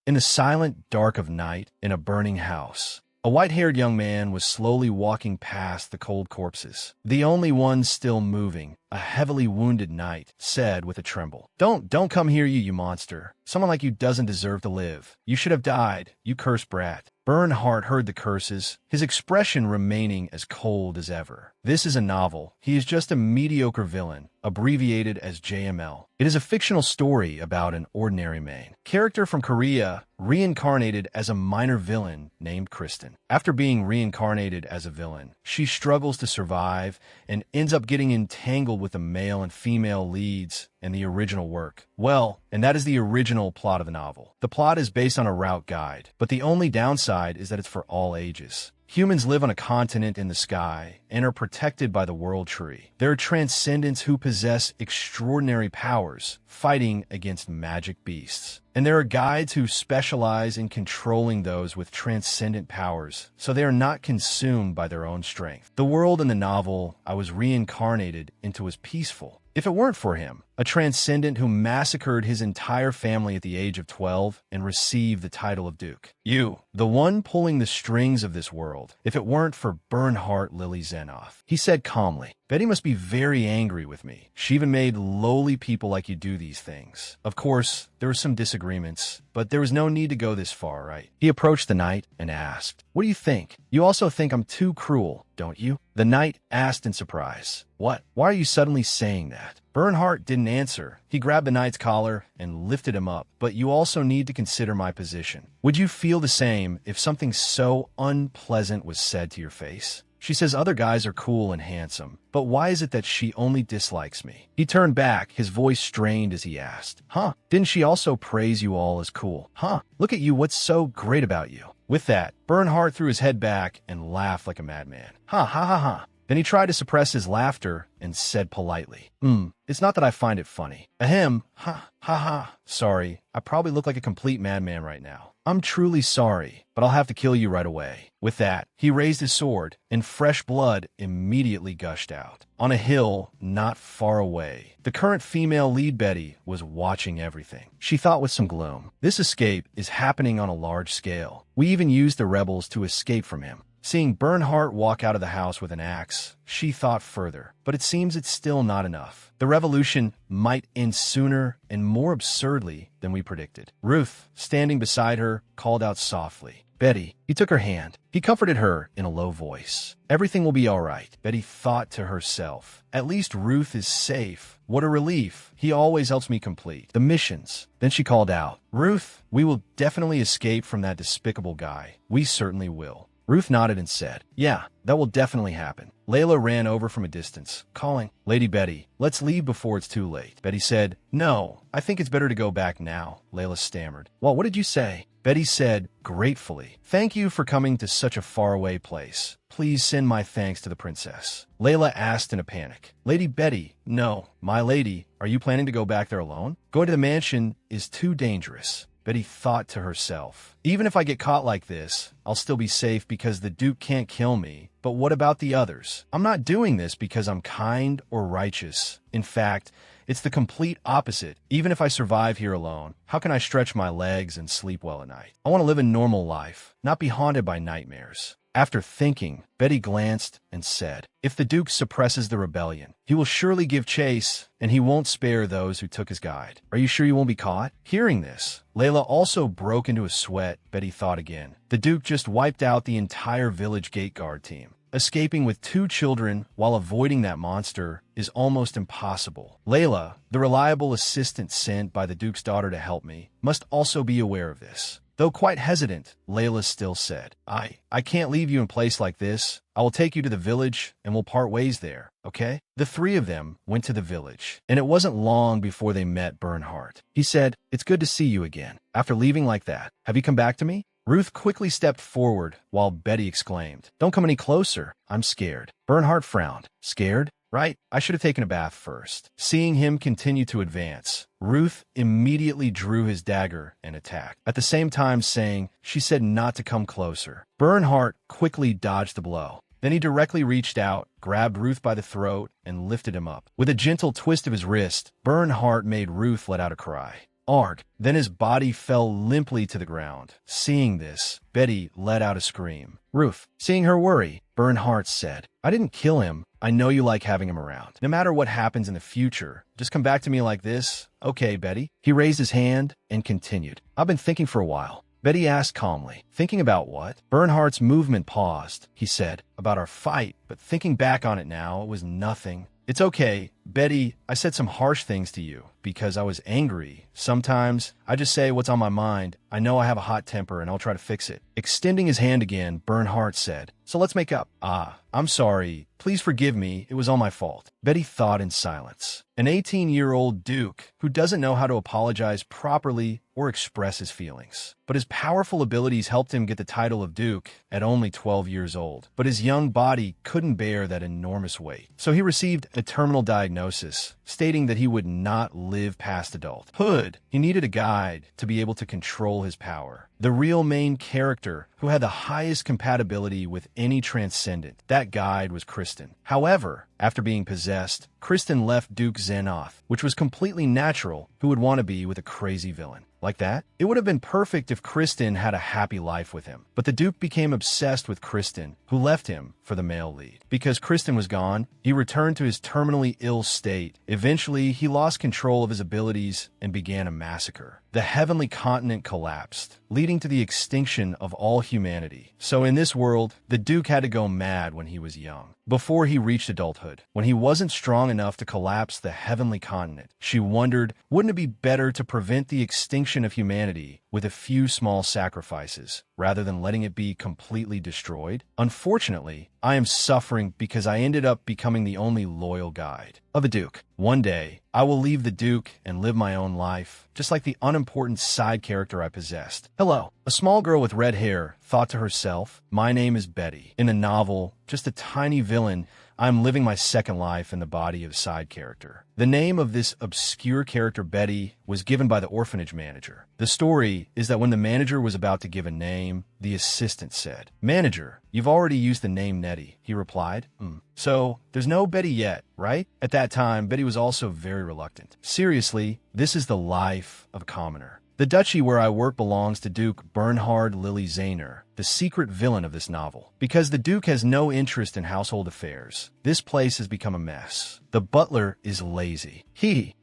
In the silent dark of night, in a burning house, a white-haired young man was slowly walking past the cold corpses. The only one still moving, a heavily wounded knight, said with a tremble, Don't come here, you monster. Someone like you doesn't deserve to live. You should have died, you cursed brat. Bernhardt heard the curses, his expression remaining as cold as ever. This is a novel. He is just a mediocre villain, abbreviated as JML. It is a fictional story about an ordinary main character from Korea, reincarnated as a minor villain named Kristen. After being reincarnated as a villain, she struggles to survive and ends up getting entangled with the male and female leads in the original work. Well, and that is the original plot of the novel. The plot is based on a route guide, but the only downside is that it's for all ages. Humans live on a continent in the sky and are protected by the World Tree. There are transcendents who possess extraordinary powers, fighting against magic beasts. And there are guides who specialize in controlling those with transcendent powers, so they are not consumed by their own strength. The world in the novel I was reincarnated into was peaceful. If it weren't for him, a transcendent who massacred his entire family at the age of 12 and received the title of Duke. You, the one pulling the strings of this world, if it weren't for Bernhardt Lily Zenoff. He said calmly, Betty must be very angry with me. She even made lowly people like you do these things. Of course, there were some disagreements, but there was no need to go this far, right? He approached the knight and asked, What do you think? You also think I'm too cruel, don't you? The knight asked in surprise. What? Why are you suddenly saying that? Bernhardt didn't answer. He grabbed the knight's collar and lifted him up. But you also need to consider my position. Would you feel the same if something so unpleasant was said to your face? She says other guys are cool and handsome, but why is it that she only dislikes me? He turned back, his voice strained as he asked, Huh? Didn't she also praise you all as cool? Huh? Look at you, what's so great about you? With that, Bernhardt threw his head back and laughed like a madman. Ha ha ha ha. Then he tried to suppress his laughter and said politely, It's not that I find it funny. Ahem, ha ha. Sorry, I probably look like a complete madman right now. I'm truly sorry, but I'll have to kill you right away. With that, he raised his sword, and fresh blood immediately gushed out. On a hill not far away, the current female lead Betty was watching everything. She thought with some gloom, This escape is happening on a large scale. We even used the rebels to escape from him. Seeing Bernhardt walk out of the house with an axe, she thought further, but it seems it's still not enough. The revolution might end sooner and more absurdly than we predicted. Ruth, standing beside her, called out softly, Betty. He took her hand. He comforted her in a low voice. Everything will be all right, Betty thought to herself. At least Ruth is safe. What a relief. He always helps me complete the missions. Then she called out, Ruth, we will definitely escape from that despicable guy. We certainly will. Ruth nodded and said, Yeah, that will definitely happen. Layla ran over from a distance, calling, Lady Betty, let's leave before it's too late. Betty said, No, I think it's better to go back now, Layla stammered. Well, what did you say? Betty said, gratefully, Thank you for coming to such a faraway place. Please send my thanks to the princess. Layla asked in a panic. Lady Betty, no, my lady, are you planning to go back there alone? Going to the mansion is too dangerous. Betty thought to herself, Even if I get caught like this, I'll still be safe because the Duke can't kill me. But what about the others? I'm not doing this because I'm kind or righteous. In fact, it's the complete opposite. Even if I survive here alone, how can I stretch my legs and sleep well at night? I want to live a normal life, not be haunted by nightmares. After thinking, Betty glanced and said, If the Duke suppresses the rebellion, he will surely give chase, and he won't spare those who took his guide. Are you sure you won't be caught? Hearing this, Layla also broke into a sweat. Betty thought again. The Duke just wiped out the entire village gate guard team. Escaping with 2 children while avoiding that monster is almost impossible. Layla, the reliable assistant sent by the Duke's daughter to help me, must also be aware of this. Though quite hesitant, Layla still said, I can't leave you in a place like this. I will take you to the village and we'll part ways there, okay? The 3 of them went to the village, and it wasn't long before they met Bernhardt. He said, It's good to see you again. After leaving like that, have you come back to me? Ruth quickly stepped forward while Betty exclaimed, Don't come any closer. I'm scared. Bernhardt frowned. Scared? Right, I should have taken a bath first. Seeing him continue to advance, Ruth immediately drew his dagger and attacked, at the same time saying she said not to come closer. Bernhardt quickly dodged the blow. Then he directly reached out, grabbed Ruth by the throat, and lifted him up. With a gentle twist of his wrist, Bernhardt made Ruth let out a cry. Arg. Then his body fell limply to the ground. Seeing this, Betty let out a scream. Ruth, seeing her worry, Bernhardt said, I didn't kill him. I know you like having him around. No matter what happens in the future, just come back to me like this. Okay, Betty. He raised his hand and continued. I've been thinking for a while. Betty asked calmly. Thinking about what? Bernhardt's movement paused. He said, about our fight, but thinking back on it now, it was nothing. It's okay, Betty, I said some harsh things to you because I was angry. Sometimes I just say what's on my mind. I know I have a hot temper and I'll try to fix it. Extending his hand again, Bernhardt said, so let's make up. I'm sorry. Please forgive me. It was all my fault. Betty thought in silence. An 18-year-old Duke who doesn't know how to apologize properly or express his feelings. But his powerful abilities helped him get the title of Duke at only 12 years old. But his young body couldn't bear that enormous weight. So he received a terminal diagnosis, stating that he would not live past adulthood. He needed a guide to be able to control his power. The real main character who had the highest compatibility with any transcendent. That guide was Kristen. However, after being possessed, Kristen left Duke Xenoth, which was completely natural. Who would want to be with a crazy villain like that? It would have been perfect if Kristen had a happy life with him. But the Duke became obsessed with Kristen, who left him for the male lead. Because Kristen was gone, he returned to his terminally ill state. Eventually, he lost control of his abilities and began a massacre. The heavenly continent collapsed, leading to the extinction of all humanity. So in this world, the Duke had to go mad when he was young, before he reached adulthood. When he wasn't strong enough to collapse the heavenly continent, she wondered, wouldn't it be better to prevent the extinction of humanity with a few small sacrifices, rather than letting it be completely destroyed? Unfortunately, I am suffering because I ended up becoming the only loyal guide of the Duke. One day, I will leave the Duke and live my own life, just like the unimportant side character I possessed. Hello. A small girl with red hair thought to herself, my name is Betty. In a novel, just a tiny villain, I'm living my second life in the body of side character. The name of this obscure character, Betty, was given by the orphanage manager. The story is that when the manager was about to give a name, the assistant said, Manager, you've already used the name Nettie. He replied, So, there's no Betty yet, right? At that time, Betty was also very reluctant. Seriously, this is the life of a commoner. The duchy where I work belongs to Duke Bernhard Lily Zahner, the secret villain of this novel. Because the Duke has no interest in household affairs, this place has become a mess. The butler is lazy.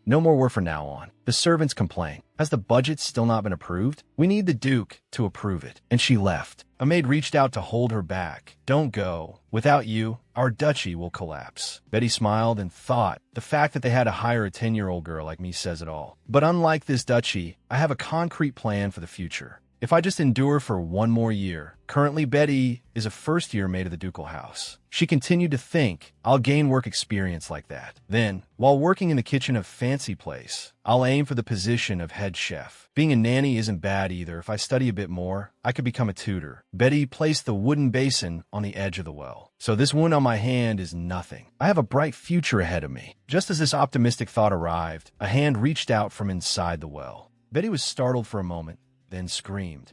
No more work from now on. The servants complain. Has the budget still not been approved? We need the Duke to approve it. And she left. A maid reached out to hold her back. Don't go. Without you, our duchy will collapse. Betty smiled and thought, the fact that they had to hire a 10-year-old girl like me says it all. But unlike this duchy, I have a concrete plan for the future. If I just endure for one more year. Currently, Betty is a first-year maid of the ducal house. She continued to think, I'll gain work experience like that. Then, while working in the kitchen of fancy place, I'll aim for the position of head chef. Being a nanny isn't bad either. If I study a bit more, I could become a tutor. Betty placed the wooden basin on the edge of the well. So this wound on my hand is nothing. I have a bright future ahead of me. Just as this optimistic thought arrived, a hand reached out from inside the well. Betty was startled for a moment, then screamed.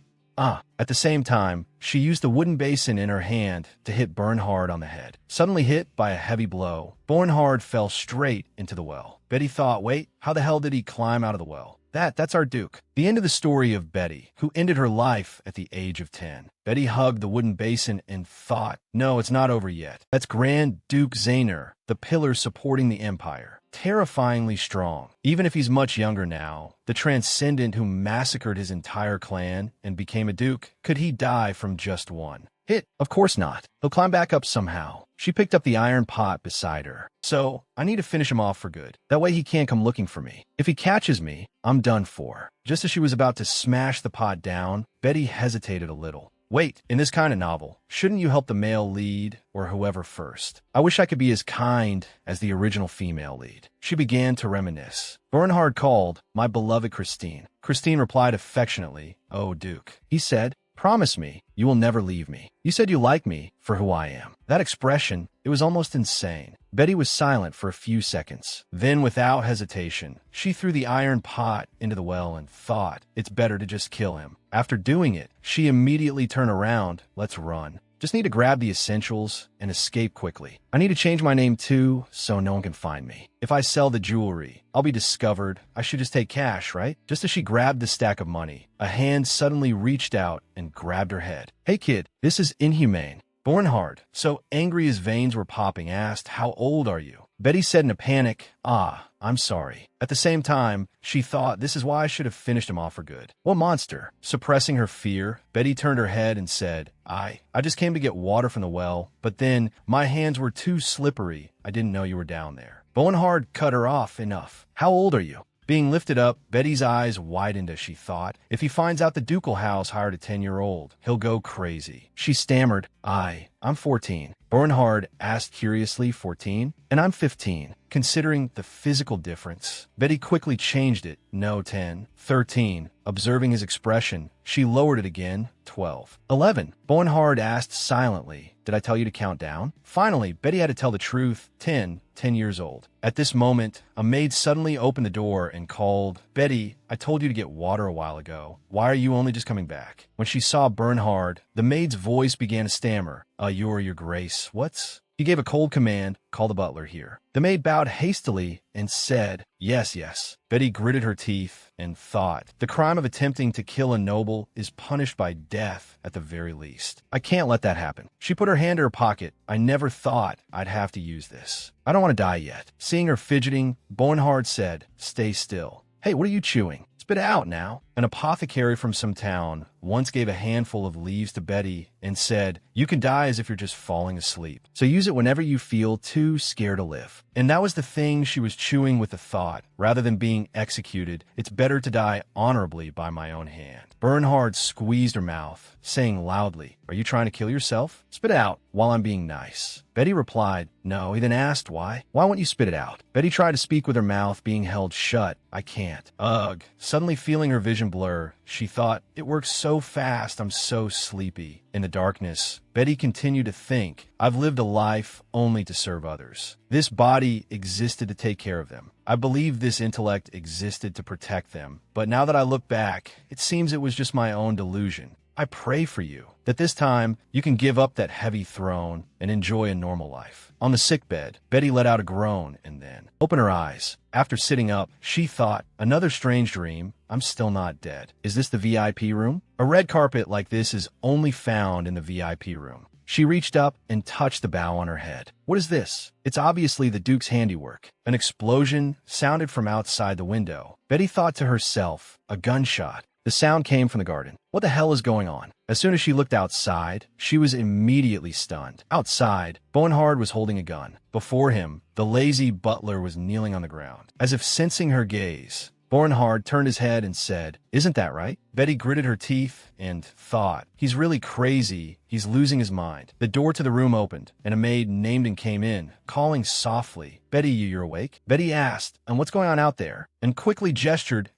At the same time, she used the wooden basin in her hand to hit Bernhard on the head. Suddenly hit by a heavy blow, Bernhard fell straight into the well. Betty thought, wait, how the hell did he climb out of the well? That's our Duke. The end of the story of Betty, who ended her life at the age of 10. Betty hugged the wooden basin and thought, no, it's not over yet. That's Grand Duke Zahner, the pillar supporting the empire. Terrifyingly strong. Even if he's much younger now, the transcendent who massacred his entire clan and became a duke, could he die from just one hit? Of course not. He'll climb back up somehow. She picked up the iron pot beside her. So, I need to finish him off for good. That way he can't come looking for me. If he catches me, I'm done for. Just as she was about to smash the pot down, Betty hesitated a little. Wait, in this kind of novel, shouldn't you help the male lead or whoever first? I wish I could be as kind as the original female lead. She began to reminisce. Bernhard called, my beloved Christine. Christine replied affectionately, oh, Duke. He said, promise me you will never leave me. You said you like me for who I am. That expression, it was almost insane. Betty was silent for a few seconds. Then, without hesitation, she threw the iron pot into the well and thought, it's better to just kill him. After doing it, she immediately turned around. Let's run. Just need to grab the essentials and escape quickly. I need to change my name too, so no one can find me. If I sell the jewelry, I'll be discovered. I should just take cash, right? Just as she grabbed the stack of money, a hand suddenly reached out and grabbed her head. Hey kid, this is inhumane. Bornhard, so angry his veins were popping, asked, "How old are you?" Betty said in a panic, "I'm sorry." At the same time, she thought, this is why I should have finished him off for good. What monster? Suppressing her fear, Betty turned her head and said, I just came to get water from the well, but then my hands were too slippery. I didn't know you were down there. Bornhard cut her off. Enough. How old are you? Being lifted up, Betty's eyes widened as she thought, if he finds out the ducal house hired a 10-year-old, he'll go crazy. She stammered, I'm 14. Bernhard asked curiously, 14? And I'm 15. Considering the physical difference, Betty quickly changed it. No, 10. 13. Observing his expression, she lowered it again. 12. 11. Bernhard asked silently, did I tell you to count down? Finally, Betty had to tell the truth. 10 years old. At this moment, a maid suddenly opened the door and called, Betty, I told you to get water a while ago. Why are you only just coming back? When she saw Bernhard, the maid's voice began to stammer. Your grace, what's... He gave a cold command, call the butler here. The maid bowed hastily and said, yes. Betty gritted her teeth and thought, the crime of attempting to kill a noble is punished by death at the very least. I can't let that happen. She put her hand in her pocket. I never thought I'd have to use this. I don't want to die yet. Seeing her fidgeting, Bernhard said, stay still. Hey, what are you chewing? Spit it out now. An apothecary from some town once gave a handful of leaves to Betty and said, you can die as if you're just falling asleep. So use it whenever you feel too scared to live. And that was the thing she was chewing with the thought. Rather than being executed, it's better to die honorably by my own hand. Bernhard squeezed her mouth, saying loudly, are you trying to kill yourself? Spit it out while I'm being nice. Betty replied, no. He then asked why. Why won't you spit it out? Betty tried to speak with her mouth being held shut. I can't. Ugh. Suddenly feeling her vision blur, she thought, it works so fast, I'm so sleepy. In the darkness, Betty continued to think, I've lived a life only to serve others. This body existed to take care of them. I believe this intellect existed to protect them. But now that I look back, it seems it was just my own delusion. I pray for you that this time you can give up that heavy throne and enjoy a normal life. On the sickbed, Betty let out a groan and then opened her eyes. After sitting up, she thought, another strange dream. I'm still not dead. Is this the VIP room? A red carpet like this is only found in the VIP room. She reached up and touched the bow on her head. What is this? It's obviously the Duke's handiwork. An explosion sounded from outside the window. Betty thought to herself, a gunshot. The sound came from the garden. What the hell is going on? As soon as she looked outside, she was immediately stunned. Outside, Bernhard was holding a gun. Before him, the lazy butler was kneeling on the ground. As if sensing her gaze, Bernhard turned his head and said, isn't that right? Betty gritted her teeth and thought, he's really crazy. He's losing his mind. The door to the room opened, and a maid named and came in, calling softly, Betty, you're awake? Betty asked, and what's going on out there? And quickly gestured,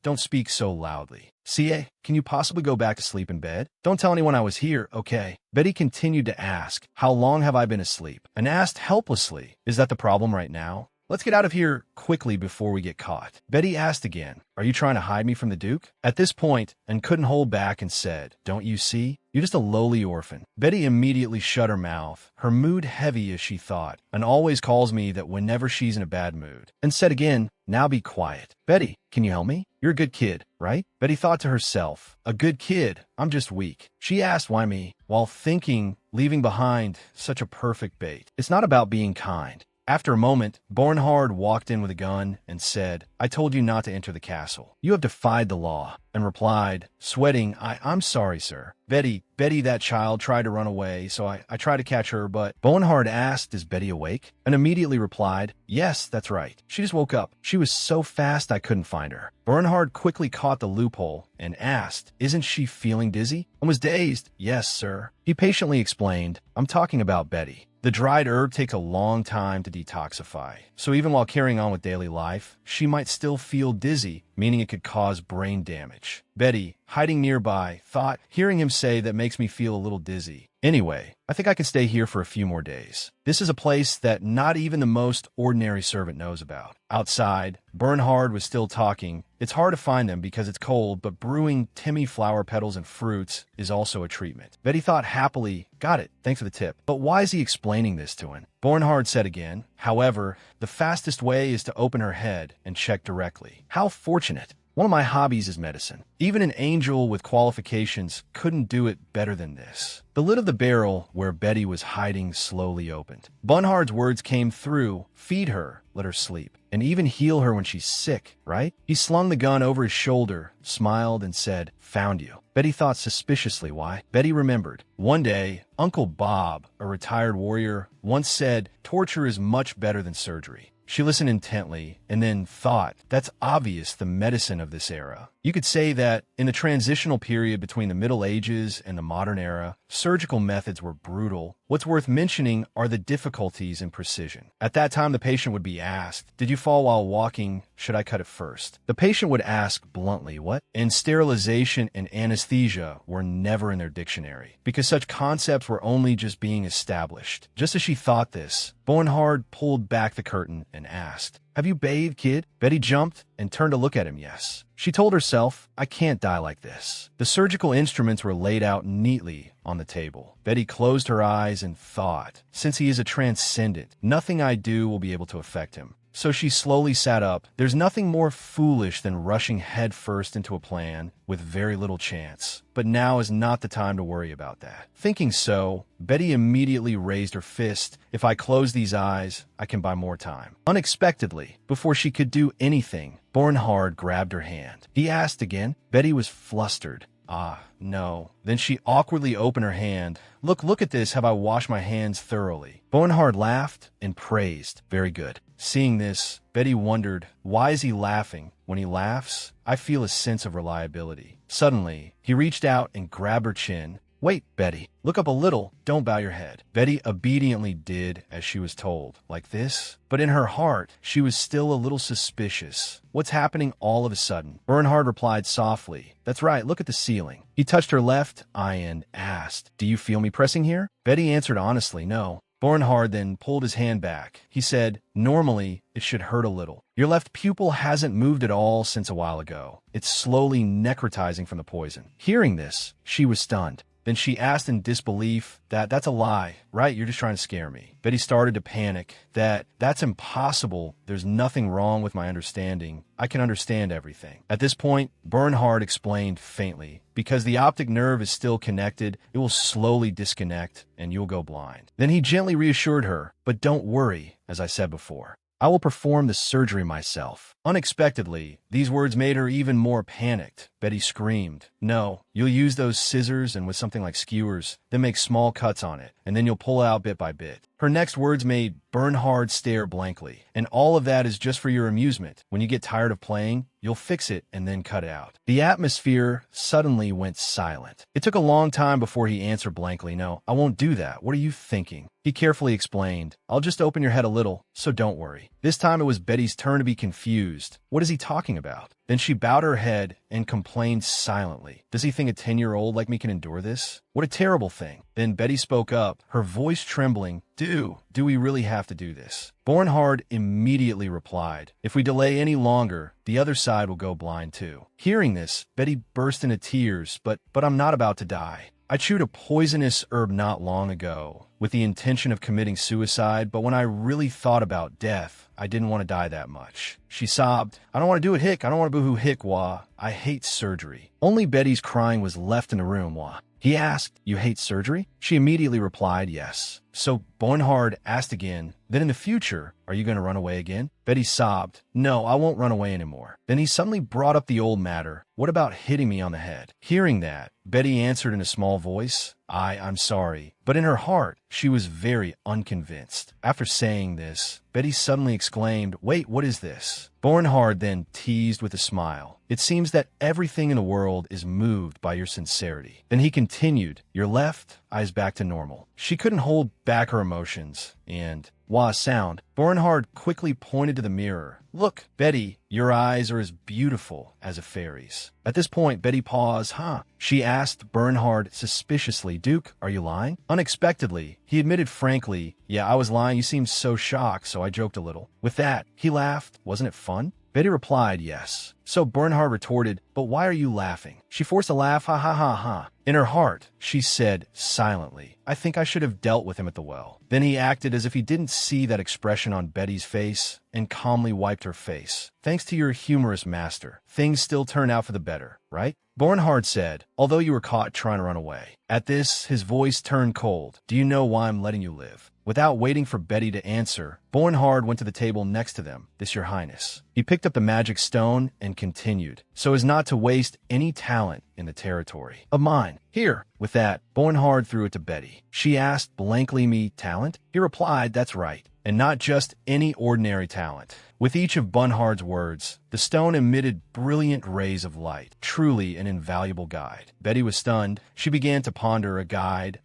don't speak so loudly. CA, can you possibly go back to sleep in bed? Don't tell anyone I was here, okay? Betty continued to ask, how long have I been asleep? And asked helplessly, is that the problem right now? Let's get out of here quickly before we get caught. Betty asked again, are you trying to hide me from the Duke? At this point, and couldn't hold back and said, don't you see? You're just a lowly orphan. Betty immediately shut her mouth, her mood heavy as she thought, and always calls me that whenever she's in a bad mood. And said again, now be quiet. Betty, can you help me? You're a good kid, right? Betty thought to herself, a good kid? I'm just weak. She asked why me, while thinking, leaving behind such a perfect bait. It's not about being kind. After a moment, Bernhard walked in with a gun and said, I told you not to enter the castle. You have defied the law. And replied, sweating, I'm sorry, sir. Betty, that child tried to run away, so I tried to catch her, but... Bernhard asked, is Betty awake? And immediately replied, yes, that's right. She just woke up. She was so fast I couldn't find her. Bernhard quickly caught the loophole and asked, isn't she feeling dizzy? And was dazed. Yes, sir. He patiently explained, I'm talking about Betty. The dried herb takes a long time to detoxify, so even while carrying on with daily life, she might still feel dizzy, meaning it could cause brain damage. Betty, hiding nearby, thought, hearing him say that makes me feel a little dizzy, Anyway, I think I can stay here for a few more days. This is a place that not even the most ordinary servant knows about. Outside, Bernhard was still talking. It's hard to find them because it's cold, but brewing Timmy flower petals and fruits is also a treatment. Betty thought happily, got it, thanks for the tip. But why is he explaining this to him? Bernhard said again, however, the fastest way is to open her head and check directly. How fortunate. One of my hobbies is medicine. Even an angel with qualifications couldn't do it better than this. The lid of the barrel where Betty was hiding slowly opened. Bernhard's words came through, feed her, let her sleep, and even heal her when she's sick, right? He slung the gun over his shoulder, smiled, and said, found you. Betty thought suspiciously why. Betty remembered. One day, Uncle Bob, a retired warrior, once said, torture is much better than surgery. She listened intently and then thought, that's obvious the medicine of this era. You could say that in the transitional period between the Middle Ages and the modern era, surgical methods were brutal. What's worth mentioning are the difficulties in precision. At that time, the patient would be asked, did you fall while walking? Should I cut it first? The patient would ask bluntly, what? And sterilization and anesthesia were never in their dictionary, because such concepts were only just being established. Just as she thought this, Bernhard pulled back the curtain and asked, have you bathed, kid? Betty jumped and turned to look at him, yes. She told herself, I can't die like this. The surgical instruments were laid out neatly on the table. Betty closed her eyes and thought, since he is a transcendent, nothing I do will be able to affect him. So she slowly sat up. There's nothing more foolish than rushing headfirst into a plan with very little chance. But now is not the time to worry about that. Thinking so, Betty immediately raised her fist. If I close these eyes, I can buy more time. Unexpectedly, before she could do anything, Bernhard grabbed her hand. He asked again. Betty was flustered. Ah, no. Then she awkwardly opened her hand. Look at this. Have I washed my hands thoroughly? Bernhard laughed and praised. Very good. Seeing this, Betty wondered, why is he laughing? When he laughs, I feel a sense of reliability. Suddenly, he reached out and grabbed her chin. Wait, Betty, look up a little. Don't bow your head. Betty obediently did as she was told, like this. But in her heart, she was still a little suspicious. What's happening all of a sudden? Bernhard replied softly, that's right, look at the ceiling. He touched her left eye and asked, do you feel me pressing here? Betty answered honestly, no. Bernhard then pulled his hand back. He said, normally, it should hurt a little. Your left pupil hasn't moved at all since a while ago. It's slowly necrotizing from the poison. Hearing this, she was stunned. Then she asked in disbelief, that's a lie, right? You're just trying to scare me. Betty started to panic. That's impossible. There's nothing wrong with my understanding. I can understand everything. At this point, Bernhard explained faintly, because the optic nerve is still connected, it will slowly disconnect and you'll go blind. Then he gently reassured her, but don't worry, as I said before. I will perform the surgery myself. Unexpectedly, these words made her even more panicked. Betty screamed, no, you'll use those scissors and with something like skewers, then make small cuts on it, and then you'll pull it out bit by bit. Her next words made Bernhard stare blankly. And all of that is just for your amusement. When you get tired of playing, you'll fix it and then cut it out. The atmosphere suddenly went silent. It took a long time before he answered blankly, no, I won't do that. What are you thinking? He carefully explained, I'll just open your head a little, so don't worry. This time it was Betty's turn to be confused. What is he talking about? Then she bowed her head and complained silently. Does he think a 10-year-old like me can endure this? What a terrible thing. Then Betty spoke up, her voice trembling. Do we really have to do this? Bernhard immediately replied, if we delay any longer, the other side will go blind too. Hearing this, Betty burst into tears, but I'm not about to die. I chewed a poisonous herb not long ago with the intention of committing suicide, but when I really thought about death, I didn't want to die that much. She sobbed, I don't want to do it, hick. I don't want to boo-hoo, hick, wah. I hate surgery. Only Betty's crying was left in the room, wah. He asked, you hate surgery? She immediately replied, yes. So Bernhard asked again, then in the future, are you going to run away again? Betty sobbed, no, I won't run away anymore. Then he suddenly brought up the old matter. What about hitting me on the head? Hearing that, Betty answered in a small voice, I'm sorry. But in her heart, she was very unconvinced. After saying this, Betty suddenly exclaimed, wait, what is this? Bernhard then teased with a smile. It seems that everything in the world is moved by your sincerity. Then he continued, your left eye is back to normal. She couldn't hold back her emotions, and wah sound, Bernhard quickly pointed to the mirror. Look, Betty, your eyes are as beautiful as a fairy's. At this point, Betty paused. Huh? She asked Bernhard suspiciously. Duke, are you lying? Unexpectedly, he admitted frankly, yeah, I was lying. You seemed so shocked, so I joked a little. With that, he laughed. Wasn't it fun? Betty replied, yes. So Bernhard retorted, but why are you laughing? She forced a laugh, ha ha ha ha. In her heart, she said silently, I think I should have dealt with him at the well. Then he acted as if he didn't see that expression on Betty's face and calmly wiped her face. Thanks to your humorous master, things still turn out for the better, right? Bernhard said, although you were caught trying to run away. At this, his voice turned cold. Do you know why I'm letting you live? Without waiting for Betty to answer, Bernhard went to the table next to them. This, your highness. He picked up the magic stone and continued, so as not to waste any talent in the territory of mine. Here. With that, Bernhard threw it to Betty. She asked blankly, me talent? He replied, that's right. And not just any ordinary talent. With each of Bernhard's words, the stone emitted brilliant rays of light, truly an invaluable guide. Betty was stunned. She began to ponder a guide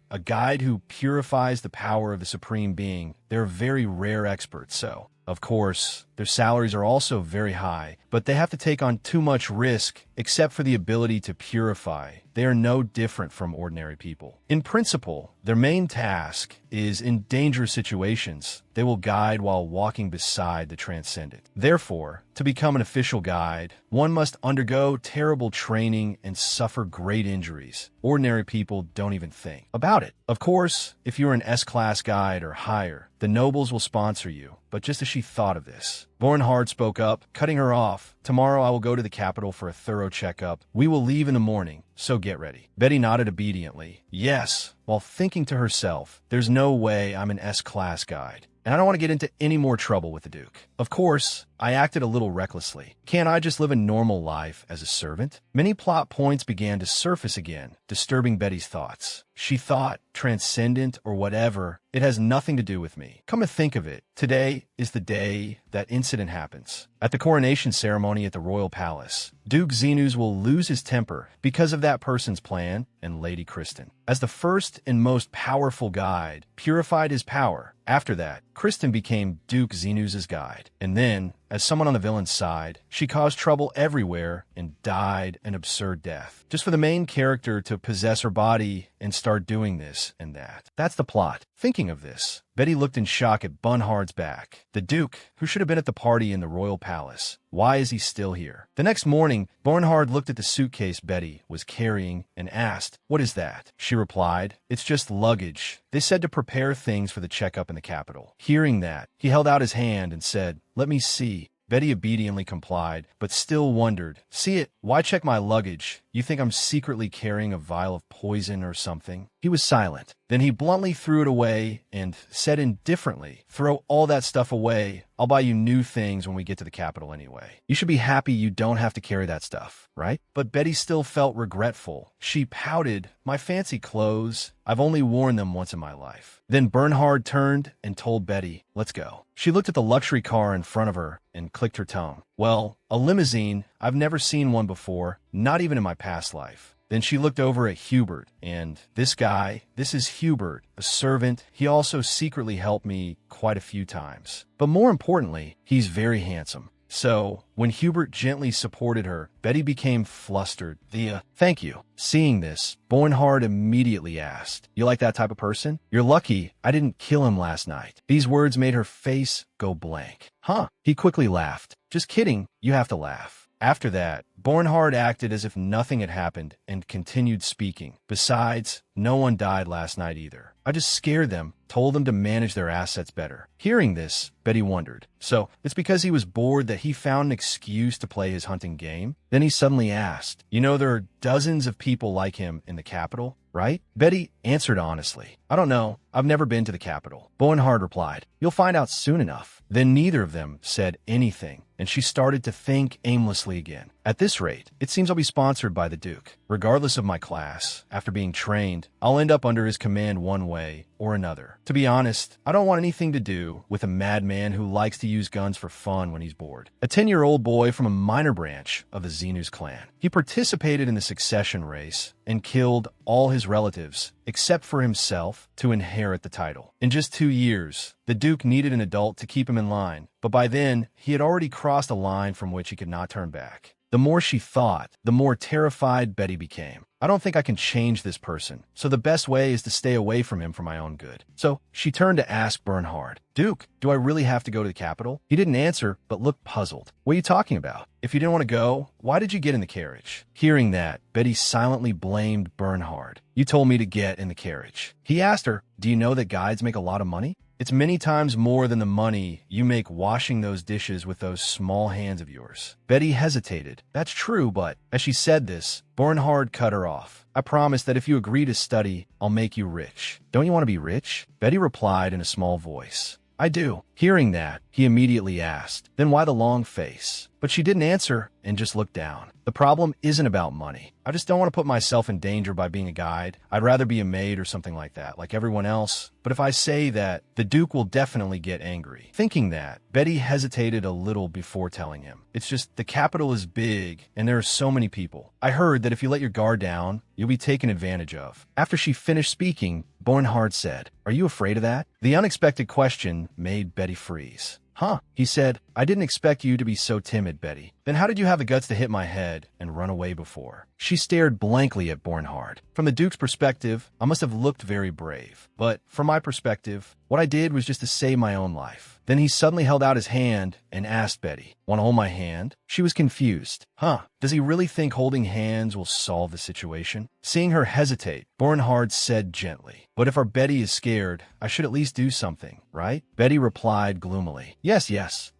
who purifies the power of the Supreme Being. They're very rare experts, so, of course, their salaries are also very high, but they have to take on too much risk, except for the ability to purify. They are no different from ordinary people. In principle, their main task is in dangerous situations, they will guide while walking beside the transcendent. Therefore, to become an official guide, one must undergo terrible training and suffer great injuries. Ordinary people don't even think about it. Of course, if you're an S-class guide or higher, the nobles will sponsor you. But just as she thought of this, Bernhard spoke up, cutting her off. Tomorrow I will go to the capital for a thorough checkup. We will leave in the morning, so get ready. Betty nodded obediently. Yes, while thinking to herself, there's no way I'm an S-class guide. And I don't want to get into any more trouble with the Duke. Of course, I acted a little recklessly. Can't I just live a normal life as a servant? Many plot points began to surface again, disturbing Betty's thoughts. She thought, transcendent or whatever, it has nothing to do with me. Come to think of it, today is the day that incident happens. At the coronation ceremony at the royal palace, Duke Xenus will lose his temper because of that person's plan and Lady Kristen. As the first and most powerful guide, purified his power. After that, Kristen became Duke Xenus's guide. And then, as someone on the villain's side, she caused trouble everywhere and died an absurd death. Just for the main character to possess her body and start doing this and that. That's the plot. Thinking of this, Betty looked in shock at Bernhard's back. The Duke, who should have been at the party in the royal palace. Why is he still here? The next morning, Bernhard looked at the suitcase Betty was carrying and asked, what is that? She replied, it's just luggage. They said to prepare things for the checkup in the capital. Hearing that, he held out his hand and said, let me see. Betty obediently complied, but still wondered. See it? Why check my luggage? You think I'm secretly carrying a vial of poison or something? He was silent. Then he bluntly threw it away and said indifferently, throw all that stuff away. I'll buy you new things when we get to the capital anyway. You should be happy you don't have to carry that stuff, right? But Betty still felt regretful. She pouted, my fancy clothes. I've only worn them once in my life. Then Bernhard turned and told Betty, let's go. She looked at the luxury car in front of her and clicked her tongue. Well, a limousine, I've never seen one before, not even in my past life. Then she looked over at Hubert, and this guy, this is Hubert, a servant. He also secretly helped me quite a few times. But more importantly, he's very handsome. So, when Hubert gently supported her, Betty became flustered. Thank you. Seeing this, Bernhard immediately asked, you like that type of person? You're lucky I didn't kill him last night. These words made her face go blank. Huh? He quickly laughed. Just kidding. You have to laugh. After that, Bernhard acted as if nothing had happened and continued speaking. Besides, no one died last night either. I just scared them, told them to manage their assets better. Hearing this, Betty wondered. So, it's because he was bored that he found an excuse to play his hunting game? Then he suddenly asked, you know there are dozens of people like him in the capital, right? Betty answered honestly. I don't know. I've never been to the capital. Bernhard replied, you'll find out soon enough. Then neither of them said anything, and she started to think aimlessly again. At this rate, it seems I'll be sponsored by the Duke. Regardless of my class, after being trained, I'll end up under his command one way or another. To be honest, I don't want anything to do with a madman who likes to use guns for fun when he's bored. A 10-year-old boy from a minor branch of the Xenu's clan. He participated in the succession race and killed all his relatives, except for himself, to inherit the title. In just 2 years, the Duke needed an adult to keep him in line, but by then, he had already crossed a line from which he could not turn back. The more she thought, the more terrified Betty became. I don't think I can change this person, so the best way is to stay away from him for my own good. So she turned to ask Bernhard, Duke, do I really have to go to the capital? He didn't answer, but looked puzzled. What are you talking about? If you didn't want to go, why did you get in the carriage? Hearing that, Betty silently blamed Bernhard. You told me to get in the carriage. He asked her, do you know that guides make a lot of money? It's many times more than the money you make washing those dishes with those small hands of yours. Betty hesitated. That's true, but as she said this, Bernhard cut her off. I promise that if you agree to study, I'll make you rich. Don't you want to be rich? Betty replied in a small voice. I do. Hearing that, he immediately asked, then why the long face? But she didn't answer and just looked down. The problem isn't about money. I just don't want to put myself in danger by being a guide. I'd rather be a maid or something like that, like everyone else. But if I say that, the Duke will definitely get angry. Thinking that, Betty hesitated a little before telling him. It's just the capital is big and there are so many people. I heard that if you let your guard down, you'll be taken advantage of. After she finished speaking, Bernhard said, are you afraid of that? The unexpected question made Betty freeze. Huh, he said, I didn't expect you to be so timid, Betty. Then how did you have the guts to hit my head and run away before? She stared blankly at Bernhard. From the Duke's perspective, I must have looked very brave. But from my perspective, what I did was just to save my own life. Then he suddenly held out his hand and asked Betty, want to hold my hand? She was confused. Huh, does he really think holding hands will solve the situation? Seeing her hesitate, Bernhard said gently, but if our Betty is scared, I should at least do something, right? Betty replied gloomily, yes.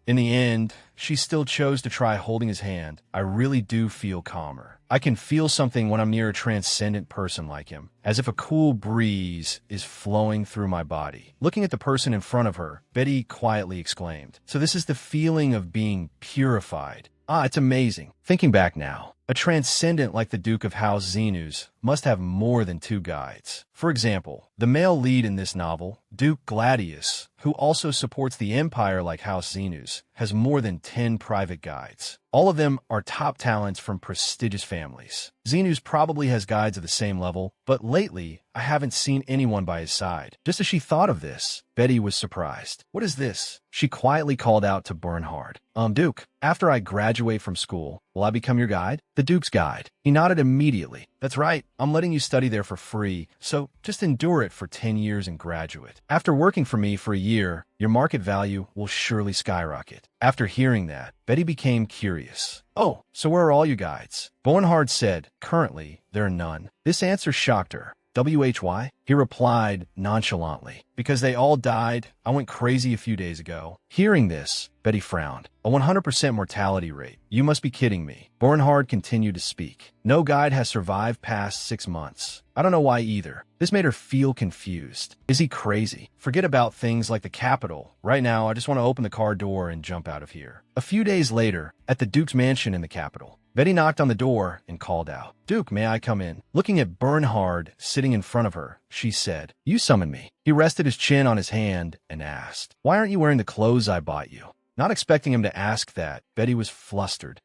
In the end, she still chose to try holding his hand. I really do feel calmer. I can feel something when I'm near a transcendent person like him, as if a cool breeze is flowing through my body. Looking at the person in front of her, Betty quietly exclaimed, so this is the feeling of being purified. Ah, it's amazing. Thinking back now, a transcendent like the Duke of House Xenu's must have more than 2 guides. For example, the male lead in this novel, Duke Gladius, who also supports the Empire like House Xenu's, has more than 10 private guides. All of them are top talents from prestigious families. Xenu's probably has guides of the same level, but lately, I haven't seen anyone by his side. Just as she thought of this, Betty was surprised. What is this? She quietly called out to Bernhard. Duke, after I graduate from school, will I become your guide? The Duke's guide. He nodded immediately. That's right. I'm letting you study there for free, so just endure it for 10 years and graduate. After working for me for a year, your market value will surely skyrocket. After hearing that, Betty became curious. Oh, so where are all your guides? Bernhard said, currently, there are none. This answer shocked her. WHY? He replied nonchalantly, because they all died. I went crazy a few days ago. Hearing this, Betty frowned. A 100% mortality rate. You must be kidding me. Bernhard continued to speak. No guide has survived past 6 months. I don't know why either. This made her feel confused. Is he crazy? Forget about things like the capital. Right now, I just want to open the car door and jump out of here. A few days later, at the Duke's mansion in the capital, Betty knocked on the door and called out, Duke, may I come in? Looking at Bernhard sitting in front of her, she said, you summoned me. He rested his chin on his hand and asked, why aren't you wearing the clothes I bought you? Not expecting him to ask that, Betty was flustered.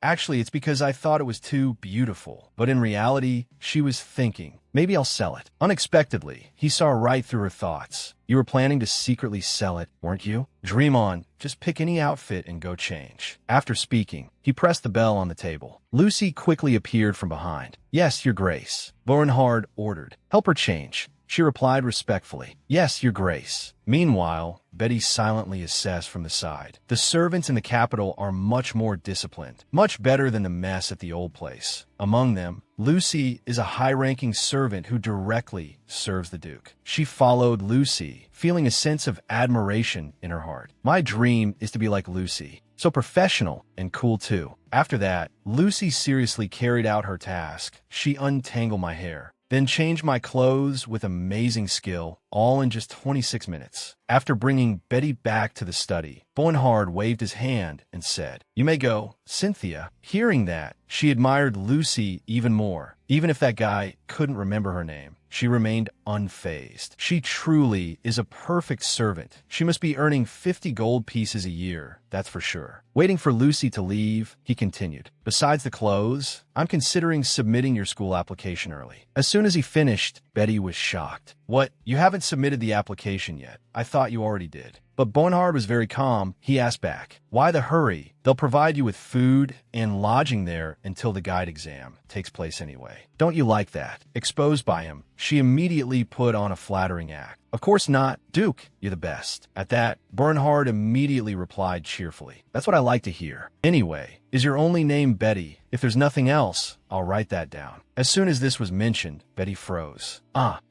Actually, it's because I thought it was too beautiful. But in reality, she was thinking, maybe I'll sell it. Unexpectedly, he saw right through her thoughts. You were planning to secretly sell it, weren't you? Dream on. Just pick any outfit and go change. After speaking, he pressed the bell on the table. Lucy quickly appeared from behind. Yes, Your Grace. Bernhard ordered. Help her change. She replied respectfully, yes, Your Grace. Meanwhile, Betty silently assessed from the side. The servants in the capital are much more disciplined, much better than the mess at the old place. Among them, Lucy is a high-ranking servant who directly serves the Duke. She followed Lucy, feeling a sense of admiration in her heart. My dream is to be like Lucy. So professional and cool too. After that, Lucy seriously carried out her task. She untangled my hair, then changed my clothes with amazing skill, all in just 26 minutes. After bringing Betty back to the study, Bernhard waved his hand and said, you may go. Cynthia, hearing that, she admired Lucy even more. Even if that guy couldn't remember her name, she remained unfazed. She truly is a perfect servant. She must be earning 50 gold pieces a year, that's for sure. Waiting for Lucy to leave, he continued. Besides the clothes, I'm considering submitting your school application early. As soon as he finished, Betty was shocked. What? You haven't submitted the application yet. I thought you already did. But Bernhard was very calm. He asked back, why the hurry? They'll provide you with food and lodging there until the guide exam takes place anyway. Don't you like that? Exposed by him, she immediately put on a flattering act. Of course not. Duke, you're the best. At that, Bernhard immediately replied cheerfully. That's what I like to hear. Anyway, is your only name Betty? If there's nothing else, I'll write that down. As soon as this was mentioned, Betty froze.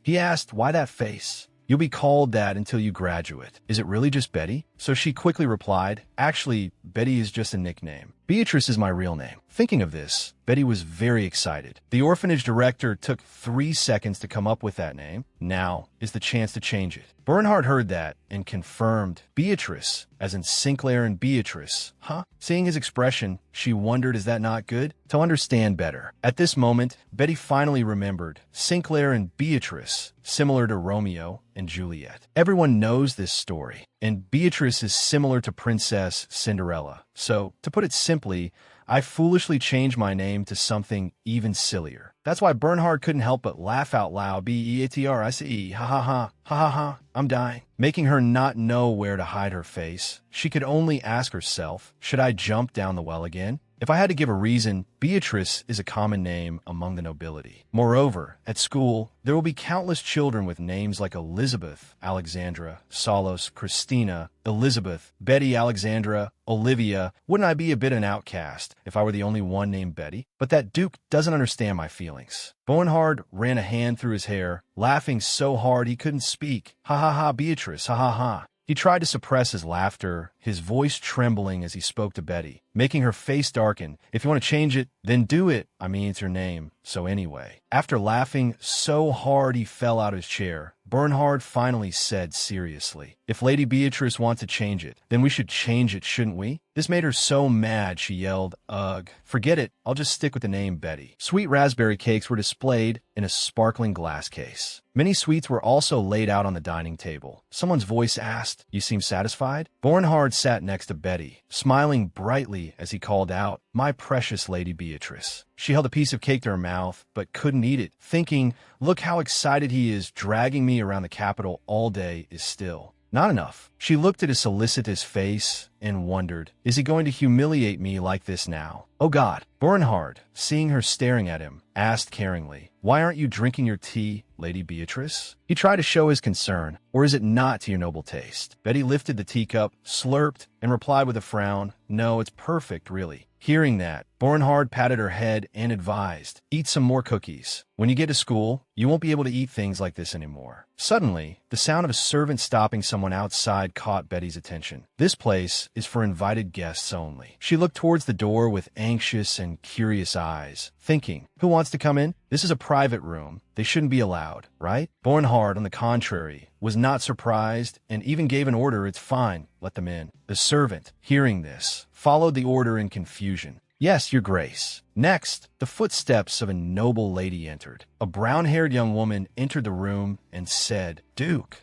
He asked, why that face? You'll be called that until you graduate. Is it really just Betty? So she quickly replied, actually, Betty is just a nickname. Beatrice is my real name. Thinking of this, Betty was very excited. The orphanage director took 3 seconds to come up with that name. Now is the chance to change it. Bernhard heard that and confirmed Beatrice, as in Sinclair and Beatrice. Huh? Seeing his expression, she wondered, is that not good? To understand better. At this moment, Betty finally remembered Sinclair and Beatrice, similar to Romeo and Juliet. Everyone knows this story, and Beatrice is similar to Princess Cinderella. So, to put it simply, I foolishly changed my name to something even sillier. That's why Bernhard couldn't help but laugh out loud. Beatrice, ha ha ha, ha ha ha, I'm dying. Making her not know where to hide her face, she could only ask herself, should I jump down the well again? If I had to give a reason, Beatrice is a common name among the nobility. Moreover, at school, there will be countless children with names like Elizabeth, Alexandra, Salos, Christina, Elizabeth, Betty, Alexandra, Olivia. Wouldn't I be a bit an outcast if I were the only one named Betty? But that Duke doesn't understand my feelings. Bernhard ran a hand through his hair, laughing so hard he couldn't speak. Ha ha ha, Beatrice, ha ha ha. He tried to suppress his laughter, his voice trembling as he spoke to Betty, making her face darken. If you want to change it, then do it. I mean, it's your name. So anyway. After laughing so hard he fell out of his chair, Bernhard finally said seriously, if Lady Beatrice wants to change it, then we should change it, shouldn't we? This made her so mad she yelled, ugh, forget it, I'll just stick with the name Betty. Sweet raspberry cakes were displayed in a sparkling glass case. Many sweets were also laid out on the dining table. Someone's voice asked, you seem satisfied? Bernhard sat next to Betty, smiling brightly as he called out, my precious Lady Beatrice. She held a piece of cake to her mouth, but couldn't eat it, thinking, look how excited he is, dragging me around the capital all day is still not enough. She looked at his solicitous face and wondered, is he going to humiliate me like this now? Oh God. Bernhard, seeing her staring at him, asked caringly, why aren't you drinking your tea, Lady Beatrice? He tried to show his concern, or is it not to your noble taste? Betty lifted the teacup, slurped, and replied with a frown, no, it's perfect, really. Hearing that, Bernhard patted her head and advised, eat some more cookies. When you get to school, you won't be able to eat things like this anymore. Suddenly, the sound of a servant stopping someone outside caught Betty's attention. This place is for invited guests only. She looked towards the door with anxious and curious eyes, thinking, who wants to come in? This is a private room. They shouldn't be allowed, right? Bernhard, on the contrary, was not surprised and even gave an order, it's fine, let them in. The servant, hearing this, followed the order in confusion. Yes, your grace. Next, the footsteps of a noble lady entered. A brown-haired young woman entered the room and said, Duke.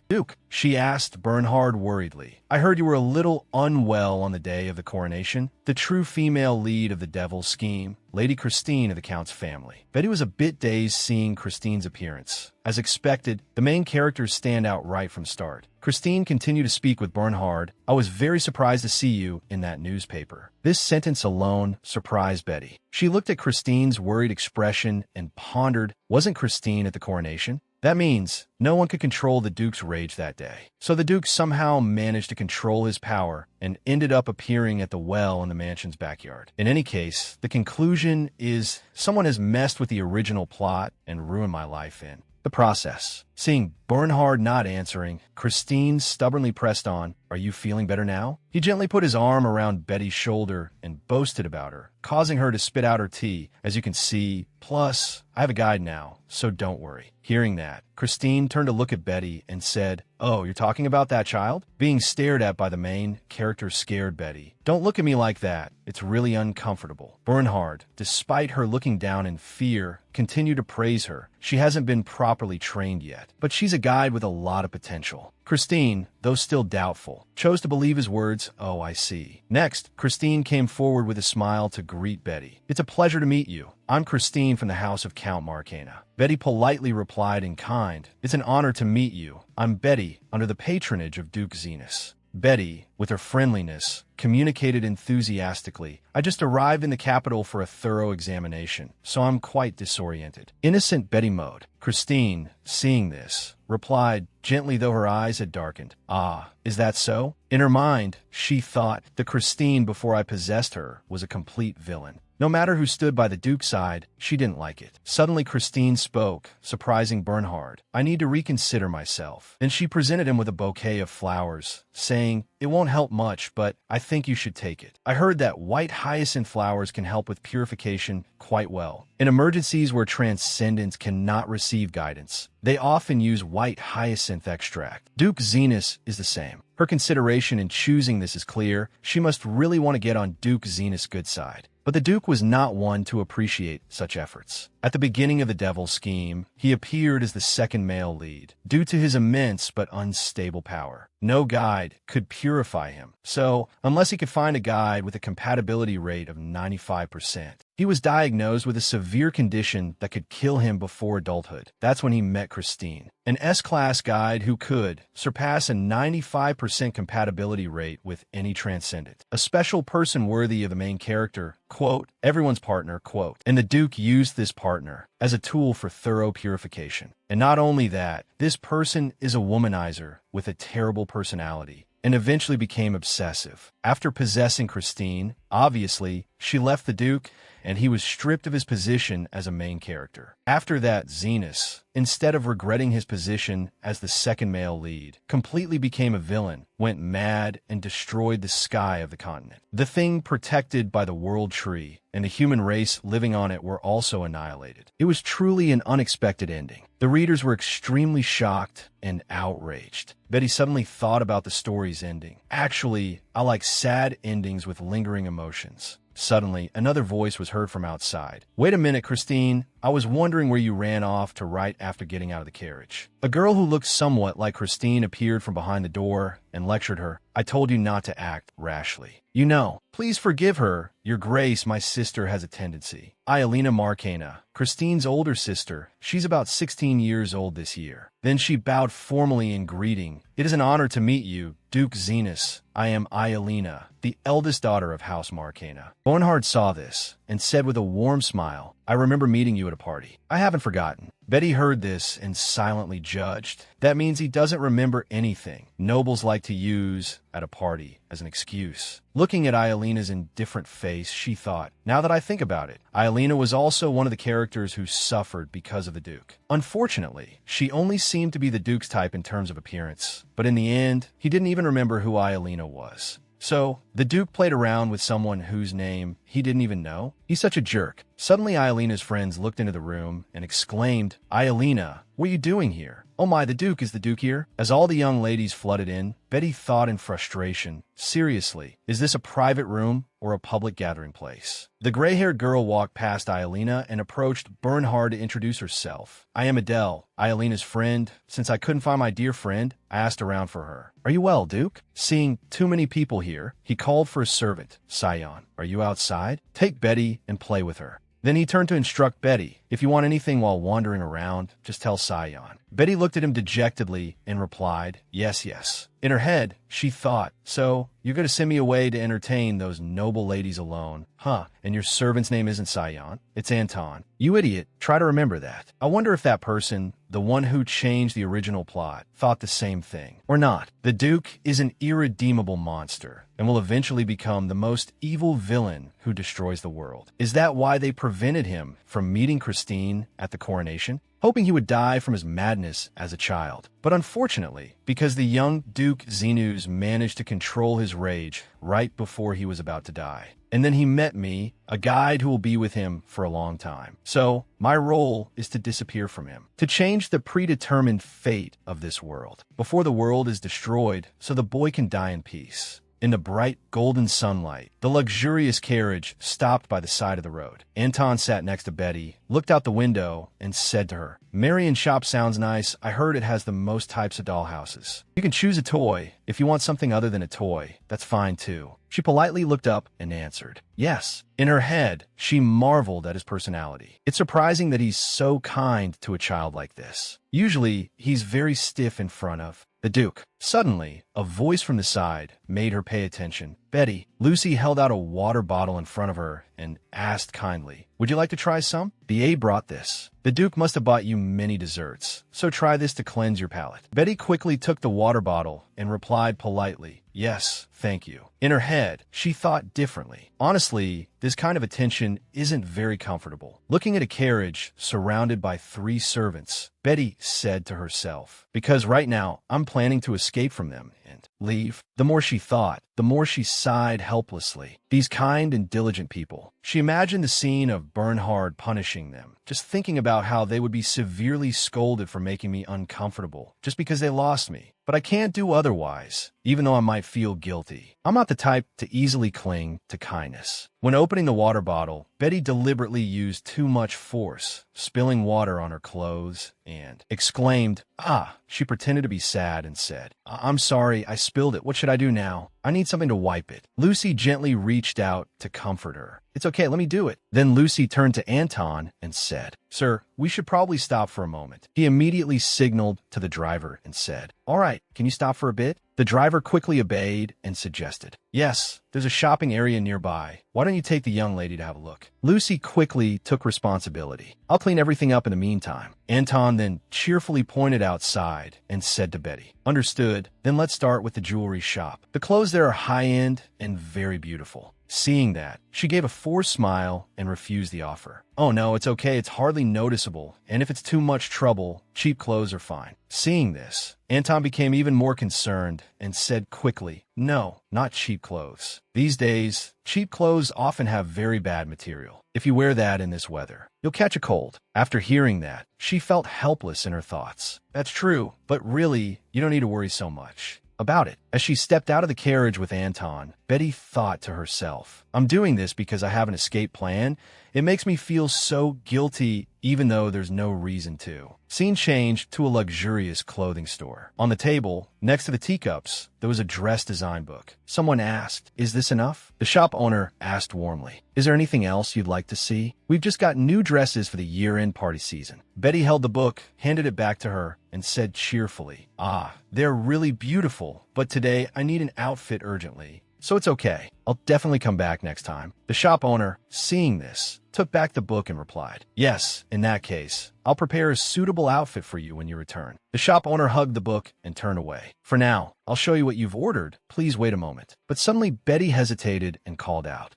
She asked Bernhard worriedly, I heard you were a little unwell on the day of the coronation. The true female lead of the devil's scheme, Lady Christine of the Count's family. Betty was a bit dazed seeing Christine's appearance. As expected, the main characters stand out right from start. Christine continued to speak with Bernhard. I was very surprised to see you in that newspaper. This sentence alone surprised Betty. She looked at Christine's worried expression and pondered, wasn't Christine at the coronation? That means no one could control the Duke's rage that day. So the Duke somehow managed to control his power and ended up appearing at the well in the mansion's backyard. In any case, the conclusion is someone has messed with the original plot and ruined my life in the process. Seeing Bernhard not answering, Christine stubbornly pressed on, are you feeling better now? He gently put his arm around Betty's shoulder and boasted about her, causing her to spit out her tea, as you can see. Plus, I have a guide now, so don't worry. Hearing that, Christine turned to look at Betty and said, Oh, you're talking about that child? Being stared at by the main character scared Betty. Don't look at me like that. It's really uncomfortable. Bernhard, despite her looking down in fear, continued to praise her. She hasn't been properly trained yet, but she's a guide with a lot of potential. Christine, though still doubtful, chose to believe his words. Oh, I see. Next, Christine came forward with a smile to greet Betty. It's a pleasure to meet you. I'm Christine from the house of Count Marcana. Betty politely replied in kind. It's an honor to meet you. I'm Betty, under the patronage of Duke Zenas. Betty, with her friendliness, communicated enthusiastically. I just arrived in the capital for a thorough examination, so I'm quite disoriented. Innocent Betty mode. Christine, seeing this, replied, gently though her eyes had darkened. Ah, is that so? In her mind, she thought the Christine before I possessed her was a complete villain. No matter who stood by the Duke's side, she didn't like it. Suddenly Christine spoke, surprising Bernhard. I need to reconsider myself. Then she presented him with a bouquet of flowers, saying, it won't help much, but I think you should take it. I heard that white hyacinth flowers can help with purification quite well. In emergencies where transcendents cannot receive guidance, they often use white hyacinth extract. Duke Zenas is the same. Her consideration in choosing this is clear. She must really want to get on Duke Zenas' good side. But the Duke was not one to appreciate such efforts. At the beginning of the Devil's scheme, he appeared as the second male lead, due to his immense but unstable power. No guide could purify him, so unless he could find a guide with a compatibility rate of 95%, he was diagnosed with a severe condition that could kill him before adulthood. That's when he met Christine, an S-class guide who could surpass a 95% compatibility rate with any transcendent. A special person worthy of the main character, quote, everyone's partner, quote. And the Duke used this partner as a tool for thorough purification. And not only that, this person is a womanizer with a terrible personality and eventually became obsessive. After possessing Christine, obviously, she left the Duke and he was stripped of his position as a main character. After that, Zenas, instead of regretting his position as the second male lead, completely became a villain, went mad, and destroyed the sky of the continent. The thing protected by the World Tree and the human race living on it were also annihilated. It was truly an unexpected ending. The readers were extremely shocked and outraged. Betty suddenly thought about the story's ending. Actually, I like sad endings with lingering emotions. Suddenly, another voice was heard from outside. Wait a minute, Christine. I was wondering where you ran off to right after getting out of the carriage. A girl who looked somewhat like Christine appeared from behind the door and lectured her. I told you not to act rashly. You know, please forgive her. Your Grace, my sister has a tendency. Iolina Marcana, Christine's older sister. She's about 16 years old this year. Then she bowed formally in greeting. It is an honor to meet you, Duke Zenas. I am Iolina, the eldest daughter of House Marcana. Bernhard saw this and said with a warm smile, I remember meeting you at a party. I haven't forgotten. Betty heard this and silently judged. That means he doesn't remember anything. Nobles like to use at a party as an excuse. Looking at Iolina's indifferent face, she thought, now that I think about it, Iolina was also one of the characters who suffered because of the Duke. Unfortunately, she only seemed to be the Duke's type in terms of appearance. But in the end, he didn't even remember who Iolina was. So, the Duke played around with someone whose name he didn't even know? He's such a jerk. Suddenly, Iolina's friends looked into the room and exclaimed, Iolina, what are you doing here? Oh my, the Duke, is the Duke here? As all the young ladies flooded in, Betty thought in frustration, seriously, is this a private room or a public gathering place? The gray-haired girl walked past Iolina and approached Bernhard to introduce herself. I am Adele, Iolina's friend. Since I couldn't find my dear friend, I asked around for her. Are you well, Duke? Seeing too many people here, he called for a servant. Sion, are you outside? Take Betty and play with her. Then he turned to instruct Betty, if you want anything while wandering around, just tell Sion. Betty looked at him dejectedly and replied, yes, yes. In her head, she thought, so, you're going to send me away to entertain those noble ladies alone. Huh, and your servant's name isn't Sion, it's Anton. You idiot, try to remember that. I wonder if that person, the one who changed the original plot, thought the same thing. Or not. The Duke is an irredeemable monster, and will eventually become the most evil villain who destroys the world. Is that why they prevented him from meeting Christine at the coronation? hoping he would die from his madness as a child. But unfortunately, because the young Duke Xenus managed to control his rage right before he was about to die. And then he met me, a guide who will be with him for a long time. So, my role is to disappear from him, to change the predetermined fate of this world, before the world is destroyed so the boy can die in peace. In the bright golden sunlight, the luxurious carriage stopped by the side of the road. Anton sat next to Betty, looked out the window, and said to her, "Marion shop sounds nice. I heard it has the most types of dollhouses. You can choose a toy. If you want something other than a toy, that's fine too." She politely looked up and answered, "Yes." In her head, she marveled at his personality. It's surprising that he's so kind to a child like this. Usually, he's very stiff in front of the Duke. Suddenly, a voice from the side made her pay attention. "Betty." Lucy held out a water bottle in front of her and asked kindly, "Would you like to try some? The aide brought this. The Duke must have bought you many desserts, so try this to cleanse your palate." Betty quickly took the water bottle and replied politely, "Yes, thank you." In her head, she thought differently. Honestly, this kind of attention isn't very comfortable. Looking at a carriage surrounded by 3 servants, Betty said to herself, "Because right now, I'm planning to escape from them and leave." The more she thought, the more she sighed helplessly. These kind and diligent people. She imagined the scene of Bernhard punishing them, just thinking about how they would be severely scolded for making me uncomfortable, just because they lost me. But I can't do otherwise, even though I might feel guilty. I'm not the type to easily cling to kindness. When opening the water bottle, Betty deliberately used too much force, spilling water on her clothes, and exclaimed, "Ah!" She pretended to be sad and said, "I'm sorry, I spilled it. What should I do now? I need something to wipe it." Lucy gently reached out to comfort her. "It's okay, let me do it." Then Lucy turned to Anton and said, "Sir, we should probably stop for a moment." He immediately signaled to the driver and said, "All right, can you stop for a bit?" The driver quickly obeyed and suggested, "Yes, there's a shopping area nearby. Why don't you take the young lady to have a look?" Lucy quickly took responsibility. "I'll clean everything up in the meantime." Anton then cheerfully pointed outside and said to Betty, "Understood. Then let's start with the jewelry shop. The clothes there are high-end and very beautiful." Seeing that, she gave a forced smile and refused the offer. "Oh no, it's okay, it's hardly noticeable, and if it's too much trouble, cheap clothes are fine." Seeing this, Anton became even more concerned and said quickly, "No, not cheap clothes. These days, cheap clothes often have very bad material. If you wear that in this weather, you'll catch a cold." After hearing that, she felt helpless in her thoughts. "That's true, but really, you don't need to worry so much about it." As she stepped out of the carriage with Anton, Betty thought to herself, "I'm doing this because I have an escape plan. It makes me feel so guilty even though there's no reason to." Scene changed to a luxurious clothing store. On the table, next to the teacups, there was a dress design book. Someone asked, "Is this enough?" The shop owner asked warmly, "Is there anything else you'd like to see? We've just got new dresses for the year-end party season." Betty held the book, handed it back to her, and said cheerfully, "Ah, they're really beautiful, but today I need an outfit urgently. So it's okay. I'll definitely come back next time." The shop owner, seeing this, took back the book and replied, "Yes, in that case, I'll prepare a suitable outfit for you when you return." The shop owner hugged the book and turned away. "For now, I'll show you what you've ordered. Please wait a moment." But suddenly Betty hesitated and called out,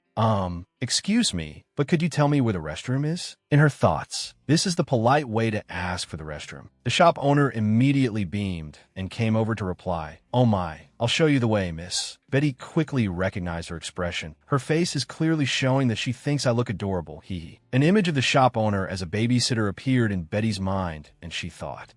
Excuse me, but could you tell me where the restroom is?" In her thoughts, this is the polite way to ask for the restroom. The shop owner immediately beamed and came over to reply, "Oh my, I'll show you the way, miss." Betty quickly recognized her expression. Her face is clearly showing that she thinks I look adorable, hee hee. An image of the shop owner as a babysitter appeared in Betty's mind, and she thought,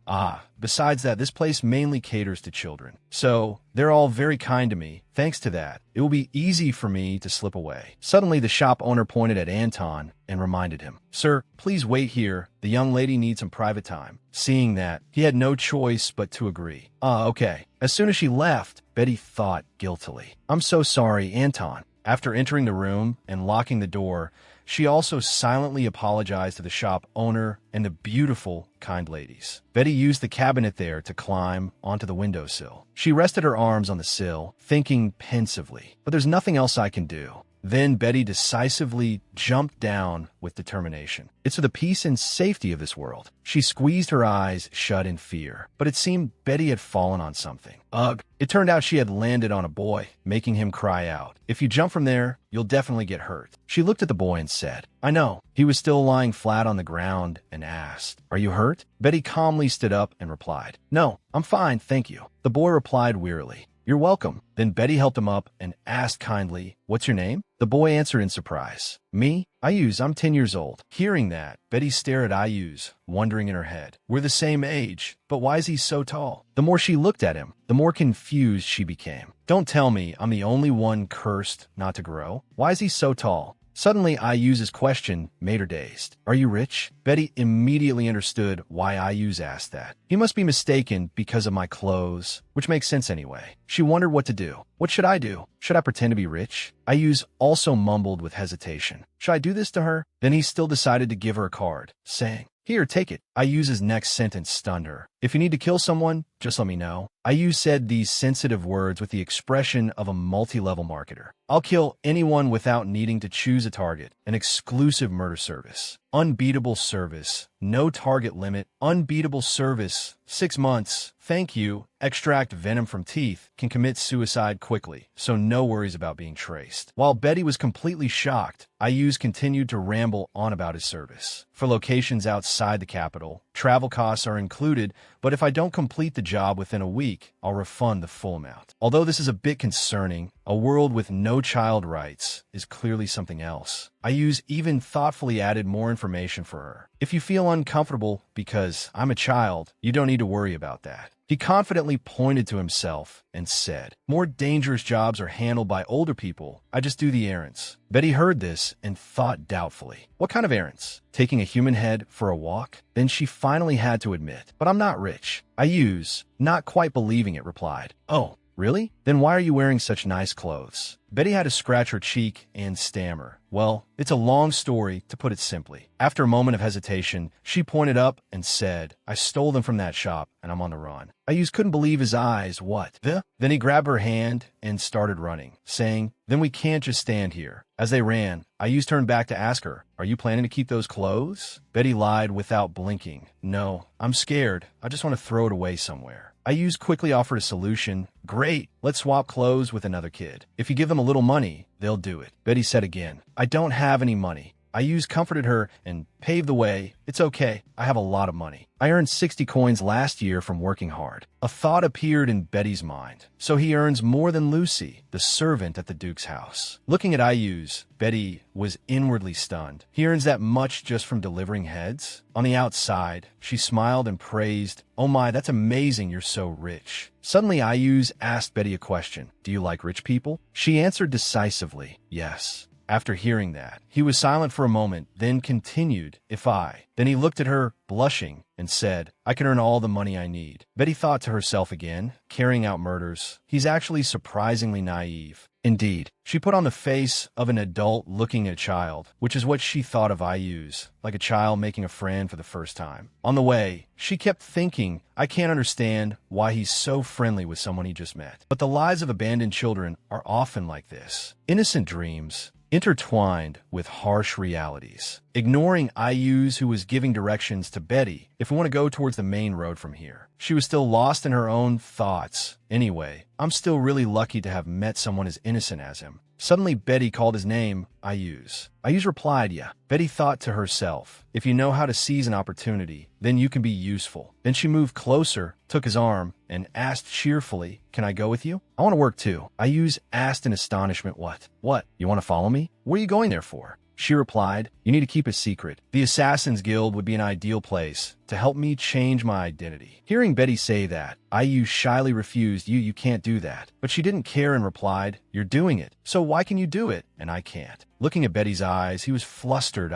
besides that, this place mainly caters to children. So, they're all very kind to me. Thanks to that, it will be easy for me to slip away. Suddenly, the shop owner pointed at Anton and reminded him, "Sir, please wait here. The young lady needs some private time." Seeing that, he had no choice but to agree. Okay." As soon as she left, Betty thought guiltily, "I'm so sorry, Anton." After entering the room and locking the door, she also silently apologized to the shop owner and the beautiful, kind ladies. Betty used the cabinet there to climb onto the windowsill. She rested her arms on the sill, thinking pensively, "But there's nothing else I can do. Then Betty decisively jumped down with determination. It's for the peace and safety of this world. She squeezed her eyes shut in fear, but it seemed Betty had fallen on something. Ugh. It turned out she had landed on a boy, making him cry out. If you jump from there, you'll definitely get hurt. She looked at the boy and said, I know. He was still lying flat on the ground and asked, Are you hurt? Betty calmly stood up and replied, No, I'm fine, thank you. The boy replied wearily, You're welcome. Then Betty helped him up and asked kindly, What's your name? The boy answered in surprise, Me? Ayuz, I'm 10 years old. Hearing that, Betty stared at Ayuz, wondering in her head, We're the same age, but why is he so tall? The more she looked at him, the more confused she became. Don't tell me I'm the only one cursed not to grow. Why is he so tall? Suddenly, Ayuz's question made her dazed. Are you rich? Betty immediately understood why Ayuz asked that. He must be mistaken because of my clothes, which makes sense anyway. She wondered what to do. What should I do? Should I pretend to be rich? Ayuz also mumbled with hesitation. Should I do this to her? Then he still decided to give her a card, saying, Here, take it. Ayuz's next sentence stunned her. If you need to kill someone, just let me know. Ayuz said these sensitive words with the expression of a multi-level marketer. I'll kill anyone without needing to choose a target. An exclusive murder service. Unbeatable service. No target limit. Unbeatable service. 6 months. Thank you. Extract venom from teeth. Can commit suicide quickly, so no worries about being traced. While Betty was completely shocked, Ayuz continued to ramble on about his service. For locations outside the capital, travel costs are included, but if I don't complete the job within a week, I'll refund the full amount. Although this is a bit concerning, a world with no child rights is clearly something else. Ayuz even thoughtfully added more information for her. If you feel uncomfortable because I'm a child, you don't need to worry about that. He confidently pointed to himself and said, More dangerous jobs are handled by older people. I just do the errands. Betty heard this and thought doubtfully. What kind of errands? Taking a human head for a walk? Then she finally had to admit, But I'm not rich. Ayuz, not quite believing it, replied, Oh, really? Then why are you wearing such nice clothes? Betty had to scratch her cheek and stammer. Well, it's a long story, to put it simply. After a moment of hesitation, she pointed up and said, I stole them from that shop, and I'm on the run. Ayuz couldn't believe his eyes. What? Then he grabbed her hand and started running, saying, Then we can't just stand here. As they ran, Ayuz turned back to ask her, Are you planning to keep those clothes? Betty lied without blinking. No, I'm scared. I just want to throw it away somewhere. Ayuz quickly offered a solution. Great, let's swap clothes with another kid. If you give them a little money, they'll do it. Betty said again, I don't have any money. Ayuz comforted her and paved the way. It's okay, I have a lot of money. I earned 60 coins last year from working hard. A thought appeared in Betty's mind. So he earns more than Lucy, the servant at the Duke's house. Looking at Ayuz, Betty was inwardly stunned. He earns that much just from delivering heads? On the outside, she smiled and praised, Oh my, that's amazing, you're so rich. Suddenly Ayuz asked Betty a question. Do you like rich people? She answered decisively, yes. After hearing that, he was silent for a moment, then continued, Then he looked at her, blushing, and said, I can earn all the money I need. Betty thought to herself again, carrying out murders. He's actually surprisingly naive. Indeed, she put on the face of an adult looking at a child, which is what she thought of Ayuz, like a child making a friend for the first time. On the way, she kept thinking, I can't understand why he's so friendly with someone he just met. But the lives of abandoned children are often like this. Innocent dreams, intertwined with harsh realities. Ignoring Ayuz, who was giving directions to Betty, if we want to go towards the main road from here. She was still lost in her own thoughts. Anyway, I'm still really lucky to have met someone as innocent as him. Suddenly, Betty called his name, Ayuz. Ayuz replied, yeah. Betty thought to herself, if you know how to seize an opportunity, then you can be useful. Then she moved closer, took his arm, and asked cheerfully, Can I go with you? I want to work too. Ayuz asked in astonishment, What? You want to follow me? What are you going there for? She replied, You need to keep a secret. The Assassin's Guild would be an ideal place to help me change my identity. Hearing Betty say that, Ayuz shyly refused, You can't do that. But she didn't care and replied, You're doing it. So why can you do it? And I can't. Looking at Betty's eyes, he was flustered.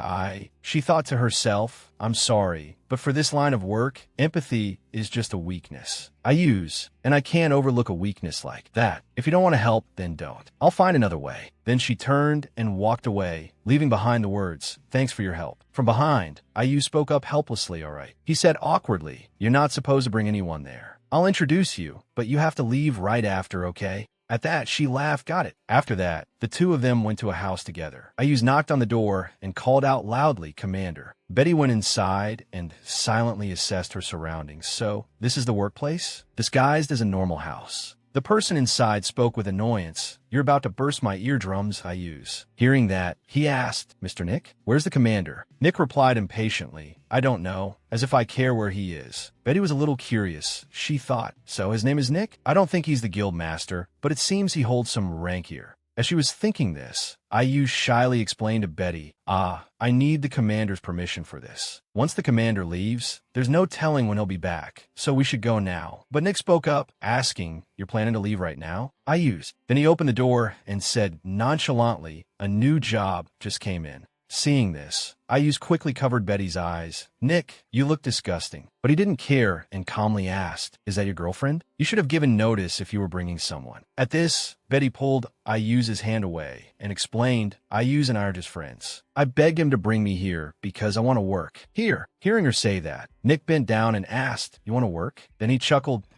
She thought to herself, I'm sorry, but for this line of work, empathy is just a weakness. And I can't overlook a weakness like that. If you don't want to help, then don't. I'll find another way. Then she turned and walked away, leaving behind the words, Thanks for your help. From behind, Ayuz spoke up helplessly, All right. He said awkwardly, You're not supposed to bring anyone there. I'll introduce you, but you have to leave right after, okay? At that, she laughed. Got it. After that, the two of them went to a house together. Ayuz knocked on the door and called out loudly, "Commander." Betty went inside and silently assessed her surroundings. So, this is the workplace? Disguised as a normal house. The person inside spoke with annoyance. "You're about to burst my eardrums, Ayuz." Hearing that, he asked, "Mr. Nick? Where's the commander?" Nick replied impatiently, "I don't know," as if I care where he is. Betty was a little curious. She thought, so his name is Nick? I don't think he's the guild master, but it seems he holds some rank here. As she was thinking this, Ayuz shyly explained to Betty, I need the commander's permission for this. Once the commander leaves, there's no telling when he'll be back, so we should go now." But Nick spoke up, asking, "You're planning to leave right now?" Ayuz. Then he opened the door and said nonchalantly, "A new job just came in." Seeing this, Ayuz quickly covered Betty's eyes. "Nick, you look disgusting." But he didn't care and calmly asked, "Is that your girlfriend? You should have given notice if you were bringing someone." At this, Betty pulled Ayuz's hand away and explained, "Ayuz and I are just friends. I begged him to bring me here because I want to work here." Hearing her say that, Nick bent down and asked, "You want to work?" Then he chuckled,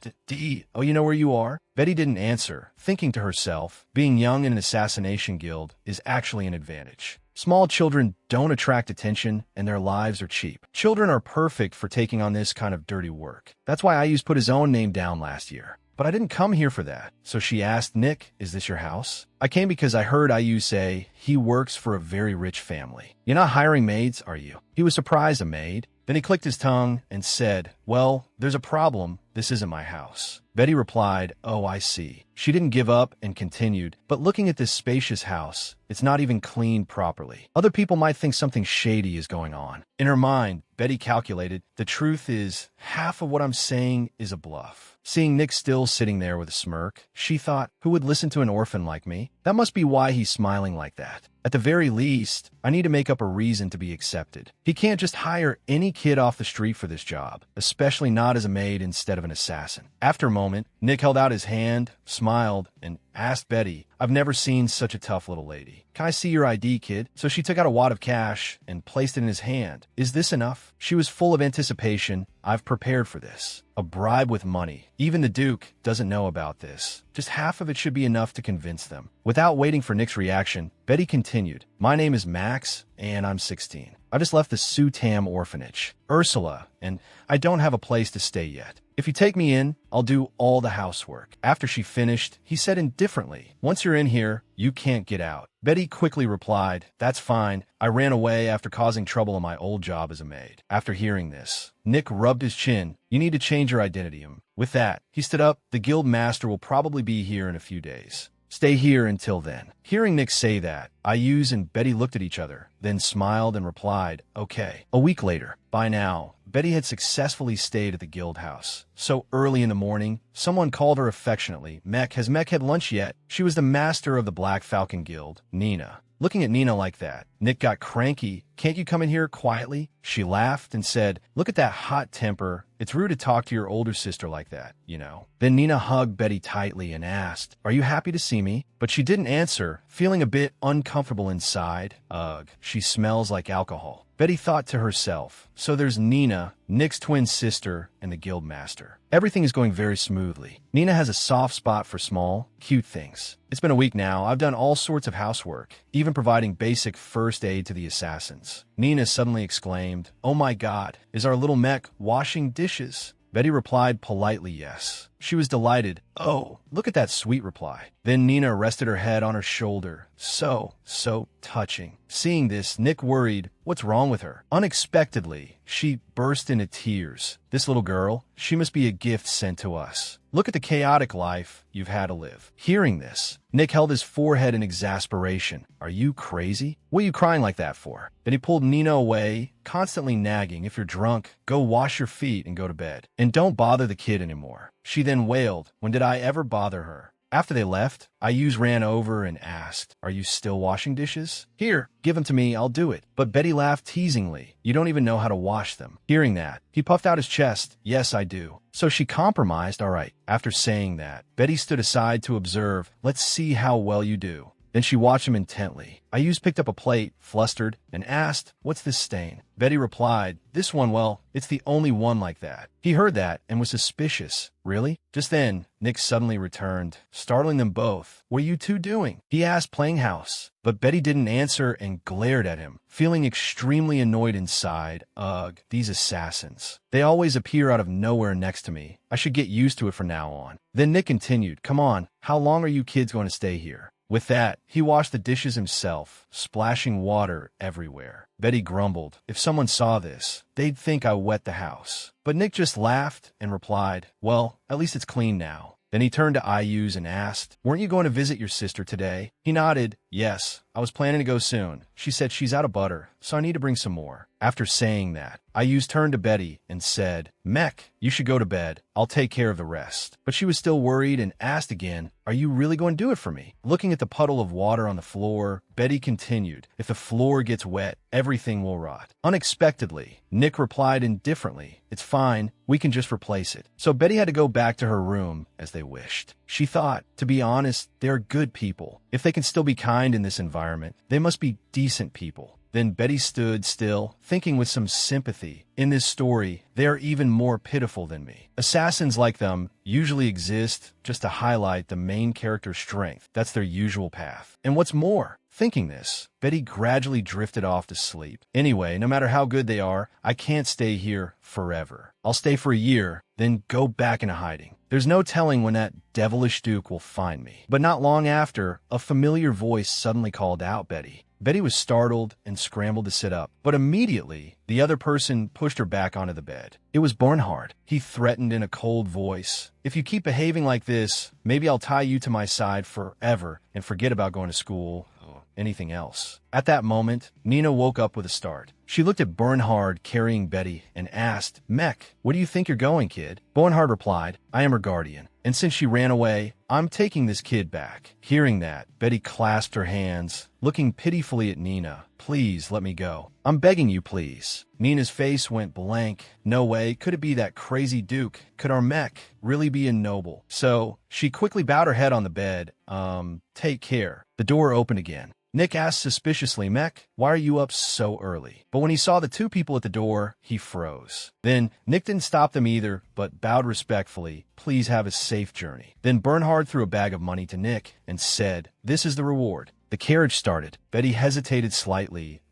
"Oh, you know where you are?" Betty didn't answer, thinking to herself, being young in an assassination guild is actually an advantage. Small children don't attract attention, and their lives are cheap. Children are perfect for taking on this kind of dirty work. That's why Ayuz put his own name down last year. But I didn't come here for that. So she asked, "Nick, is this your house?" "I came because I heard Ayuz say he works for a very rich family." "You're not hiring maids, are you?" He was surprised, a maid. Then he clicked his tongue and said, "Well, there's a problem. This isn't my house." Betty replied, "Oh, I see." She didn't give up and continued, "But looking at this spacious house, it's not even cleaned properly. Other people might think something shady is going on." In her mind, Betty calculated, the truth is, half of what I'm saying is a bluff. Seeing Nick still sitting there with a smirk, she thought, who would listen to an orphan like me? That must be why he's smiling like that. At the very least, I need to make up a reason to be accepted. He can't just hire any kid off the street for this job, especially not as a maid instead of an assassin. After a moment, Nick held out his hand, smiled, and asked Betty, "I've never seen such a tough little lady. Can I see your ID, kid?" So she took out a wad of cash and placed it in his hand. "Is this enough?" She was full of anticipation. "I've prepared for this. A bribe with money. Even the Duke doesn't know about this. Just half of it should be enough to convince them." Without waiting for Nick's reaction, Betty continued, "My name is Max, and I'm 16. I just left the Sutam orphanage. Ursula, and I don't have a place to stay yet. If you take me in, I'll do all the housework." After she finished, he said indifferently, "Once you're in here, you can't get out." Betty quickly replied, "That's fine. I ran away after causing trouble in my old job as a maid." After hearing this, Nick rubbed his chin. "You need to change your identity." With that, he stood up. "The guild master will probably be here in a few days. Stay here until then." Hearing Nick say that, Ayuz and Betty looked at each other, then smiled and replied, "Okay." A week later, by now, Betty had successfully stayed at the guild house. So early in the morning, someone called her affectionately, "Mech, has Mech had lunch yet?" She was the master of the Black Falcon Guild, Nina. Looking at Nina like that, Nick got cranky. "Can't you come in here quietly?" She laughed and said, "Look at that hot temper. It's rude to talk to your older sister like that, you know." Then Nina hugged Betty tightly and asked, "Are you happy to see me?" But she didn't answer, feeling a bit uncomfortable inside. Ugh, she smells like alcohol. Betty thought to herself, so there's Nina, Nick's twin sister, and the guild master. Everything is going very smoothly. Nina has a soft spot for small, cute things. It's been a week now. I've done all sorts of housework, even providing basic first aid to the assassins. Nina suddenly exclaimed, "Oh my God, is our little mech washing dishes?" Betty replied politely yes. She was delighted. "Oh, look at that sweet reply." Then Nina rested her head on her shoulder. So touching. Seeing this, Nick worried, what's wrong with her? Unexpectedly, she burst into tears. This little girl, she must be a gift sent to us. Look at the chaotic life you've had to live. Hearing this, Nick held his forehead in exasperation. Are you crazy? What are you crying like that for? Then he pulled Nina away, constantly nagging, "If you're drunk, go wash your feet and go to bed. And don't bother the kid anymore." She then wailed, "When did I ever bother her?" After they left, Ayuz ran over and asked, "Are you still washing dishes?" "Here, give them to me, I'll do it." But Betty laughed teasingly, "You don't even know how to wash them." Hearing that, he puffed out his chest, "Yes, I do." So she compromised, "All right." After saying that, Betty stood aside to observe, "Let's see how well you do." Then she watched him intently. Ayuz picked up a plate, flustered, and asked, "What's this stain?" Betty replied, "This one, well, it's the only one like that." He heard that and was suspicious. "Really?" Just then, Nick suddenly returned, startling them both. "What are you two doing?" he asked, playing house. But Betty didn't answer and glared at him, feeling extremely annoyed inside. Ugh, these assassins. They always appear out of nowhere next to me. I should get used to it from now on. Then Nick continued, "Come on, how long are you kids going to stay here?" With that, he washed the dishes himself, splashing water everywhere. Betty grumbled, "If someone saw this, they'd think I wet the house." But Nick just laughed and replied, "Well, at least it's clean now." Then he turned to Ayuz and asked, "Weren't you going to visit your sister today?" He nodded. "Yes, I was planning to go soon. She said she's out of butter, so I need to bring some more." After saying that, Ayuz turned to Betty and said, "Mech, you should go to bed. I'll take care of the rest." But she was still worried and asked again, "Are you really going to do it for me?" Looking at the puddle of water on the floor, Betty continued, "If the floor gets wet, everything will rot." Unexpectedly, Nick replied indifferently, "It's fine. We can just replace it." So Betty had to go back to her room as they wished. She thought, to be honest, they're good people. If they can still be kind in this environment, they must be decent people. Then Betty stood still, thinking with some sympathy. In this story, they are even more pitiful than me. Assassins like them usually exist just to highlight the main character's strength. That's their usual path. And what's more, thinking this, Betty gradually drifted off to sleep. Anyway, no matter how good they are, I can't stay here forever. I'll stay for a year, then go back into hiding. There's no telling when that devilish Duke will find me. But not long after, a familiar voice suddenly called out Betty. Betty was startled and scrambled to sit up, but immediately, the other person pushed her back onto the bed. It was Bernhard. He threatened in a cold voice, "If you keep behaving like this, maybe I'll tie you to my side forever and forget about going to school or anything else." At that moment, Nina woke up with a start. She looked at Bernhard carrying Betty and asked, "Mech, where do you think you're going, kid?" Bernhard replied, "I am her guardian, and since she ran away, I'm taking this kid back." Hearing that, Betty clasped her hands, looking pitifully at Nina. "Please let me go. I'm begging you, please." Nina's face went blank. No way could it be that crazy Duke. Could our Mech really be a noble? So she quickly bowed her head on the bed. Take care. The door opened again. Nick asked suspiciously, "Mech, why are you up so early?" But when he saw the two people at the door, he froze. Then Nick didn't stop them either, but bowed respectfully, "Please have a safe journey." Then Bernhard threw a bag of money to Nick and said, "This is the reward." The carriage started. Betty hesitated slightly.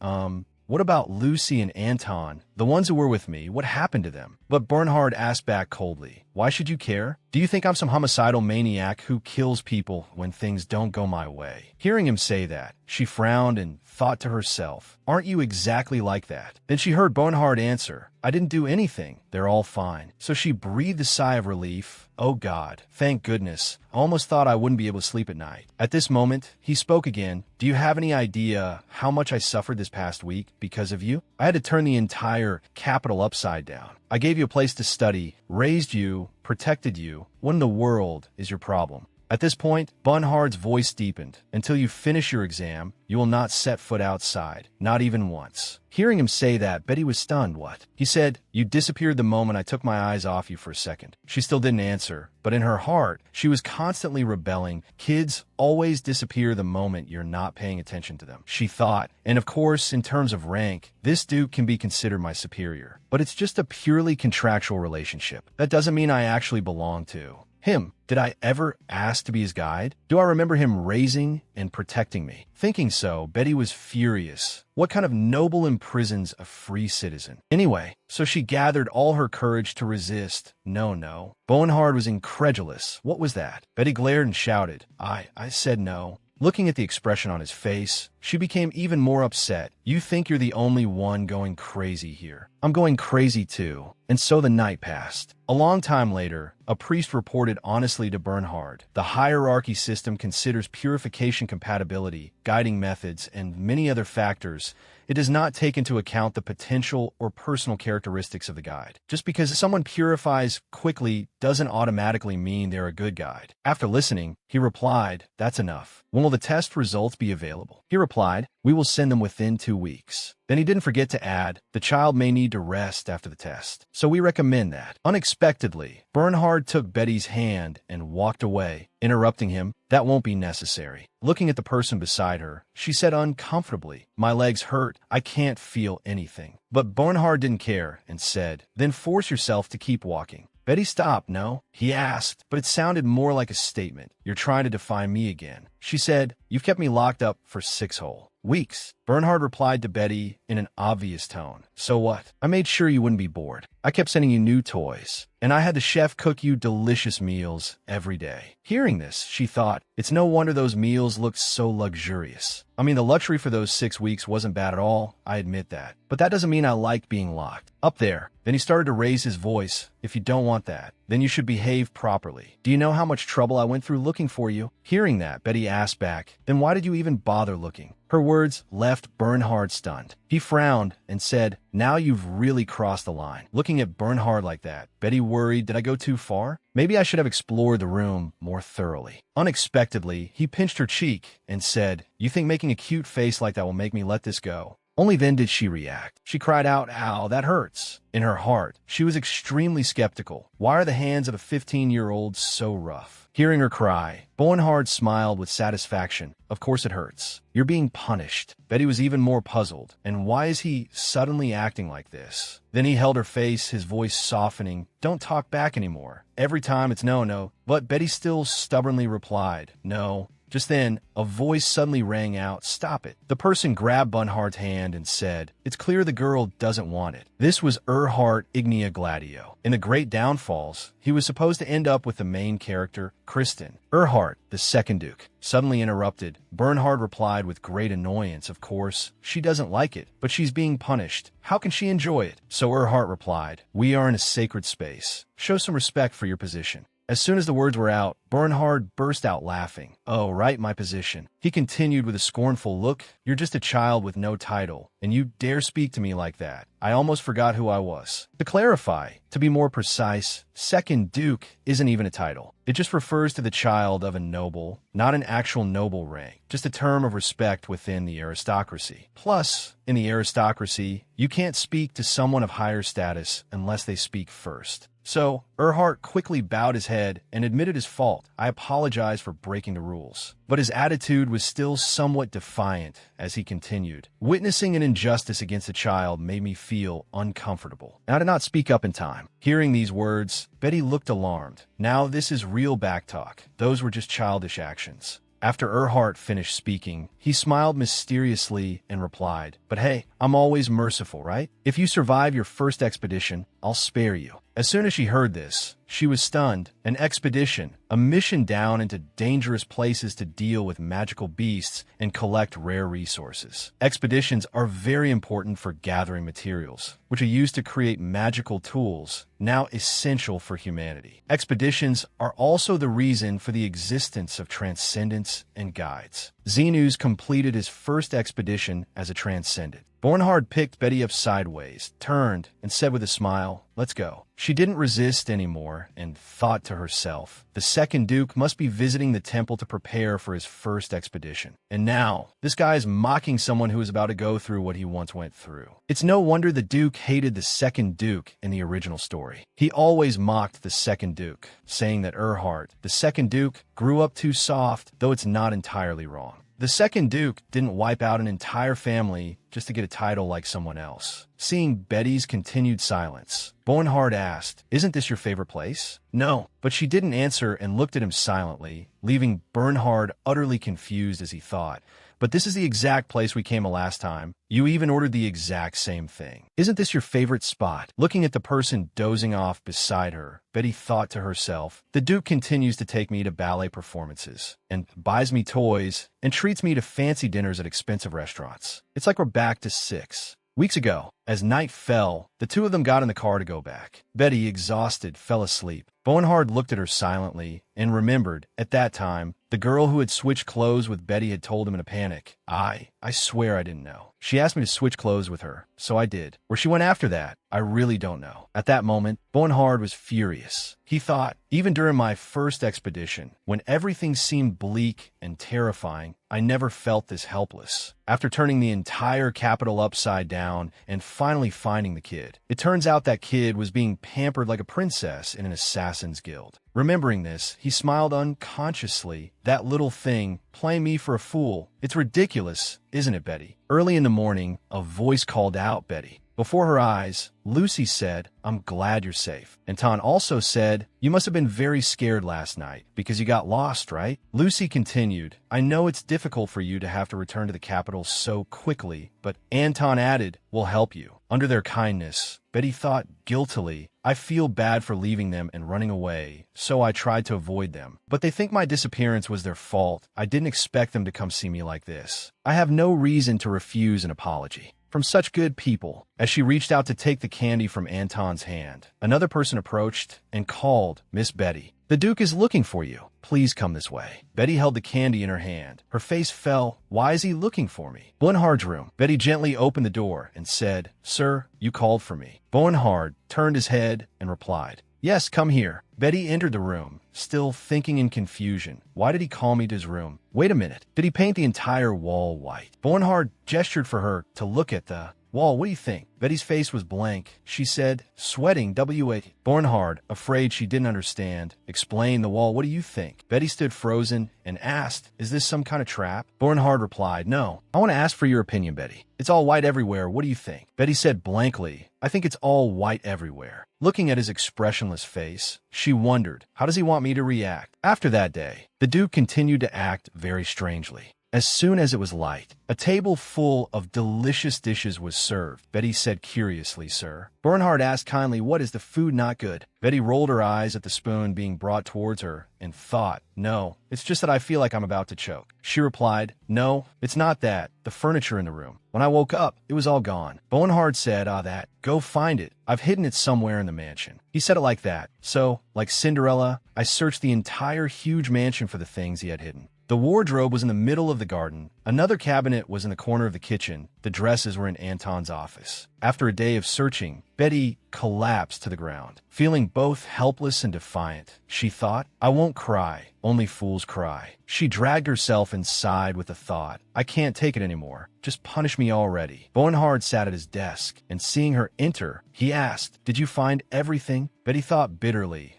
What about Lucy and Anton? The ones who were with me, what happened to them? But Bernhard asked back coldly, "Why should you care? Do you think I'm some homicidal maniac who kills people when things don't go my way?" Hearing him say that, she frowned and thought to herself, "Aren't you exactly like that?" Then she heard Bernhard answer, "I didn't do anything. They're all fine." So she breathed a sigh of relief. "Oh God, thank goodness. I almost thought I wouldn't be able to sleep at night." At this moment, he spoke again. "Do you have any idea how much I suffered this past week because of you? I had to turn the entire capital upside down. I gave you a place to study, raised you, protected you. What in the world is your problem?" At this point, Bernhard's voice deepened. "Until you finish your exam, you will not set foot outside, not even once." Hearing him say that, Betty was stunned. "What?" He said, "You disappeared the moment I took my eyes off you for a second." She still didn't answer, but in her heart, she was constantly rebelling. Kids always disappear the moment you're not paying attention to them, she thought. And of course, in terms of rank, this Duke can be considered my superior. But it's just a purely contractual relationship. That doesn't mean I actually belong to him. Did I ever ask to be his guide? Do I remember him raising and protecting me? Thinking so, Betty was furious. What kind of noble imprisons a free citizen? Anyway, so she gathered all her courage to resist. No. Bernhard was incredulous. What was that? Betty glared and shouted, I said no." Looking at the expression on his face, she became even more upset. "You think you're the only one going crazy here. I'm going crazy too." And so the night passed. A long time later, a priest reported honestly to Bernhard. The hierarchy system considers purification compatibility, guiding methods, and many other factors. It does not take into account the potential or personal characteristics of the guide. Just because someone purifies quickly doesn't automatically mean they're a good guide. After listening, he replied, "That's enough. When will the test results be available?" He replied, We will send them within 2 weeks. Then he didn't forget to add, the child may need to rest after the test, so we recommend that. Unexpectedly, Bernhard took Betty's hand and walked away, interrupting him. That won't be necessary. Looking at the person beside her, she said uncomfortably, my legs hurt, I can't feel anything. But Bernhard didn't care and said, then force yourself to keep walking. Betty stopped, no? He asked, but it sounded more like a statement. You're trying to define me again. She said, you've kept me locked up for 6 whole weeks. Bernhard replied to Betty in an obvious tone. So what? I made sure you wouldn't be bored. I kept sending you new toys, and I had the chef cook you delicious meals every day. Hearing this, she thought, it's no wonder those meals looked so luxurious. I mean, the luxury for those 6 weeks wasn't bad at all, I admit that. But that doesn't mean I liked being locked up there. Then he started to raise his voice. If you don't want that, then you should behave properly. Do you know how much trouble I went through looking for you? Hearing that, Betty asked back, then why did you even bother looking? Her words left Bernhard stunned. He frowned and said, now you've really crossed the line. Looking at Bernhard like that, Betty worried, did I go too far? Maybe I should have explored the room more thoroughly. Unexpectedly, he pinched her cheek and said, you think making a cute face like that will make me let this go? Only then did she react. She cried out, ow, that hurts. In her heart, she was extremely skeptical. Why are the hands of a 15-year-old so rough? Hearing her cry, Bernhard smiled with satisfaction. Of course it hurts. You're being punished. Betty was even more puzzled. And why is he suddenly acting like this? Then he held her face, his voice softening. Don't talk back anymore. Every time it's no, no. But Betty still stubbornly replied, no. Just then, a voice suddenly rang out, stop it. The person grabbed Bernhard's hand and said, it's clear the girl doesn't want it. This was Erhard Ignia Gladio. In The Great Downfalls, he was supposed to end up with the main character, Kristen. Erhard, the second Duke, suddenly interrupted. Bernhard replied with great annoyance, of course, she doesn't like it, but she's being punished. How can she enjoy it? So Erhard replied, we are in a sacred space. Show some respect for your position. As soon as the words were out, Bernhard burst out laughing. Oh, right, my position. He continued with a scornful look. You're just a child with no title, and you dare speak to me like that. I almost forgot who I was. To clarify, to be more precise, second Duke isn't even a title. It just refers to the child of a noble, not an actual noble rank, just a term of respect within the aristocracy. Plus, in the aristocracy, you can't speak to someone of higher status unless they speak first. So, Erhard quickly bowed his head and admitted his fault. I apologize for breaking the rules. But his attitude was still somewhat defiant as he continued. Witnessing an injustice against a child made me feel uncomfortable. I did not speak up in time. Hearing these words, Betty looked alarmed. Now this is real backtalk. Those were just childish actions. After Erhard finished speaking, he smiled mysteriously and replied, but hey, I'm always merciful, right? If you survive your first expedition, I'll spare you. As soon as she heard this, she was stunned. An expedition, a mission down into dangerous places to deal with magical beasts and collect rare resources. Expeditions are very important for gathering materials, which are used to create magical tools, now essential for humanity. Expeditions are also the reason for the existence of transcendents and guides. Xenus completed his first expedition as a transcendent. Bernhard picked Betty up sideways, turned, and said with a smile, let's go. She didn't resist anymore and thought to herself, the second Duke must be visiting the temple to prepare for his first expedition. And now, this guy is mocking someone who is about to go through what he once went through. It's no wonder the Duke hated the second Duke in the original story. He always mocked the second Duke, saying that Erhard, the second Duke, grew up too soft, though it's not entirely wrong. The second Duke didn't wipe out an entire family just to get a title like someone else. Seeing Betty's continued silence, Bernhard asked, isn't this your favorite place? No, but she didn't answer and looked at him silently, leaving Bernhard utterly confused as he thought. But this is the exact place we came last time. You even ordered the exact same thing. Isn't this your favorite spot? Looking at the person dozing off beside her, Betty thought to herself, the Duke continues to take me to ballet performances, and buys me toys, and treats me to fancy dinners at expensive restaurants. It's like we're back to 6 weeks ago. As night fell, the two of them got in the car to go back. Betty, exhausted, fell asleep. Bowenhard looked at her silently and remembered, at that time, the girl who had switched clothes with Betty had told him in a panic, I swear I didn't know. She asked me to switch clothes with her, so I did. Where she went after that, I really don't know. At that moment, Bowenhard was furious. He thought, even during my first expedition, when everything seemed bleak and terrifying, I never felt this helpless. After turning the entire capital upside down and finally finding the kid, it turns out that kid was being pampered like a princess in an assassin's guild. Remembering this, he smiled unconsciously. That little thing, playing me for a fool. It's ridiculous, isn't it, Betty? Early in the morning, a voice called out Betty. Before her eyes, Lucy said, I'm glad you're safe. Anton also said, you must have been very scared last night because you got lost, right? Lucy continued, I know it's difficult for you to have to return to the capital so quickly, but Anton added, we'll help you. Under their kindness, Betty thought guiltily, I feel bad for leaving them and running away, so I tried to avoid them. But they think my disappearance was their fault. I didn't expect them to come see me like this. I have no reason to refuse an apology from such good people. As she reached out to take the candy from Anton's hand, another person approached and called, Miss Betty. The Duke is looking for you. Please come this way. Betty held the candy in her hand. Her face fell. Why is he looking for me? Bowenhard's room. Betty gently opened the door and said, Sir, you called for me. Bowenhard turned his head and replied, Yes, come here. Betty entered the room, still thinking in confusion. Why did he call me to his room? Wait a minute. Did he paint the entire wall white? Bowenhard gestured for her to look at the wall. What do you think? Betty's face was blank. She said, sweating, W.A. Bowenhard, afraid she didn't understand, explained the wall. What do you think? Betty stood frozen and asked, is this some kind of trap? Bowenhard replied, no. I want to ask for your opinion, Betty. It's all white everywhere. What do you think? Betty said blankly, I think it's all white everywhere. Looking at his expressionless face, she wondered, how does he want me to react? After that day, the Duke continued to act very strangely. As soon as it was light, a table full of delicious dishes was served. Betty said curiously, Sir. Bernhard asked kindly, what is the food not good? Betty rolled her eyes at the spoon being brought towards her and thought, no, it's just that I feel like I'm about to choke. She replied, no, it's not that. The furniture in the room. When I woke up, it was all gone. Bowenhard said, that. Go find it. I've hidden it somewhere in the mansion. He said it like that. So, like Cinderella, I searched the entire huge mansion for the things he had hidden. The wardrobe was in the middle of the garden. Another cabinet was in the corner of the kitchen. The dresses were in Anton's office. After a day of searching, Betty collapsed to the ground, feeling both helpless and defiant. She thought, I won't cry. Only fools cry. She dragged herself inside with the thought, I can't take it anymore. Just punish me already. Bowenhard sat at his desk, and seeing her enter, he asked, did you find everything? Betty thought bitterly,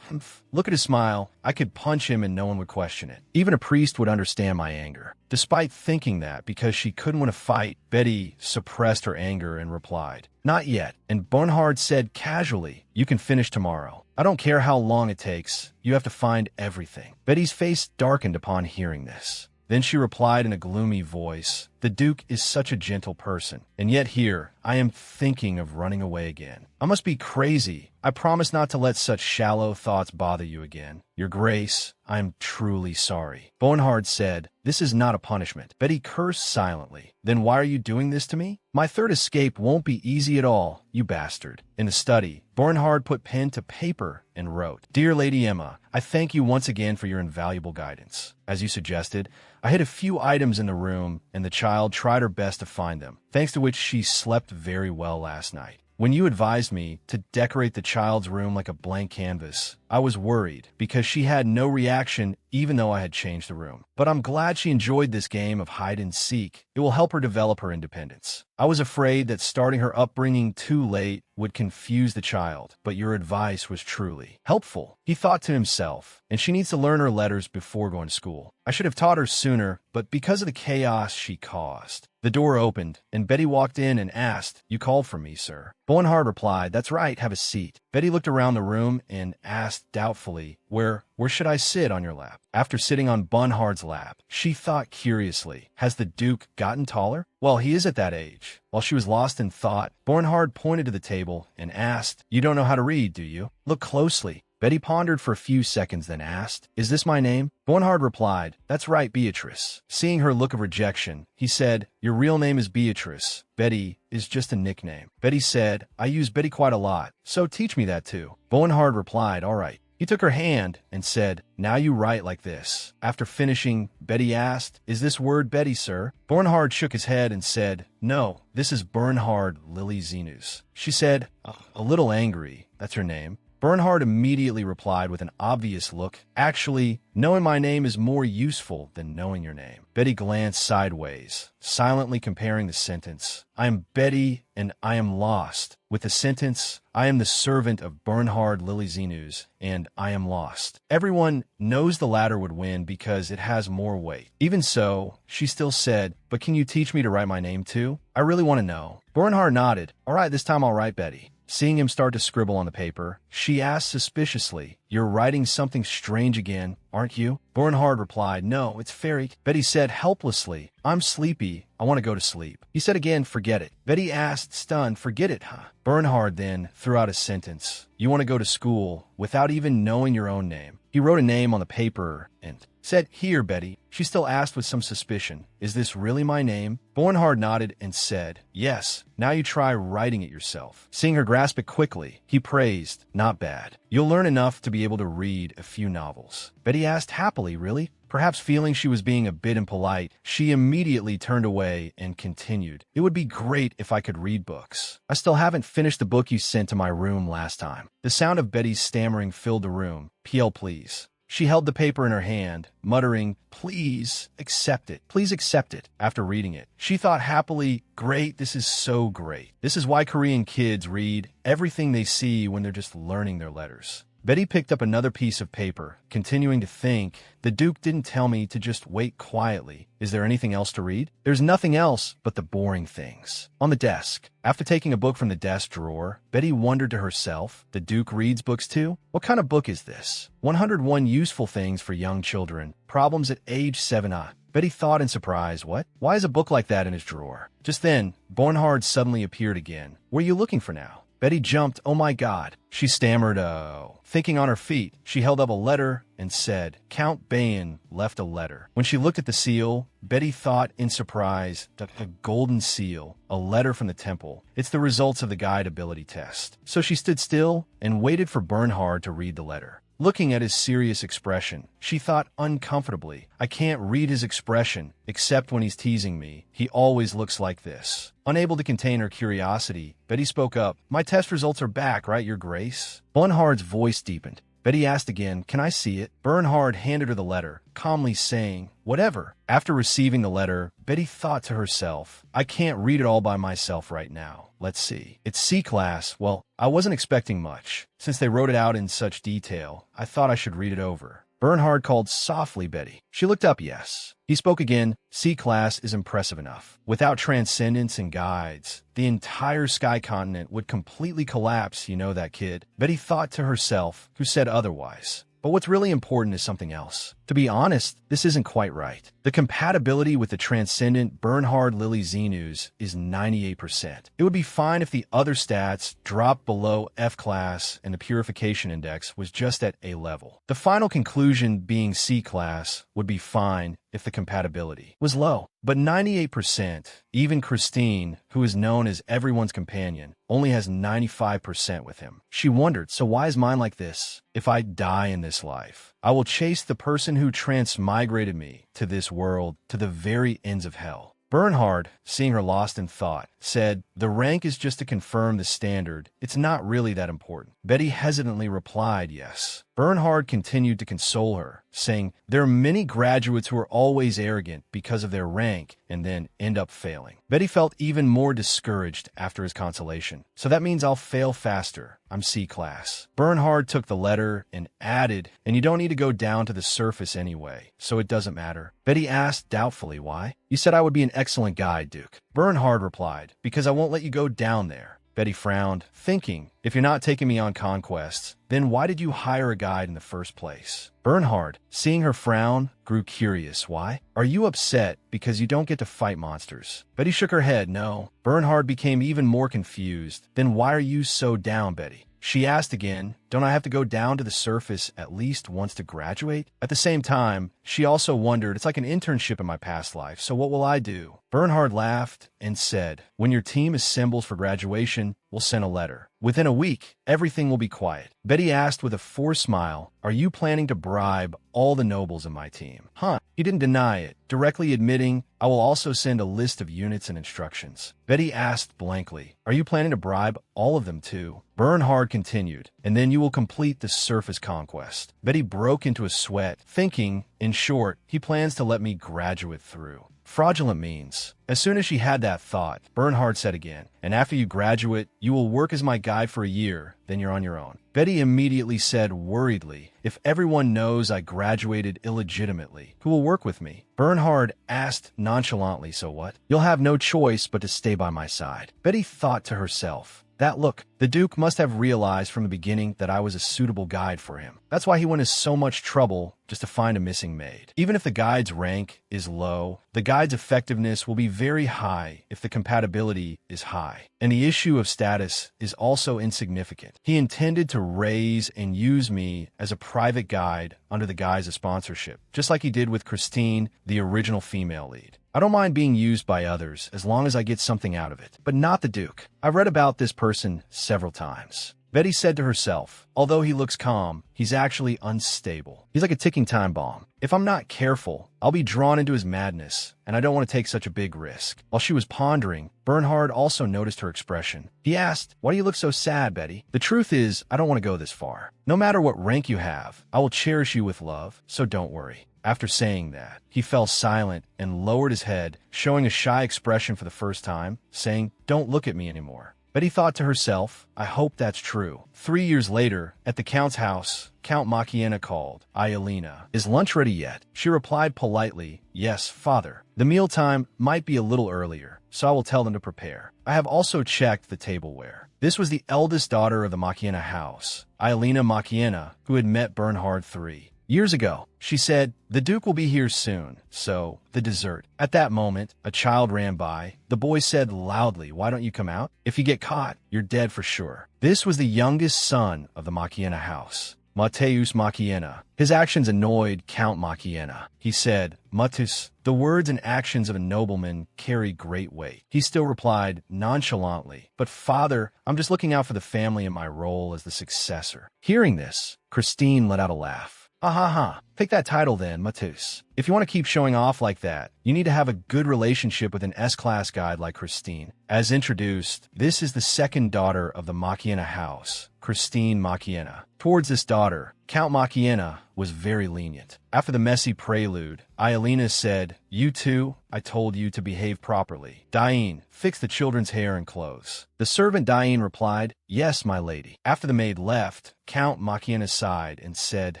look at his smile. I could punch him and no one would question it. Even a priest would understand my anger. Despite thinking that, because she couldn't win a fight, Betty suppressed her anger and replied, not yet. And Bernhard said casually, you can finish tomorrow. I don't care how long it takes. You have to find everything. Betty's face darkened upon hearing this. Then she replied in a gloomy voice, the Duke is such a gentle person, and yet here I am thinking of running away again. I must be crazy. I promise not to let such shallow thoughts bother you again. Your Grace, I am truly sorry. Bowenhard said, this is not a punishment. Betty cursed silently. Then why are you doing this to me? My third escape won't be easy at all, you bastard. In the study, Bernhard put pen to paper and wrote, Dear Lady Emma, I thank you once again for your invaluable guidance. As you suggested, I hid a few items in the room, and the child tried her best to find them, thanks to which she slept very well last night. When you advised me to decorate the child's room like a blank canvas, I was worried because she had no reaction even though I had changed the room. But I'm glad she enjoyed this game of hide and seek. It will help her develop her independence. I was afraid that starting her upbringing too late would confuse the child, but your advice was truly helpful. He thought to himself, and she needs to learn her letters before going to school. I should have taught her sooner, but because of the chaos she caused. The door opened, and Betty walked in and asked, you called for me, sir. Bowenhard replied, that's right, have a seat. Betty looked around the room and asked doubtfully, where should I sit on your lap? After sitting on Bowenhard's lap, she thought curiously, has the Duke gotten taller? Well, he is at that age. While she was lost in thought, Bowenhard pointed to the table and asked, you don't know how to read, do you? Look closely. Betty pondered for a few seconds, then asked, "Is this my name?" Bernhard replied, "That's right, Beatrice." Seeing her look of rejection, he said, "Your real name is Beatrice. Betty is just a nickname." Betty said, "I use Betty quite a lot, so teach me that too." Bernhard replied, "All right." He took her hand and said, "Now you write like this." After finishing, Betty asked, "Is this word Betty, sir?" Bernhard shook his head and said, "No, this is Bernhard Lily Zenus." She said, a little angry, "That's her name." Bernhard immediately replied with an obvious look, "Actually, knowing my name is more useful than knowing your name." Betty glanced sideways, silently comparing the sentence, "I am Betty and I am lost," with the sentence, "I am the servant of Bernhard Lily Zenus and I am lost." Everyone knows the latter would win because it has more weight. Even so, she still said, "But can you teach me to write my name too? I really want to know." Bernhard nodded. "All right, this time I'll write Betty." Seeing him start to scribble on the paper, she asked suspiciously, "You're writing something strange again, aren't you?" Bernhard replied, "No, it's fairy." Betty said helplessly, "I'm sleepy. I want to go to sleep." He said again, "Forget it." Betty asked, stunned, "Forget it, huh?" Bernhard then threw out a sentence, "You want to go to school without even knowing your own name." He wrote a name on the paper and said, "Here, Betty." She still asked with some suspicion, "Is this really my name?" Bernhard nodded and said, "Yes. Now you try writing it yourself." Seeing her grasp it quickly, he praised, "Not bad. You'll learn enough to be able to read a few novels." Betty asked happily, "Really?" Perhaps feeling she was being a bit impolite, she immediately turned away and continued, "It would be great if I could read books. I still haven't finished the book you sent to my room last time." The sound of Betty's stammering filled the room. "PL, please." She held the paper in her hand, muttering, "Please accept it. Please accept it." After reading it, she thought happily, "Great, this is so great. This is why Korean kids read everything they see when they're just learning their letters." Betty picked up another piece of paper, continuing to think, "The Duke didn't tell me to just wait quietly. Is there anything else to read?" There's nothing else but the boring things. On the desk. After taking a book from the desk drawer, Betty wondered to herself, "The Duke reads books too? What kind of book is this? 101 Useful Things for Young Children. Problems at age 7. Betty thought in surprise, "What? Why is a book like that in his drawer?" Just then, Bernhard suddenly appeared again. "What are you looking for now?" Betty jumped, "Oh my God." She stammered, "Oh." Thinking on her feet, she held up a letter and said, "Count Bayan left a letter." When she looked at the seal, Betty thought in surprise, "A golden seal, a letter from the temple. It's the results of the guide ability test." So she stood still and waited for Bernhard to read the letter. Looking at his serious expression, she thought uncomfortably, "I can't read his expression, except when he's teasing me. He always looks like this." Unable to contain her curiosity, Betty spoke up, "My test results are back, right, Your Grace?" Bernhard's voice deepened. Betty asked again, "Can I see it?" Bernhard handed her the letter, calmly saying, "Whatever." After receiving the letter, Betty thought to herself, "I can't read it all by myself right now. Let's see. It's C class. Well, I wasn't expecting much. Since they wrote it out in such detail, I thought I should read it over." Bernhard called softly Betty. She looked up, yes. He spoke again, "C class is impressive enough. Without transcendence and guides, the entire sky continent would completely collapse, you know that, kid." Betty thought to herself, who said otherwise. But what's really important is something else. To be honest, this isn't quite right. The compatibility with the transcendent Bernhard Lily Zenus is 98%. It would be fine if the other stats dropped below F class and the purification index was just at A level. The final conclusion being C class would be fine if the compatibility was low. But 98%, even Christine, who is known as everyone's companion, only has 95% with him. She wondered, so why is mine like this? If I die in this life, I will chase the person who transmigrated me to this world to the very ends of hell. Bernhard, seeing her lost in thought, said, "The rank is just to confirm the standard. It's not really that important." Betty hesitantly replied, "Yes." Bernhard continued to console her, saying, "There are many graduates who are always arrogant because of their rank and then end up failing." Betty felt even more discouraged after his consolation. "So that means I'll fail faster. I'm C class." Bernhard took the letter and added, "And you don't need to go down to the surface anyway, so it doesn't matter." Betty asked doubtfully, "Why?" "You said I would be an excellent guide, Duke." Bernhard replied, "Because I won't let you go down there." Betty frowned, thinking, "If you're not taking me on conquests, then why did you hire a guide in the first place?" Bernhard, seeing her frown, grew curious. "Why? Are you upset because you don't get to fight monsters?" Betty shook her head, "No." Bernhard became even more confused. "Then why are you so down, Betty?" She asked again, don't I have to go down to the surface at least once to graduate? At the same time, she also wondered, it's like an internship in my past life, so what will I do? Bernhard laughed and said, when your team assembles for graduation, we'll send a letter. Within a week, everything will be quiet. Betty asked with a forced smile, are you planning to bribe all the nobles in my team? Huh? He didn't deny it, directly admitting, I will also send a list of units and instructions. Betty asked blankly, are you planning to bribe all of them too? Bernhard continued, and then you will complete the surface conquest. Betty broke into a sweat, thinking, in short, he plans to let me graduate through. Fraudulent means. As soon as she had that thought, Bernhard said again, and after you graduate, you will work as my guide for a year, then you're on your own. Betty immediately said worriedly, if everyone knows I graduated illegitimately, who will work with me? Bernhard asked nonchalantly, so what? You'll have no choice but to stay by my side. Betty thought to herself, that look, the Duke must have realized from the beginning that I was a suitable guide for him. That's why he went to so much trouble just to find a missing maid. Even if the guide's rank is low, the guide's effectiveness will be very high if the compatibility is high. And the issue of status is also insignificant. He intended to raise and use me as a private guide under the guise of sponsorship, just like he did with Christine, the original female lead. I don't mind being used by others as long as I get something out of it, but not the Duke. I've read about this person several times. Betty said to herself, although he looks calm, he's actually unstable. He's like a ticking time bomb. If I'm not careful, I'll be drawn into his madness, and I don't want to take such a big risk. While she was pondering, Bernhard also noticed her expression. He asked, why do you look so sad, Betty? The truth is, I don't want to go this far. No matter what rank you have, I will cherish you with love, so don't worry. After saying that, he fell silent and lowered his head, showing a shy expression for the first time, saying, don't look at me anymore. Betty thought to herself, I hope that's true. 3 years later, at the Count's house, Count Makiena called. Ielena, is lunch ready yet? She replied politely, yes, father. The mealtime might be a little earlier, so I will tell them to prepare. I have also checked the tableware. This was the eldest daughter of the Makiena house, Ielena Makiena, who had met Bernhard 3 years ago. She said, the Duke will be here soon, so the dessert. At that moment, a child ran by. The boy said loudly, why don't you come out? If you get caught, you're dead for sure. This was the youngest son of the Makiena house, Mateus Makiena. His actions annoyed Count Makiena. He said, Matus, the words and actions of a nobleman carry great weight. He still replied nonchalantly, but father, I'm just looking out for the family in my role as the successor. Hearing this, Christine let out a laugh. Ha ha ha. Take that title then, Matus. If you want to keep showing off like that, you need to have a good relationship with an S-class guide like Christine. As introduced, this is the second daughter of the Makiena house, Christine Makiena. Towards this daughter, Count Makiena was very lenient. After the messy prelude, Ielena said, you two, I told you to behave properly. Diane, fix the children's hair and clothes. The servant Diane replied, yes, my lady. After the maid left, Count Makiena sighed and said,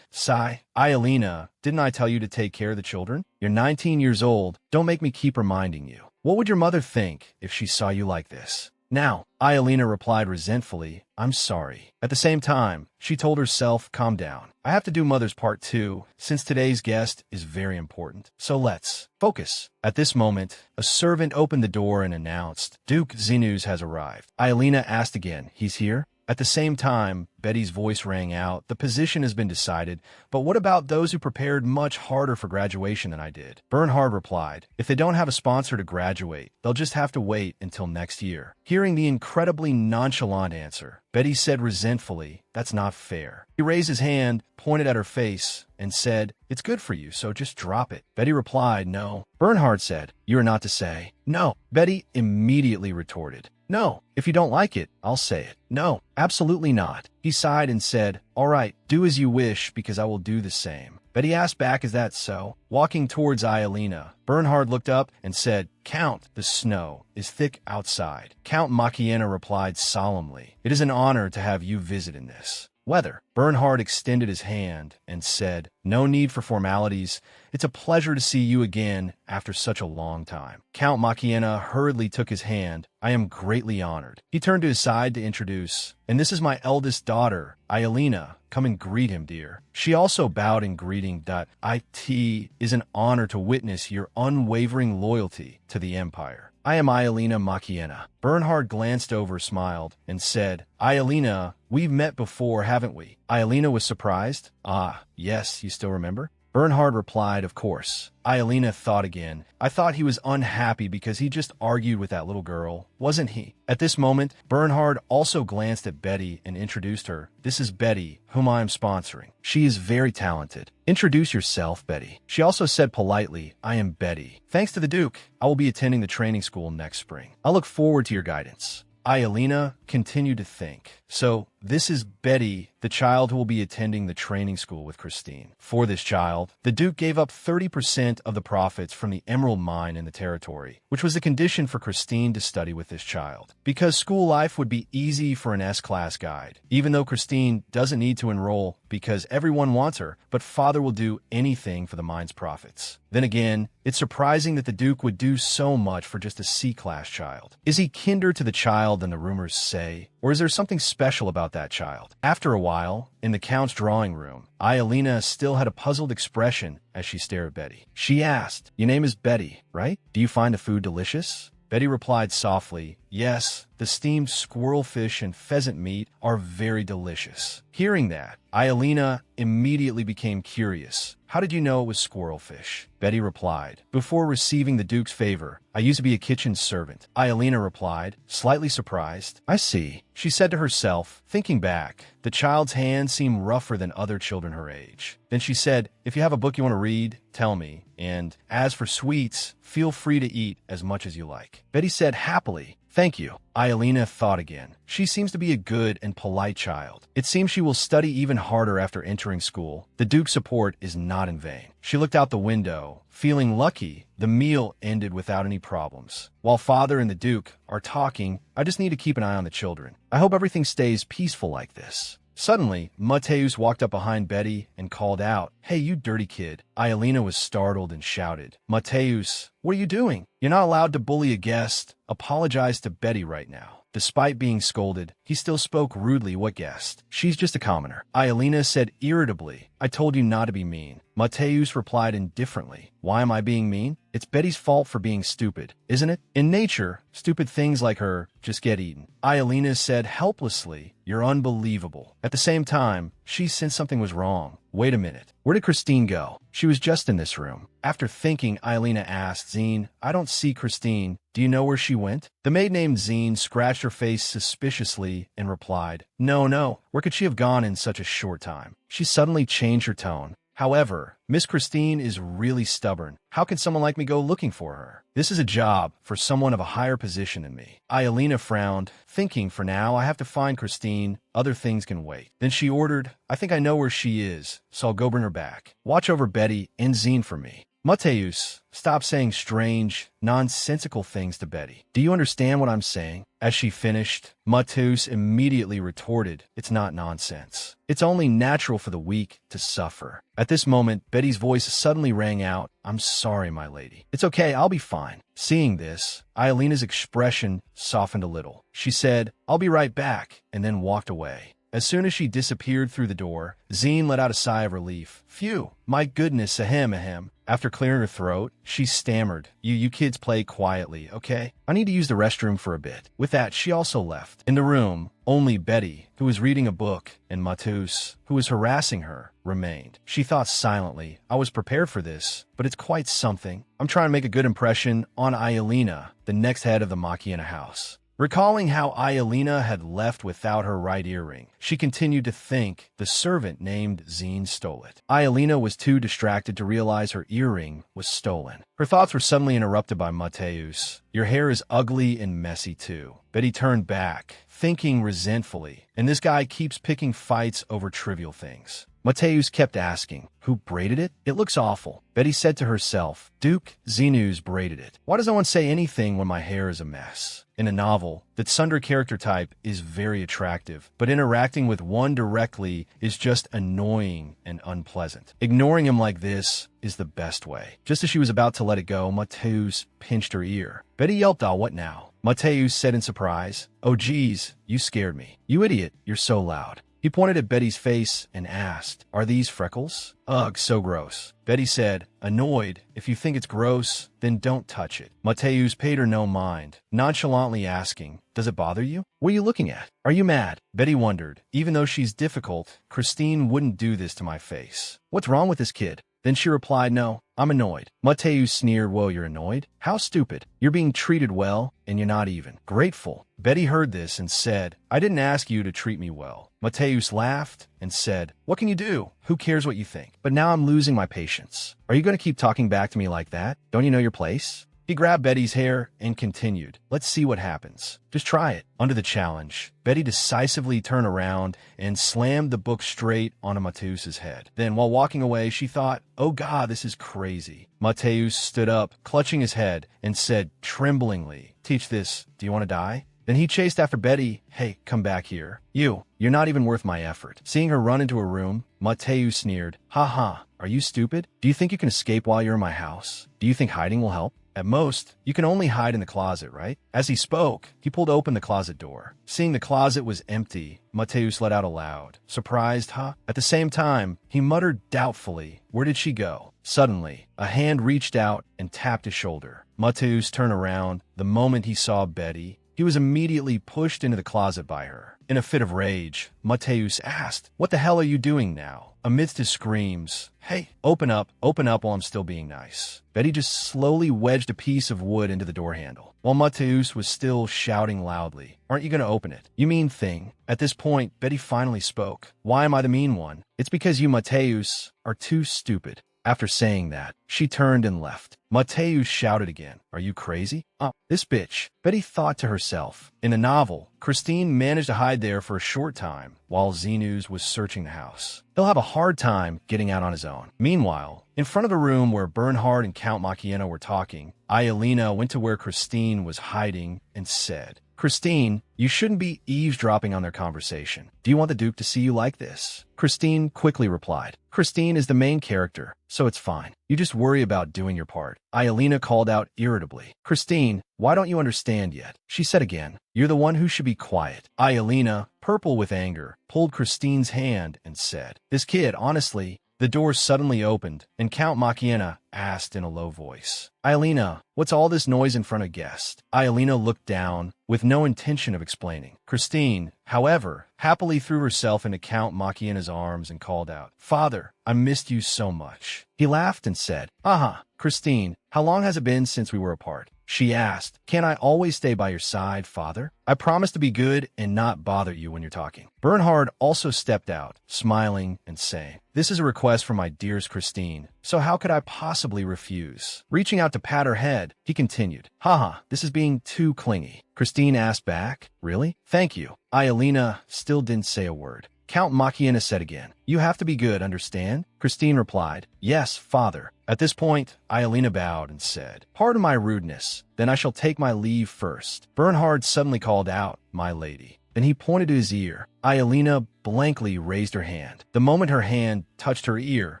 sigh, Ielena, didn't I tell you to take care of the children? You're 19 years old. Don't make me keep reminding you. What would your mother think if she saw you like this? Now, Ielena replied resentfully, I'm sorry. At the same time, she told herself, calm down. I have to do mother's part too, since today's guest is very important. So let's focus. At this moment, a servant opened the door and announced, Duke Zinus has arrived. Ielena asked again, he's here? At the same time, Betty's voice rang out, the position has been decided, but what about those who prepared much harder for graduation than I did? Bernhard replied, if they don't have a sponsor to graduate, they'll just have to wait until next year. Hearing the incredibly nonchalant answer, Betty said resentfully, that's not fair. He raised his hand, pointed at her face, and said, it's good for you, so just drop it. Betty replied, no. Bernhard said, you are not to say. No. Betty immediately retorted, no. If you don't like it, I'll say it. No, absolutely not. He sighed and said, all right, do as you wish because I will do the same. Betty asked back, is that so? Walking towards Ielena, Bernhard looked up and said, Count, the snow is thick outside. Count Makiena replied solemnly, it is an honor to have you visit in this weather. Bernhard extended his hand and said, no need for formalities. It's a pleasure to see you again after such a long time. Count Makiena hurriedly took his hand. I am greatly honored. He turned to his side to introduce, and this is my eldest daughter, Ielena. Come and greet him, dear. She also bowed in greeting. It is an honor to witness your unwavering loyalty to the Empire. I am Ielena Makiena. Bernhard glanced over, smiled, and said, Ielena, we've met before, haven't we? Ielena was surprised. Ah, yes, you still remember? Bernhard replied, of course. Ielena thought again. I thought he was unhappy because he just argued with that little girl, wasn't he? At this moment, Bernhard also glanced at Betty and introduced her. This is Betty, whom I am sponsoring. She is very talented. Introduce yourself, Betty. She also said politely, I am Betty. Thanks to the Duke, I will be attending the training school next spring. I look forward to your guidance. Ielena continued to think. So, this is Betty, the child who will be attending the training school with Christine. For this child, the Duke gave up 30% of the profits from the emerald mine in the territory, which was the condition for Christine to study with this child. Because school life would be easy for an S-class guide, even though Christine doesn't need to enroll because everyone wants her, but father will do anything for the mine's profits. Then again, it's surprising that the Duke would do so much for just a C-class child. Is he kinder to the child than the rumors say? Or is there something special about that child? After a while, in the Count's drawing room, Ielena still had a puzzled expression as she stared at Betty. She asked, Your name is Betty, right? Do you find the food delicious? Betty replied softly, Yes, the steamed squirrelfish and pheasant meat are very delicious. Hearing that, Ielena immediately became curious. How did you know it was squirrelfish? Betty replied, Before receiving the Duke's favor, I used to be a kitchen servant. Ielena replied, slightly surprised. I see. She said to herself, thinking back, the child's hands seemed rougher than other children her age. Then she said, If you have a book you want to read, tell me. And as for sweets, feel free to eat as much as you like. Betty said happily, Thank you. Ielena thought again. She seems to be a good and polite child. It seems she will study even harder after entering school. The Duke's support is not in vain. She looked out the window. Feeling lucky, the meal ended without any problems. While father and the Duke are talking, I just need to keep an eye on the children. I hope everything stays peaceful like this. Suddenly, Mateus walked up behind Betty and called out, Hey, you dirty kid. Ielena was startled and shouted, Mateus, what are you doing? You're not allowed to bully a guest. Apologize to Betty right now. Despite being scolded, he still spoke rudely. What guest? She's just a commoner. Ielena said irritably, I told you not to be mean. Mateus replied indifferently, Why am I being mean? It's Betty's fault for being stupid, isn't it? In nature, stupid things like her just get eaten. Ielena said helplessly, You're unbelievable. At the same time, she sensed something was wrong. Wait a minute. Where did Christine go? She was just in this room. After thinking, Ielena asked Zine, I don't see Christine. Do you know where she went? The maid named Zine scratched her face suspiciously and replied, No. Where could she have gone in such a short time? She suddenly changed her tone. However, Miss Christine is really stubborn. How can someone like me go looking for her? This is a job for someone of a higher position than me. Ielena frowned, thinking for now I have to find Christine. Other things can wait. Then she ordered, I think I know where she is, so I'll go bring her back. Watch over Betty and Zine for me. Mateus, stop saying strange, nonsensical things to Betty. Do you understand what I'm saying? As she finished, Mateus immediately retorted, It's not nonsense. It's only natural for the weak to suffer. At this moment, Betty's voice suddenly rang out, I'm sorry, my lady. It's okay, I'll be fine. Seeing this, Ielena's expression softened a little. She said, I'll be right back, and then walked away. As soon as she disappeared through the door, Zine let out a sigh of relief. Phew, my goodness, ahem. After clearing her throat, she stammered, You kids play quietly, okay? I need to use the restroom for a bit. With that, she also left. In the room, only Betty, who was reading a book, and Mateus, who was harassing her, remained. She thought silently, I was prepared for this, but it's quite something. I'm trying to make a good impression on Ielena, the next head of the Makiena house. Recalling how Ielena had left without her right earring, she continued to think the servant named Zine stole it. Ielena was too distracted to realize her earring was stolen. Her thoughts were suddenly interrupted by Mateus. Your hair is ugly and messy too. Betty turned back, thinking resentfully, and this guy keeps picking fights over trivial things. Mateus kept asking, Who braided it? It looks awful. Betty said to herself, Duke, Zinus braided it. Why does no one say anything when my hair is a mess? In a novel, the Tsundere character type is very attractive, but interacting with one directly is just annoying and unpleasant. Ignoring him like this is the best way. Just as she was about to let it go, Mateus pinched her ear. Betty yelped, what now? Mateus said in surprise, Oh geez, you scared me. You idiot, you're so loud. He pointed at Betty's face and asked, Are these freckles? Ugh, so gross. Betty said, annoyed. If you think it's gross, then don't touch it. Mateus paid her no mind, nonchalantly asking, does it bother you? What are you looking at? Are you mad? Betty wondered. Even though she's difficult, Christine wouldn't do this to my face. What's wrong with this kid? Then she replied, no, I'm annoyed. Mateus sneered, whoa, you're annoyed? How stupid. You're being treated well, and you're not even grateful. Betty heard this and said, I didn't ask you to treat me well. Mateus laughed and said, what can you do? Who cares what you think? But now I'm losing my patience. Are you going to keep talking back to me like that? Don't you know your place? He grabbed Betty's hair and continued, let's see what happens. Just try it. Under the challenge, Betty decisively turned around and slammed the book straight onto Mateus's head. Then, while walking away, she thought, oh God, this is crazy. Mateus stood up, clutching his head, and said tremblingly, teach this. Do you want to die? Then he chased after Betty. Hey, come back here. You're not even worth my effort. Seeing her run into a room, Mateus sneered, ha ha, are you stupid? Do you think you can escape while you're in my house? Do you think hiding will help? At most, you can only hide in the closet, right? As he spoke, he pulled open the closet door. Seeing the closet was empty, Mateus let out a loud, surprised, huh? At the same time, he muttered doubtfully, where did she go? Suddenly, a hand reached out and tapped his shoulder. Mateus turned around. The moment he saw Betty, he was immediately pushed into the closet by her. In a fit of rage, Mateus asked, what the hell are you doing now? Amidst his screams, hey, open up while I'm still being nice. Betty just slowly wedged a piece of wood into the door handle, while Mateus was still shouting loudly, aren't you going to open it? You mean thing. At this point, Betty finally spoke. Why am I the mean one? It's because you, Mateus, are too stupid. After saying that, she turned and left. Mateus shouted again, are you crazy? This bitch. Betty thought to herself. In the novel, Christine managed to hide there for a short time while Xenus was searching the house. He'll have a hard time getting out on his own. Meanwhile, in front of the room where Bernhard and Count Machieno were talking, Ayelina went to where Christine was hiding and said, Christine, you shouldn't be eavesdropping on their conversation. Do you want the Duke to see you like this? Christine quickly replied, Christine is the main character, so it's fine. You just worry about doing your part. Ayelina called out irritably, Christine, why don't you understand yet? She said again, you're the one who should be quiet. Ayelina, purple with anger, pulled Christine's hand and said, this kid, honestly. The door suddenly opened, and Count Machiena asked in a low voice, Ayelina, what's all this noise in front of guests? Ayelina looked down, with no intention of explaining. Christine, however, happily threw herself into Count Machiena's arms and called out, Father, I missed you so much. He laughed and said, aha, Christine, how long has it been since we were apart? She asked, can I always stay by your side, Father? I promise to be good and not bother you when you're talking. Bernhard also stepped out, smiling and saying, this is a request from my dearest Christine, so how could I possibly refuse? Reaching out to pat her head, he continued, haha, this is being too clingy. Christine asked back, really? Thank you. Ayelina still didn't say a word. Count Machiena said again, you have to be good, understand? Christine replied, yes, Father. At this point, Ayelina bowed and said, pardon my rudeness, then I shall take my leave first. Bernhard suddenly called out, my lady. Then he pointed to his ear. Ayelina blankly raised her hand. The moment her hand touched her ear,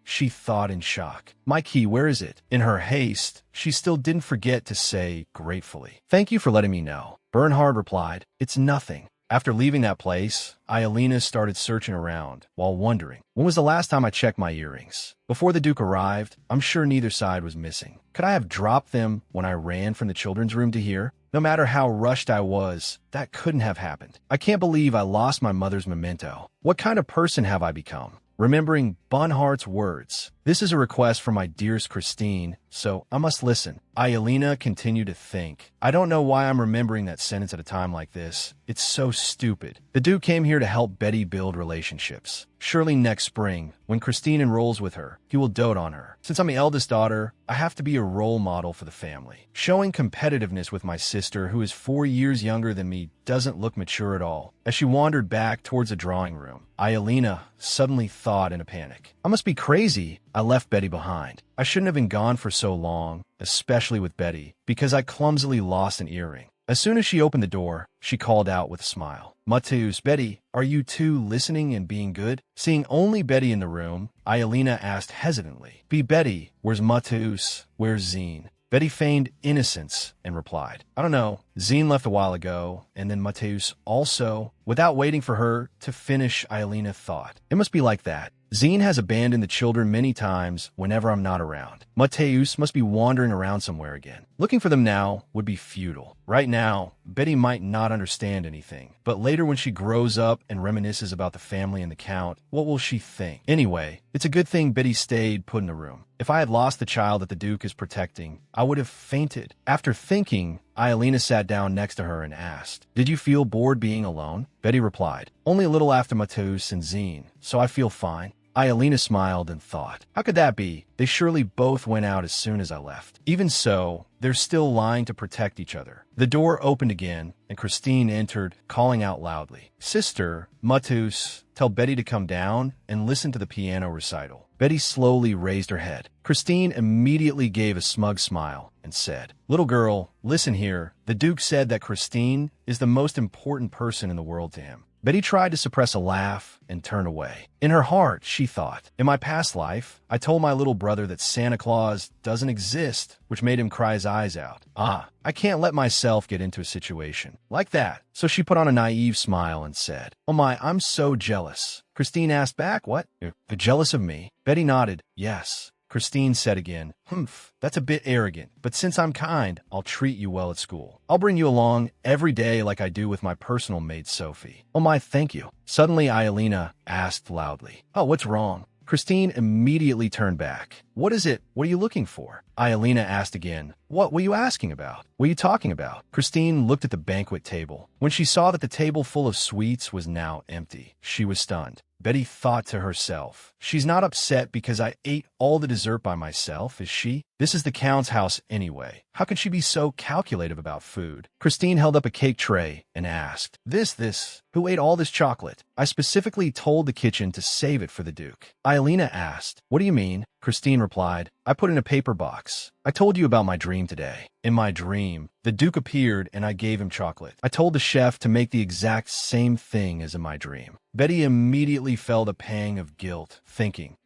she thought in shock, my key, where is it? In her haste, she still didn't forget to say gratefully, thank you for letting me know. Bernhard replied, it's nothing. After leaving that place, Ayelina started searching around while wondering, when was the last time I checked my earrings? Before the Duke arrived, I'm sure neither side was missing. Could I have dropped them when I ran from the children's room to here? No matter how rushed I was, that couldn't have happened. I can't believe I lost my mother's memento. What kind of person have I become? Remembering Bernhard's words, this is a request from my dearest Christine, so I must listen. Ayelina continued to think, I don't know why I'm remembering that sentence at a time like this. It's so stupid. The Duke came here to help Betty build relationships. Surely next spring, when Christine enrolls with her, he will dote on her. Since I'm the eldest daughter, I have to be a role model for the family. Showing competitiveness with my sister, who is 4 years younger than me, doesn't look mature at all. As she wandered back towards the drawing room, Ayelina suddenly thought in a panic, I must be crazy. I left Betty behind. I shouldn't have been gone for so long, especially with Betty, because I clumsily lost an earring. As soon as she opened the door, she called out with a smile, Mateus, Betty, are you two listening and being good? Seeing only Betty in the room, Ayelina asked hesitantly, be Betty, where's Mateus? Where's Zine? Betty feigned innocence and replied, I don't know. Zine left a while ago, and then Mateus also. Without waiting for her to finish, Ayelina thought, it must be like that. Zine has abandoned the children many times whenever I'm not around. Mateus must be wandering around somewhere again. Looking for them now would be futile. Right now, Betty might not understand anything, but later when she grows up and reminisces about the family and the Count, what will she think? Anyway, it's a good thing Betty stayed put in the room. If I had lost the child that the Duke is protecting, I would have fainted. After thinking, Iolina sat down next to her and asked, "Did you feel bored being alone?" Betty replied, "Only a little after Mateus and Zine, so I feel fine." Iolina smiled and thought, how could that be? They surely both went out as soon as I left. Even so, they're still lying to protect each other. The door opened again, and Christine entered, calling out loudly, "Sister, Mateus, tell Betty to come down and listen to the piano recital." Betty slowly raised her head. Christine immediately gave a smug smile and said, "Little girl, listen here. The Duke said that Christine is the most important person in the world to him." Betty tried to suppress a laugh and turn away. In her heart, she thought, in my past life, I told my little brother that Santa Claus doesn't exist, which made him cry his eyes out. I can't let myself get into a situation like that. So she put on a naive smile and said, "Oh my, I'm so jealous." Christine asked back, "What? You're jealous of me?" Betty nodded, "Yes." Christine said again, "That's a bit arrogant, but since I'm kind, I'll treat you well at school. I'll bring you along every day like I do with my personal maid Sophie." "Oh my, thank you." Suddenly, Iolina asked loudly, "Oh, what's wrong?" Christine immediately turned back. "What is it? What are you looking for?" Iolina asked again. "What were you asking about? What are you talking about?" Christine looked at the banquet table. When she saw that the table full of sweets was now empty, she was stunned. Betty thought to herself, she's not upset because I ate all the dessert by myself, is she? This is the Count's house anyway. How can she be so calculative about food? Christine held up a cake tray and asked, This, who ate all this chocolate? I specifically told the kitchen to save it for the Duke." Iolina asked, "What do you mean?" Christine replied, "I put in a paper box. I told you about my dream today. In my dream, the Duke appeared and I gave him chocolate. I told the chef to make the exact same thing as in my dream." Betty immediately felt a pang of guilt, thinking,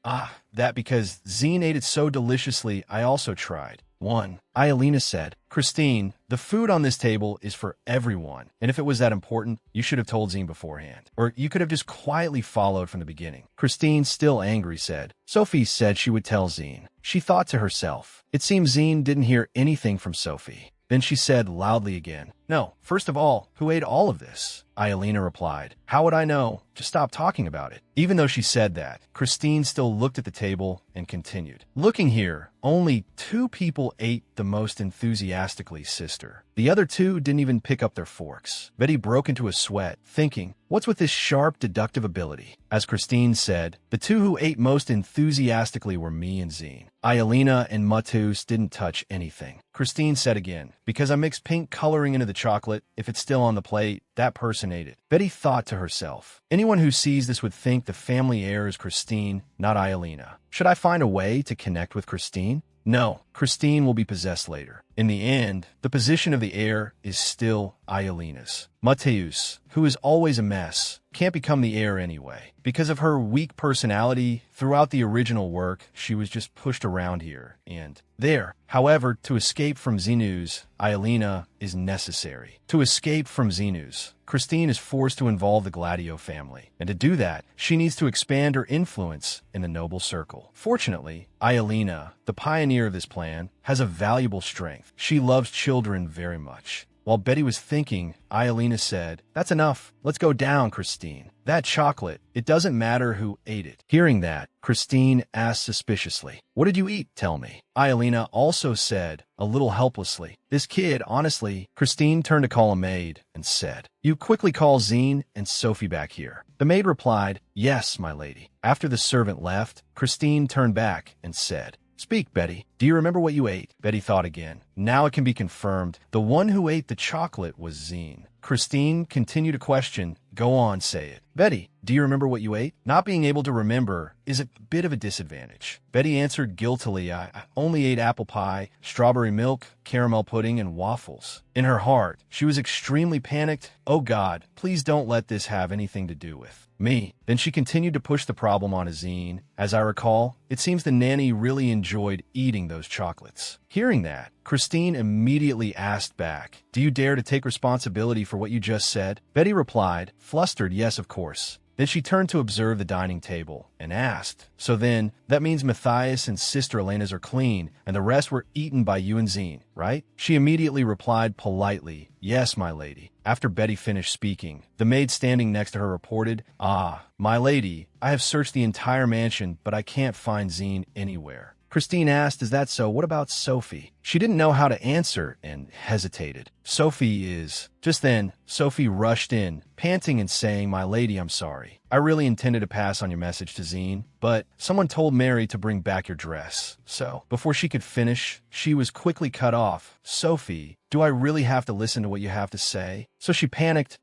that because Zine ate it so deliciously, I also tried. Iolina said, "Christine, the food on this table is for everyone, and if it was that important, you should have told Zine beforehand. Or you could have just quietly followed from the beginning." Christine, still angry, said, "Sophie said she would tell Zine." She thought to herself, it seems Zine didn't hear anything from Sophie. Then she said loudly again, "No, first of all, who ate all of this?" Iolina replied, "How would I know? Just stop talking about it." Even though she said that, Christine still looked at the table and continued, "Looking here, only 2 people ate the most enthusiastically, sister. The other 2 didn't even pick up their forks." Betty broke into a sweat, thinking, what's with this sharp deductive ability? As Christine said, the 2 who ate most enthusiastically were me and Zine. Iolina and Mateus didn't touch anything. Christine said again, "Because I mixed pink coloring into the chocolate, if it's still on the plate, that person ate it." Betty thought to herself, anyone who sees this would think the family heir is Christine, not Iolina. Should I find a way to connect with Christine? No, Christine will be possessed later. In the end, the position of the heir is still Iolina's. Mateus, who is always a mess, can't become the heir anyway. Because of her weak personality, throughout the original work, she was just pushed around here and there. However, to escape from Xenus, Iolina is necessary. To escape from Xenus, Christine is forced to involve the Gladio family, and to do that, she needs to expand her influence in the noble circle. Fortunately, Iolina, the pioneer of this plan, has a valuable strength. She loves children very much. While Betty was thinking, Iolina said, "That's enough. Let's go down, Christine. That chocolate, it doesn't matter who ate it." Hearing that, Christine asked suspiciously, "What did you eat? Tell me." Iolina also said, a little helplessly, "This kid, honestly." Christine turned to call a maid and said, "You quickly call Zine and Sophie back here." The maid replied, "Yes, my lady." After the servant left, Christine turned back and said, "Speak, Betty. Do you remember what you ate?" Betty thought again. Now it can be confirmed. The one who ate the chocolate was Zine. Christine continued to question. "Go on, say it." "Betty, do you remember what you ate?" Not being able to remember is a bit of a disadvantage. Betty answered guiltily, I only ate apple pie, strawberry milk, caramel pudding, and waffles." In her heart, she was extremely panicked. "Oh God, please don't let this have anything to do with me." Then she continued to push the problem on Zine. As I recall, it seems the nanny really enjoyed eating those chocolates. Hearing that, Christine immediately asked back, "Do you dare to take responsibility for what you just said?" Betty replied, flustered, "Yes, of course." Then she turned to observe the dining table and asked, "So then, that means Matthias and Sister Elena's are clean, and the rest were eaten by you and Zine, right?" She immediately replied politely, "Yes, my lady." After Betty finished speaking, the maid standing next to her reported, "Ah, my lady, I have searched the entire mansion, but I can't find Zine anywhere." Christine asked, "Is that so? What about Sophie?" She didn't know how to answer and hesitated. "Sophie is..." Just then, Sophie rushed in, panting and saying, "My lady, I'm sorry. I really intended to pass on your message to Zine, but someone told Mary to bring back your dress." So, before she could finish, she was quickly cut off. "Sophie, do I really have to listen to what you have to say?" So she panicked,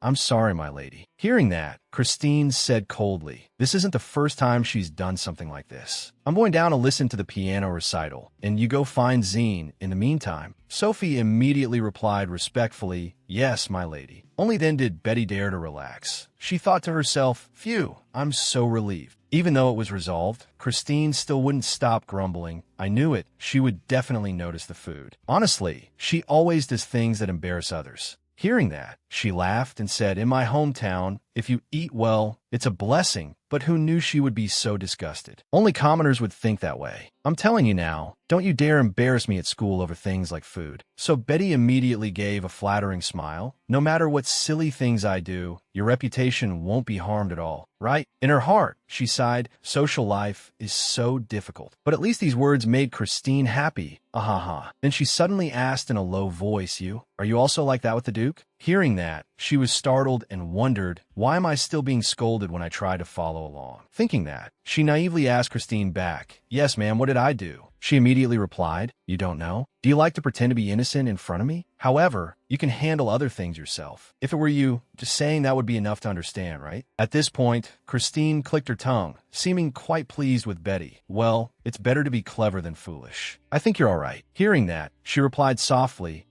I'm sorry, my lady." Hearing that, Christine said coldly, "This isn't the first time she's done something like this. I'm going down to listen to the piano recital, and you go find Zine in the meantime." Sophie immediately replied respectfully, "Yes, my lady." Only then did Betty dare to relax. She thought to herself, "Phew, I'm so relieved." Even though it was resolved, Christine still wouldn't stop grumbling. "I knew it. She would definitely notice the food. Honestly, she always does things that embarrass others." Hearing that, she laughed and said, "In my hometown, if you eat well, it's a blessing." But who knew she would be so disgusted? Only commoners would think that way. "I'm telling you now, don't you dare embarrass me at school over things like food." So Betty immediately gave a flattering smile. "No matter what silly things I do, your reputation won't be harmed at all, right?" In her heart, she sighed, "Social life is so difficult." But at least these words made Christine happy. Ahaha. Then she suddenly asked in a low voice, Are you also like that with the Duke?" Hearing that, she was startled and wondered, "Why am I still being scolded when I try to follow along?" Thinking that, she naively asked Christine back, "Yes, ma'am, what did I do?" She immediately replied, "You don't know? Do you like to pretend to be innocent in front of me? However, you can handle other things yourself. If it were you, just saying that would be enough to understand, right?" At this point, Christine clicked her tongue, seeming quite pleased with Betty. "Well, it's better to be clever than foolish. I think you're all right." Hearing that, she replied softly,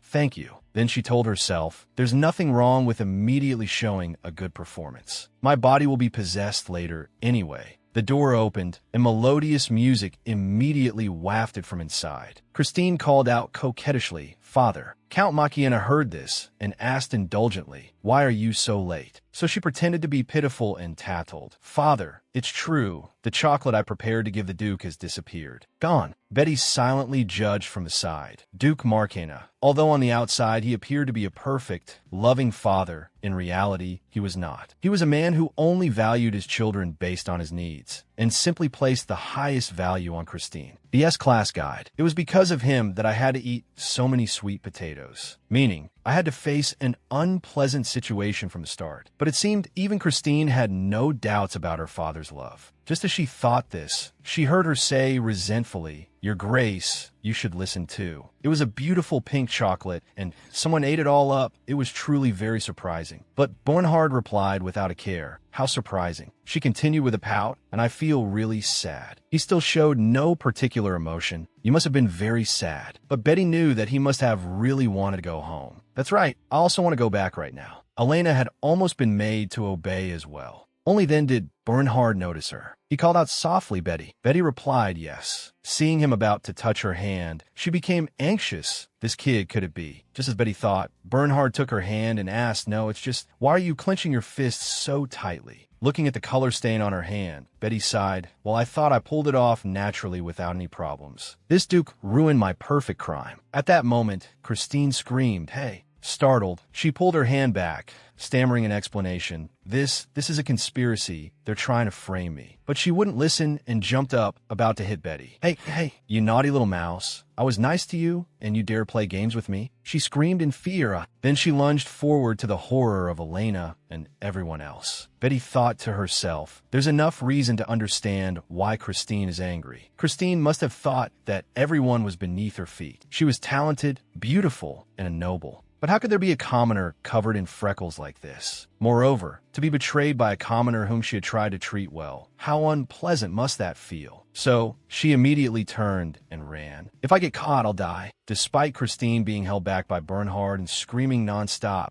Thank you." Then she told herself, "There's nothing wrong with immediately showing a good performance. My body will be possessed later anyway." The door opened, and melodious music immediately wafted from inside. Christine called out coquettishly, "Father." Count Machiena heard this and asked indulgently, "Why are you so late?" So she pretended to be pitiful and tattled. "Father, it's true. The chocolate I prepared to give the Duke has disappeared. Gone." Betty silently judged from the side. Duke Machiena, although on the outside he appeared to be a perfect, loving father, in reality, he was not. He was a man who only valued his children based on his needs, and simply placed the highest value on Christine. The S-Class guide. "It was because of him that I had to eat so many sweet potatoes." Meaning, I had to face an unpleasant situation from the start. But it seemed even Christine had no doubts about her father's love. Just as she thought this, she heard her say resentfully, "Your Grace, you should listen too." It was a beautiful pink chocolate, and someone ate it all up. It was truly very surprising. But Bernhard replied without a care, "How surprising." She continued with a pout, "And I feel really sad." He still showed no particular emotion. "You must have been very sad." But Betty knew that he must have really wanted to go home. "That's right, I also want to go back right now." Elena had almost been made to obey as well. Only then did Bernhard notice her. He called out softly, "Betty." Betty replied, "Yes." Seeing him about to touch her hand, she became anxious. This kid, could it be? Just as Betty thought, Bernhard took her hand and asked, "No, it's just, why are you clenching your fists so tightly?" Looking at the color stain on her hand, Betty sighed, "Well, I thought I pulled it off naturally without any problems. This Duke ruined my perfect crime." At that moment, Christine screamed, "Hey!" Startled, she pulled her hand back, stammering an explanation. This is a conspiracy. They're trying to frame me." But she wouldn't listen and jumped up, about to hit Betty. Hey, you naughty little mouse. I was nice to you, and you dare play games with me?" She screamed in fear. Then she lunged forward to the horror of Elena and everyone else. Betty thought to herself, there's enough reason to understand why Christine is angry. Christine must have thought that everyone was beneath her feet. She was talented, beautiful, and a noble. But how could there be a commoner covered in freckles like this? Moreover, to be betrayed by a commoner whom she had tried to treat well, how unpleasant must that feel? So, she immediately turned and ran. "If I get caught, I'll die." Despite Christine being held back by Bernhard and screaming nonstop,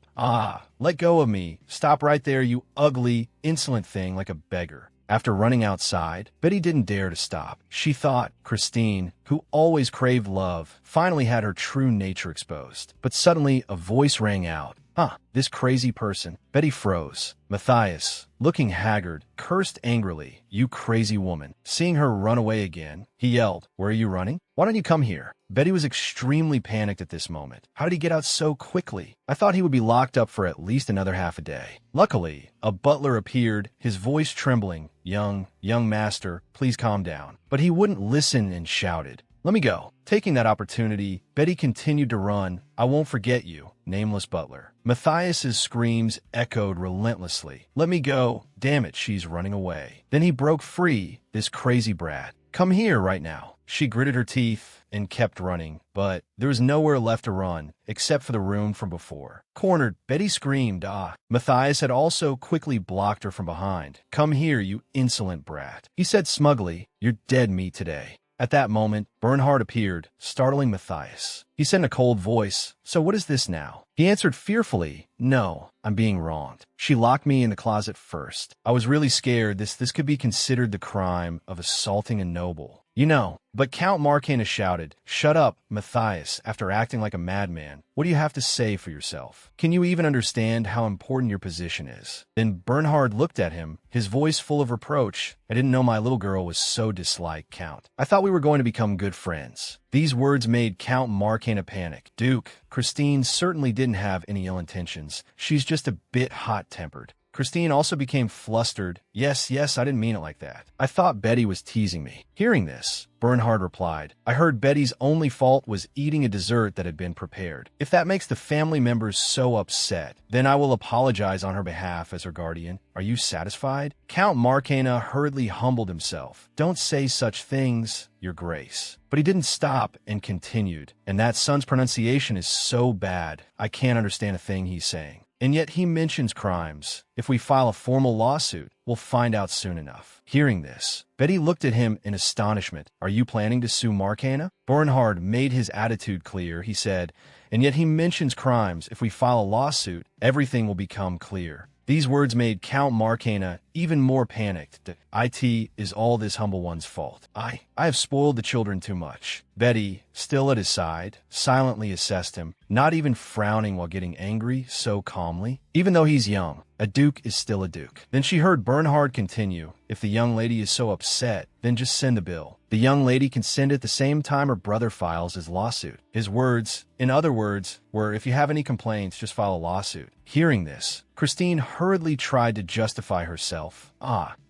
let go of me. Stop right there, you ugly, insolent thing, like a beggar." After running outside, Betty didn't dare to stop. She thought Christine, who always craved love, finally had her true nature exposed. But suddenly, a voice rang out. Huh, this crazy person. Betty froze. Matthias, looking haggard, cursed angrily. You crazy woman. Seeing her run away again, he yelled, Where are you running? Why don't you come here? Betty was extremely panicked at this moment. How did he get out so quickly? I thought he would be locked up for at least another half a day. Luckily, a butler appeared, his voice trembling. Young master, please calm down. But he wouldn't listen and shouted, Let me go. Taking that opportunity, Betty continued to run. I won't forget you, nameless butler. Matthias's screams echoed relentlessly. Let me go. Damn it, she's running away. Then he broke free, this crazy brat. Come here right now. She gritted her teeth and kept running, but there was nowhere left to run except for the room from before. Cornered, Betty screamed, Ah. Matthias had also quickly blocked her from behind. Come here, you insolent brat. He said smugly, You're dead meat today. At that moment, Bernhard appeared, startling Matthias. He said in a cold voice, So what is this now? He answered fearfully, No, I'm being wronged. She locked me in the closet first. I was really scared this could be considered the crime of assaulting a noble. You know, but Count Marcana shouted, Shut up, Matthias, after acting like a madman. What do you have to say for yourself? Can you even understand how important your position is? Then Bernhard looked at him, his voice full of reproach. I didn't know my little girl was so disliked, Count. I thought we were going to become good friends. These words made Count Marcana panic. Duke, Christine certainly didn't have any ill intentions. She's just a bit hot-tempered. Christine also became flustered. Yes, I didn't mean it like that. I thought Betty was teasing me. Hearing this, Bernhard replied, I heard Betty's only fault was eating a dessert that had been prepared. If that makes the family members so upset, then I will apologize on her behalf as her guardian. Are you satisfied? Count Marcana hurriedly humbled himself. Don't say such things, Your Grace. But he didn't stop and continued. And that son's pronunciation is so bad, I can't understand a thing he's saying. And yet he mentions crimes. If we file a formal lawsuit, we'll find out soon enough. Hearing this, Betty looked at him in astonishment. Are you planning to sue Marcana? Bernhard made his attitude clear. He said, And yet he mentions crimes. If we file a lawsuit, everything will become clear. These words made Count Marcana even more panicked. It is all this humble one's fault. I have spoiled the children too much. Betty, still at his side, silently assessed him, not even frowning while getting angry so calmly. Even though he's young, a duke is still a duke. Then she heard Bernhard continue, If the young lady is so upset, then just send the bill. The young lady can send it the same time her brother files his lawsuit. His words, in other words, were, If you have any complaints, just file a lawsuit. Hearing this, Christine hurriedly tried to justify herself.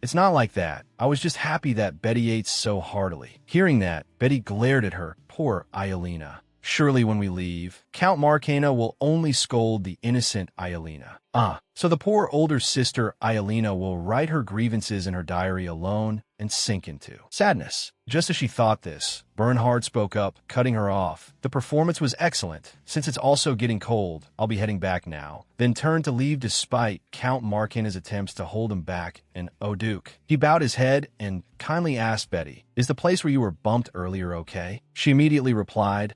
It's not like that. I was just happy that Betty ate so heartily. Hearing that, Betty glared at her. Poor Iolina. Surely when we leave, Count Marcana will only scold the innocent Iolina. So the poor older sister Iolina will write her grievances in her diary alone and sink into sadness. Just as she thought this, Bernhard spoke up, cutting her off. The performance was excellent. Since it's also getting cold, I'll be heading back now. Then turned to leave despite Count Marcana's attempts to hold him back, and oh Duke. He bowed his head and kindly asked Betty, Is the place where you were bumped earlier okay? She immediately replied,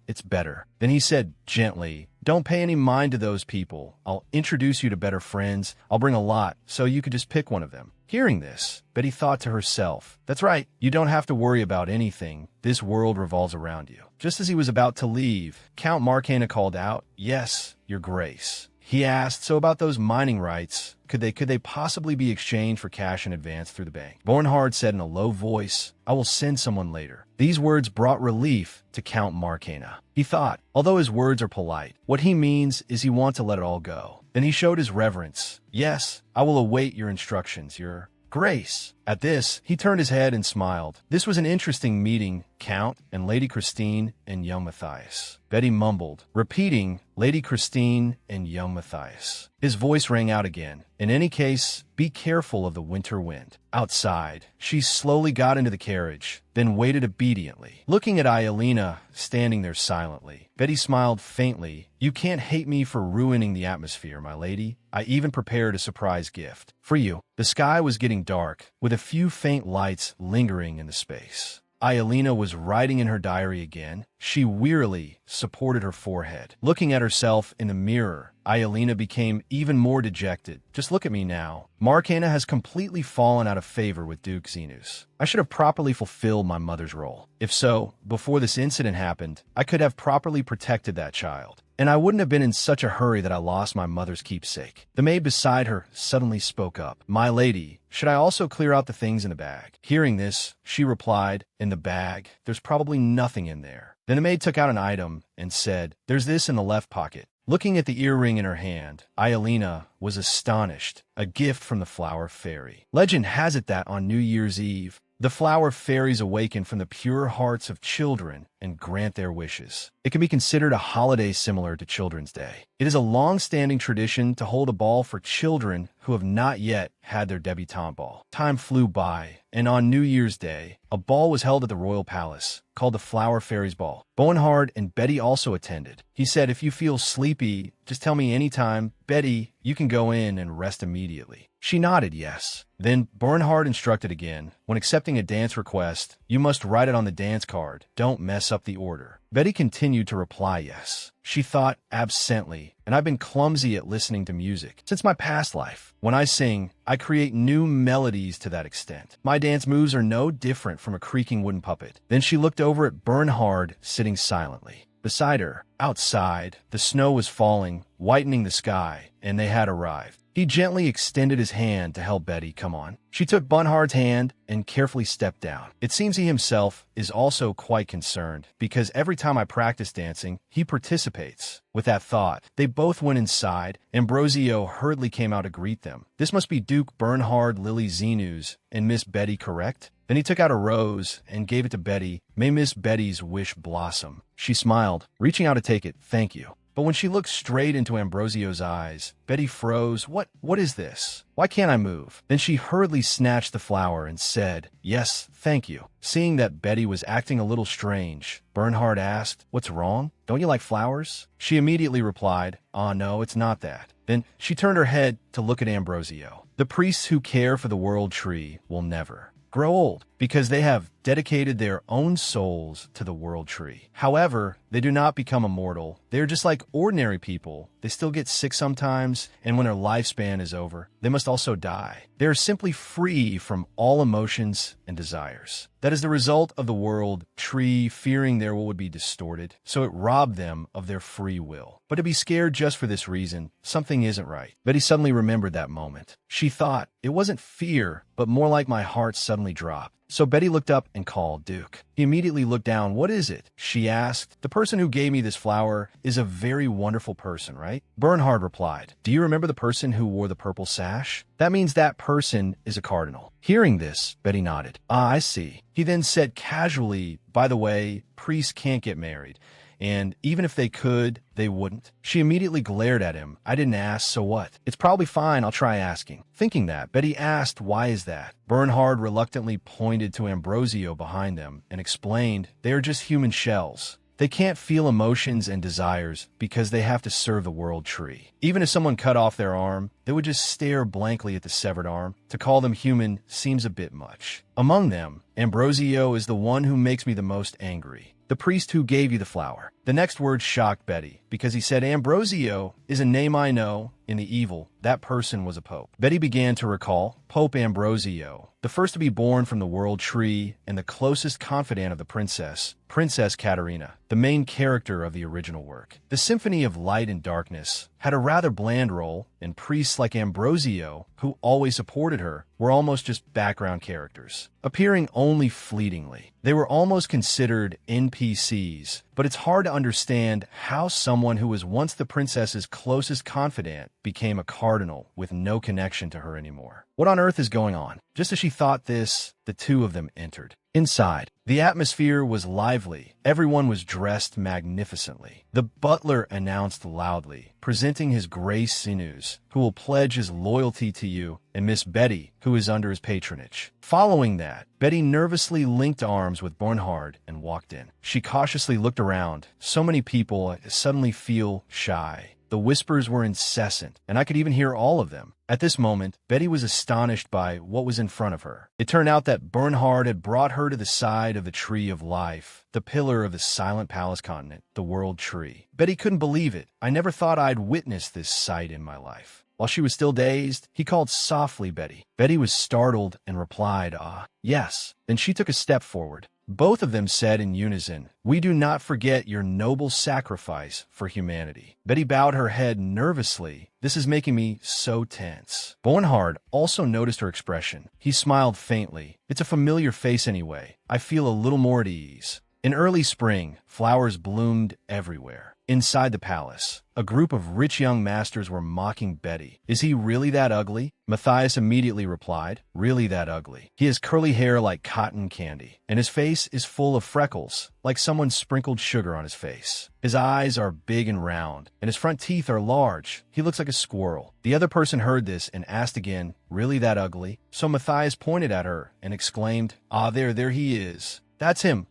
It's better. Then he said gently, Don't pay any mind to those people. I'll introduce you to better friends. I'll bring a lot, so you could just pick one of them. Hearing this, Betty thought to herself, That's right, you don't have to worry about anything. This world revolves around you. Just as he was about to leave, Count Marcana called out, Yes, Your Grace. He asked, So about those mining rights, could they possibly be exchanged for cash in advance through the bank? Bernhard said in a low voice, I will send someone later. These words brought relief to Count Marcana. He thought, although his words are polite, what he means is he wants to let it all go. Then he showed his reverence. Yes, I will await your instructions, Your Grace. At this, he turned his head and smiled. This was an interesting meeting, Count and Lady Christine and young Matthias. Betty mumbled, repeating, Lady Christine and young Matthias. His voice rang out again. In any case, be careful of the winter wind. Outside, she slowly got into the carriage, then waited obediently. Looking at Iolina, standing there silently, Betty smiled faintly. You can't hate me for ruining the atmosphere, my lady. I even prepared a surprise gift. For you. The sky was getting dark, with a few faint lights lingering in the space. Iolina was writing in her diary again. She wearily supported her forehead. Looking at herself in the mirror, Iolina became even more dejected. Just look at me now. Marcana has completely fallen out of favor with Duke Xenus. I should have properly fulfilled my mother's role. If so, before this incident happened, I could have properly protected that child. and I wouldn't have been in such a hurry that I lost my mother's keepsake. The maid beside her suddenly spoke up. My lady, should I also clear out the things in the bag? Hearing this, she replied, in the bag, there's probably nothing in there. Then the maid took out an item and said, there's this in the left pocket. Looking at the earring in her hand, Ayelina was astonished. A gift from the flower fairy. Legend has it that on New Year's Eve, the flower fairies awaken from the pure hearts of children and grant their wishes. It can be considered a holiday similar to Children's Day. It is a long-standing tradition to hold a ball for children who have not yet had their debutante ball. Time flew by, and on New Year's Day, a ball was held at the Royal Palace, called the Flower Fairies Ball. Bernhard and Betty also attended. He said, if you feel sleepy, just tell me anytime. Betty, you can go in and rest immediately. She nodded yes. Then Bernhard instructed again, when accepting a dance request, you must write it on the dance card. Don't mess up the order. Betty continued to reply yes. She thought absently, and I've been clumsy at listening to music since my past life. When I sing, I create new melodies to that extent. My dance moves are no different from a creaking wooden puppet. Then she looked over at Bernhard sitting silently. Beside her, outside, the snow was falling, whitening the sky, and they had arrived. He gently extended his hand to help Betty come on. She took Bernhard's hand and carefully stepped down. It seems he himself is also quite concerned, because every time I practice dancing, he participates. With that thought, they both went inside. Ambrosio hurriedly came out to greet them. This must be Duke Bernhard Lily Zenus and Miss Betty, correct? Then he took out a rose and gave it to Betty. May Miss Betty's wish blossom. She smiled, reaching out to take it. Thank you. But when she looked straight into Ambrosio's eyes, Betty froze. What is this? Why can't I move? Then she hurriedly snatched the flower and said, yes, thank you. Seeing that Betty was acting a little strange, Bernhard asked, what's wrong? Don't you like flowers? She immediately replied, no, it's not that. Then she turned her head to look at Ambrosio. The priests who care for the world tree will never grow old, because they have dedicated their own souls to the world tree. However, they do not become immortal. They are just like ordinary people. They still get sick sometimes, and when their lifespan is over, they must also die. They are simply free from all emotions and desires. That is the result of the world tree fearing their will would be distorted, so it robbed them of their free will. But to be scared just for this reason, something isn't right. Betty suddenly remembered that moment. She thought, it wasn't fear, but more like my heart suddenly dropped. So Betty looked up and called Duke. He immediately looked down. What is it? She asked. The person who gave me this flower is a very wonderful person, right? Bernhard replied. Do you remember the person who wore the purple sash? That means that person is a cardinal. Hearing this, Betty nodded. I see. He then said casually, by the way, priests can't get married. And even if they could, they wouldn't. She immediately glared at him. I didn't ask, so what? It's probably fine, I'll try asking. Thinking that, Betty asked, why is that? Bernhard reluctantly pointed to Ambrosio behind them and explained, they are just human shells. They can't feel emotions and desires because they have to serve the world tree. Even if someone cut off their arm, they would just stare blankly at the severed arm. To call them human seems a bit much. Among them, Ambrosio is the one who makes me the most angry. The priest who gave you the flower. The next word shocked Betty, because he said Ambrosio is a name I know. In the evil, that person was a pope. Betty began to recall Pope Ambrosio, the first to be born from the world tree and the closest confidant of the princess, Princess Katerina, the main character of the original work. The Symphony of Light and Darkness had a rather bland role, and priests like Ambrosio, who always supported her, were almost just background characters, appearing only fleetingly. They were almost considered NPCs, but it's hard to understand how someone who was once the princess's closest confidant became a cardinal with no connection to her anymore. What on earth is going on? Just as she thought this, the two of them entered. Inside, the atmosphere was lively. Everyone was dressed magnificently. The butler announced loudly, presenting his Grace Sinus, who will pledge his loyalty to you, and Miss Betty, who is under his patronage. Following that, Betty nervously linked arms with Bernhard and walked in. She cautiously looked around. So many people suddenly feel shy. The whispers were incessant, and I could even hear all of them. At this moment, Betty was astonished by what was in front of her. It turned out that Bernhard had brought her to the side of the Tree of Life, the pillar of the silent palace continent, the world tree. Betty couldn't believe it. I never thought I'd witness this sight in my life. While she was still dazed, he called softly Betty. Betty was startled and replied, yes. Then she took a step forward. Both of them said in unison, "We do not forget your noble sacrifice for humanity." Betty bowed her head nervously. "This is making me so tense." Bernhard also noticed her expression. He smiled faintly. "It's a familiar face anyway. I feel a little more at ease." In early spring, flowers bloomed everywhere. Inside the palace, a group of rich young masters were mocking Betty. "Is he really that ugly?" Matthias immediately replied, "Really that ugly. He has curly hair like cotton candy, and his face is full of freckles, like someone sprinkled sugar on his face. His eyes are big and round, and his front teeth are large. He looks like a squirrel." The other person heard this and asked again, "Really that ugly?" So Matthias pointed at her and exclaimed, "Ah, there he is. That's him,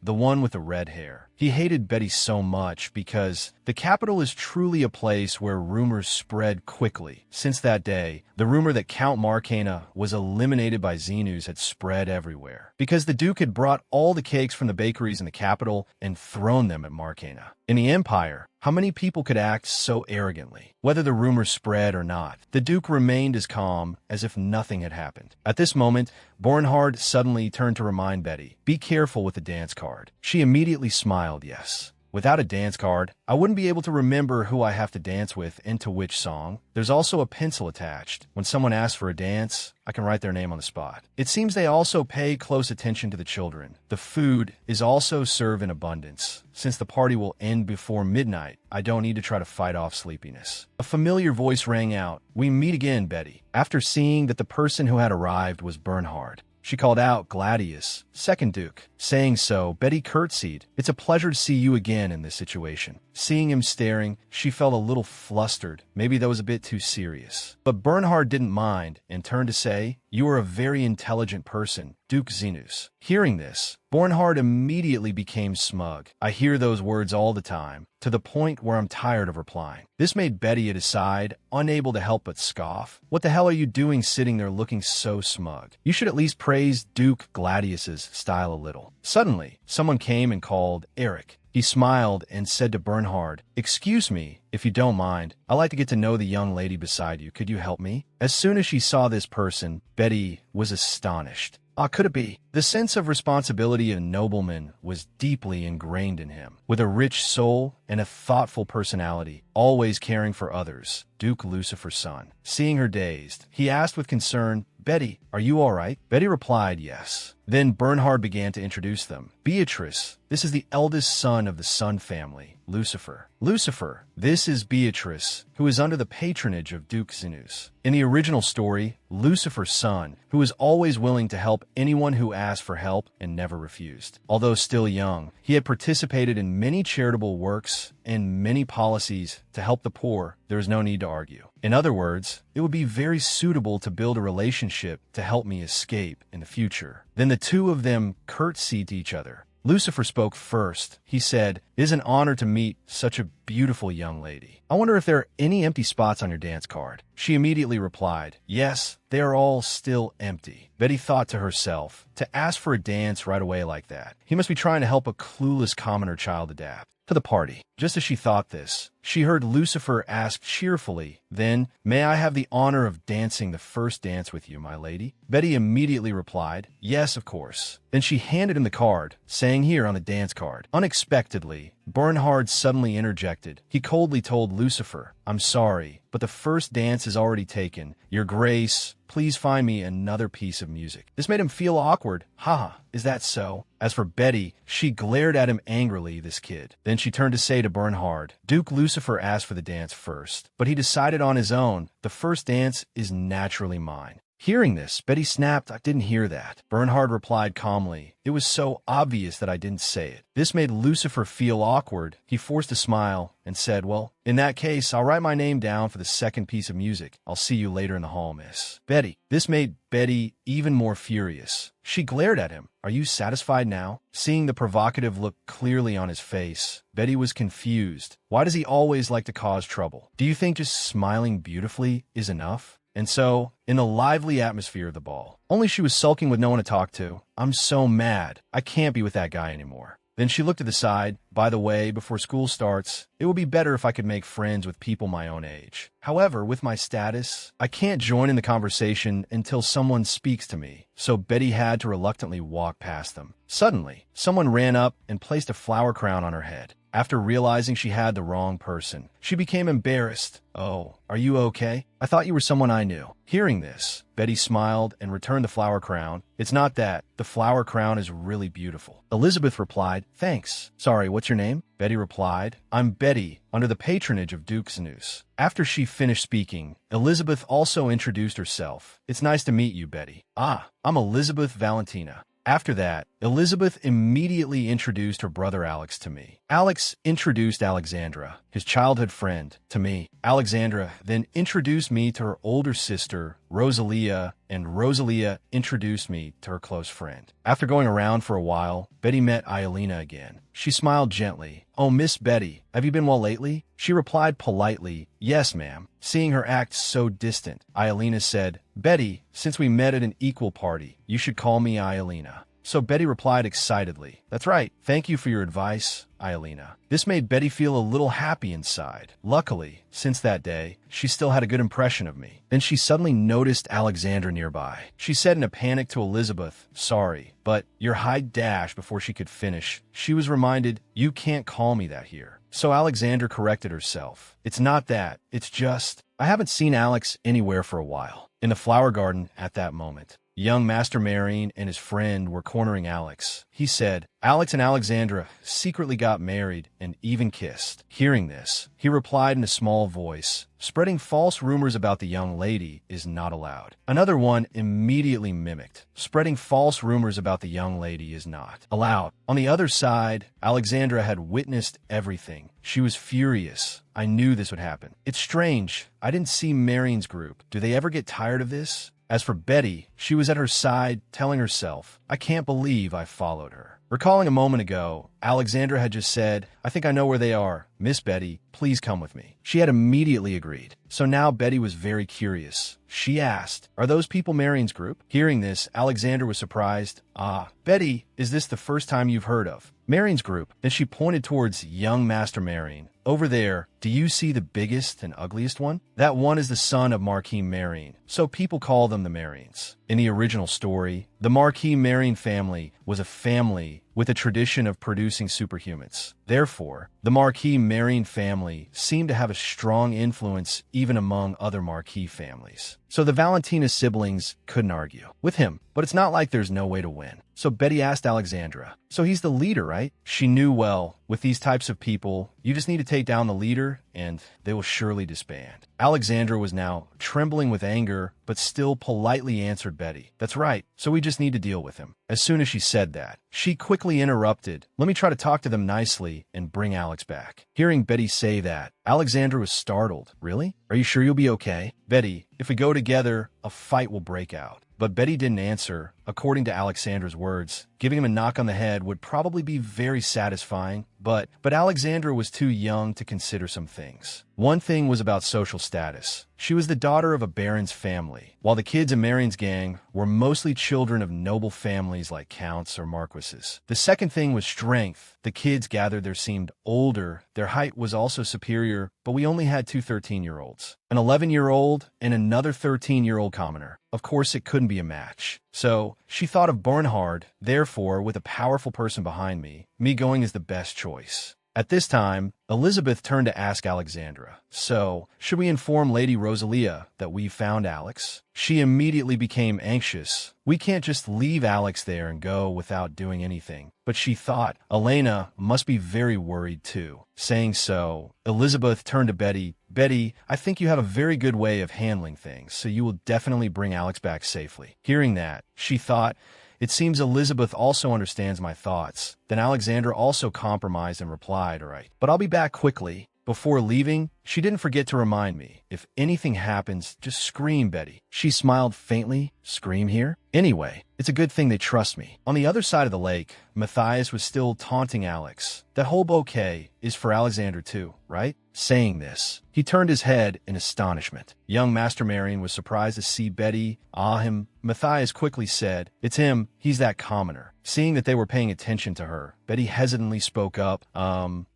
the one with the red hair." He hated Betty so much because the capital is truly a place where rumors spread quickly. Since that day, the rumor that Count Marcana was eliminated by Xenus had spread everywhere, because the Duke had brought all the cakes from the bakeries in the capital and thrown them at Marcana. In the Empire, how many people could act so arrogantly? Whether the rumor spread or not, the Duke remained as calm as if nothing had happened. At this moment, Bernhard suddenly turned to remind Betty, "Be careful with the dance card." She immediately smiled, "Yes. Without a dance card, I wouldn't be able to remember who I have to dance with and to which song. There's also a pencil attached. When someone asks for a dance, I can write their name on the spot." It seems they also pay close attention to the children. The food is also served in abundance. Since the party will end before midnight, I don't need to try to fight off sleepiness. A familiar voice rang out, "We meet again, Betty." After seeing that the person who had arrived was Bernhard, she called out, "Gladius, second Duke." Saying so, Betty curtsied. "It's a pleasure to see you again in this situation." Seeing him staring, she felt a little flustered. Maybe that was a bit too serious. But Bernhard didn't mind and turned to say, "You are a very intelligent person, Duke Xenus." Hearing this, Bernhard immediately became smug. "I hear those words all the time, to the point where I'm tired of replying." This made Betty at his side, unable to help but scoff. "What the hell are you doing sitting there looking so smug? You should at least praise Duke Gladius's style a little." Suddenly, someone came and called Eric. He smiled and said to Bernhard, "Excuse me, if you don't mind. I'd like to get to know the young lady beside you. Could you help me?" As soon as she saw this person, Betty was astonished. Could it be? The sense of responsibility of a nobleman was deeply ingrained in him. With a rich soul and a thoughtful personality, always caring for others, Duke Lucifer's son. Seeing her dazed, he asked with concern, "Betty, are you all right?" Betty replied, "Yes." Then Bernhard began to introduce them. "Beatrice, this is the eldest son of the Sun family, Lucifer. Lucifer, this is Beatrice, who is under the patronage of Duke Xenus." In the original story, Lucifer's son, who was always willing to help anyone who asked for help and never refused. Although still young, he had participated in many charitable works and many policies to help the poor. There is no need to argue. In other words, it would be very suitable to build a relationship to help me escape in the future. Then the two of them curtsied to each other. Lucifer spoke first. He said, "It is an honor to meet such a beautiful young lady. I wonder if there are any empty spots on your dance card." She immediately replied, "Yes, they are all still empty." Betty thought to herself, to ask for a dance right away like that, he must be trying to help a clueless commoner child adapt to the party. Just as she thought this, she heard Lucifer ask cheerfully, "Then, may I have the honor of dancing the first dance with you, my lady?" Betty immediately replied, "Yes, of course." Then she handed him the card, saying, "Here on the dance card." Unexpectedly, Bernhard suddenly interjected. He coldly told Lucifer, "I'm sorry, but the first dance is already taken. Your Grace, please find me another piece of music." This made him feel awkward. "Ha, is that so?" As for Betty, she glared at him angrily, this kid. Then she turned to say to Bernhard, "Duke Lucifer asked for the dance first, but he decided on his own. The first dance is naturally mine." Hearing this, Betty snapped, "I didn't hear that." Bernhard replied calmly, "It was so obvious that I didn't say it." This made Lucifer feel awkward. He forced a smile and said, "Well, in that case, I'll write my name down for the second piece of music. I'll see you later in the hall, miss." Betty. This made Betty even more furious. She glared at him. "Are you satisfied now?" Seeing the provocative look clearly on his face, Betty was confused. Why does he always like to cause trouble? Do you think just smiling beautifully is enough? And so, in the lively atmosphere of the ball, only she was sulking with no one to talk to. "I'm so mad. I can't be with that guy anymore." Then she looked to the side. By the way, before school starts, it would be better if I could make friends with people my own age. However, with my status, I can't join in the conversation until someone speaks to me, so Betty had to reluctantly walk past them. Suddenly, someone ran up and placed a flower crown on her head. After realizing she had the wrong person, she became embarrassed. "Oh, are you okay? I thought you were someone I knew." Hearing this, Betty smiled and returned the flower crown. "It's not that. The flower crown is really beautiful." Elizabeth replied, "Thanks. Sorry, what's your name?" Betty replied, "I'm Betty, under the patronage of Duke Zanus." After she finished speaking, Elizabeth also introduced herself. "It's nice to meet you, Betty." "Ah, I'm Elizabeth Valentina." After that, Elizabeth immediately introduced her brother Alex to me. Alex introduced Alexandra, his childhood friend, to me. Alexandra then introduced me to her older sister, Rosalia, and Rosalia introduced me to her close friend. After going around for a while, Betty met Iolina again. She smiled gently. "Oh, Miss Betty, have you been well lately?" She replied politely, "Yes, ma'am." Seeing her act so distant, Iolina said, "Betty, since we met at an equal party, you should call me Iolina." So Betty replied excitedly, "That's right. Thank you for your advice, Iolina." This made Betty feel a little happy inside. Luckily, since that day, she still had a good impression of me. Then she suddenly noticed Alexandra nearby. She said in a panic to Elizabeth, "Sorry, but your hide dash." Before she could finish, she was reminded, "You can't call me that here." So Alexandra corrected herself. "It's not that. It's just, I haven't seen Alex anywhere for a while." In the flower garden at that moment, young Master Marion and his friend were cornering Alex. He said, "Alex and Alexandra secretly got married and even kissed." Hearing this, he replied in a small voice, "Spreading false rumors about the young lady is not allowed." Another one immediately mimicked, "Spreading false rumors about the young lady is not allowed." On the other side, Alexandra had witnessed everything. She was furious. "I knew this would happen. It's strange. I didn't see Marion's group. Do they ever get tired of this?" As for Betty, she was at her side, telling herself, "I can't believe I followed her." Recalling a moment ago, Alexandra had just said, "I think I know where they are. Miss Betty, please come with me." She had immediately agreed. So now Betty was very curious. She asked, "Are those people Marion's group?" Hearing this, Alexandra was surprised. "Ah, Betty, is this the first time you've heard of Marion's group?" Then she pointed towards young Master Marion. "Over there, do you see the biggest and ugliest one? That one is the son of Marquis Marion, so people call them the Marions." In the original story, the Marquis Marion family was a family with a tradition of producing superhumans. Therefore, the Marquis Marion family seemed to have a strong influence even among other Marquis families. So the Valentina siblings couldn't argue with him, but it's not like there's no way to win. So Betty asked Alexandra, "So he's the leader, right?" She knew well, with these types of people, you just need to take down the leader and they will surely disband. Alexandra was now trembling with anger, but still politely answered Betty, "That's right, so we just need to deal with him." As soon as she said that, she quickly interrupted, "Let me try to talk to them nicely and bring Alex back." Hearing Betty say that, Alexandra was startled. "Really? Are you sure you'll be okay?" "Betty, if we go together, a fight will break out." But Betty didn't answer. According to Alexandra's words, giving him a knock on the head would probably be very satisfying, but Alexandra was too young to consider some things. One thing was about social status. She was the daughter of a baron's family, while the kids in Marion's gang were mostly children of noble families like counts or marquises. The second thing was strength. The kids gathered there seemed older, their height was also superior, but we only had two 13-year-olds. An 11-year-old and another 13-year-old commoner. Of course, it couldn't be a match. So she thought of Bernhard. Therefore, with a powerful person behind me going is the best choice. At this time, Elizabeth turned to ask Alexandra, "So, should we inform Lady Rosalia that we found Alex?" She immediately became anxious. We can't just leave Alex there and go without doing anything. But she thought, Elena must be very worried too. Saying so, Elizabeth turned to Betty. "Betty, I think you have a very good way of handling things, so you will definitely bring Alex back safely." Hearing that, she thought, "It seems Elizabeth also understands my thoughts." Then Alexandra also compromised and replied, "All right, but I'll be back quickly." Before leaving, She didn't forget to remind me, if anything happens, just scream, Betty. She smiled faintly. Scream here? Anyway, it's a good thing they trust me. On the other side of the lake, Matthias was still taunting Alex. That whole bouquet is for Alexandra too, right? Saying this, he turned his head in astonishment. Young Master Marion was surprised to see Betty him. Matthias quickly said, "It's him. He's that commoner." Seeing that they were paying attention to her, Betty hesitantly spoke up.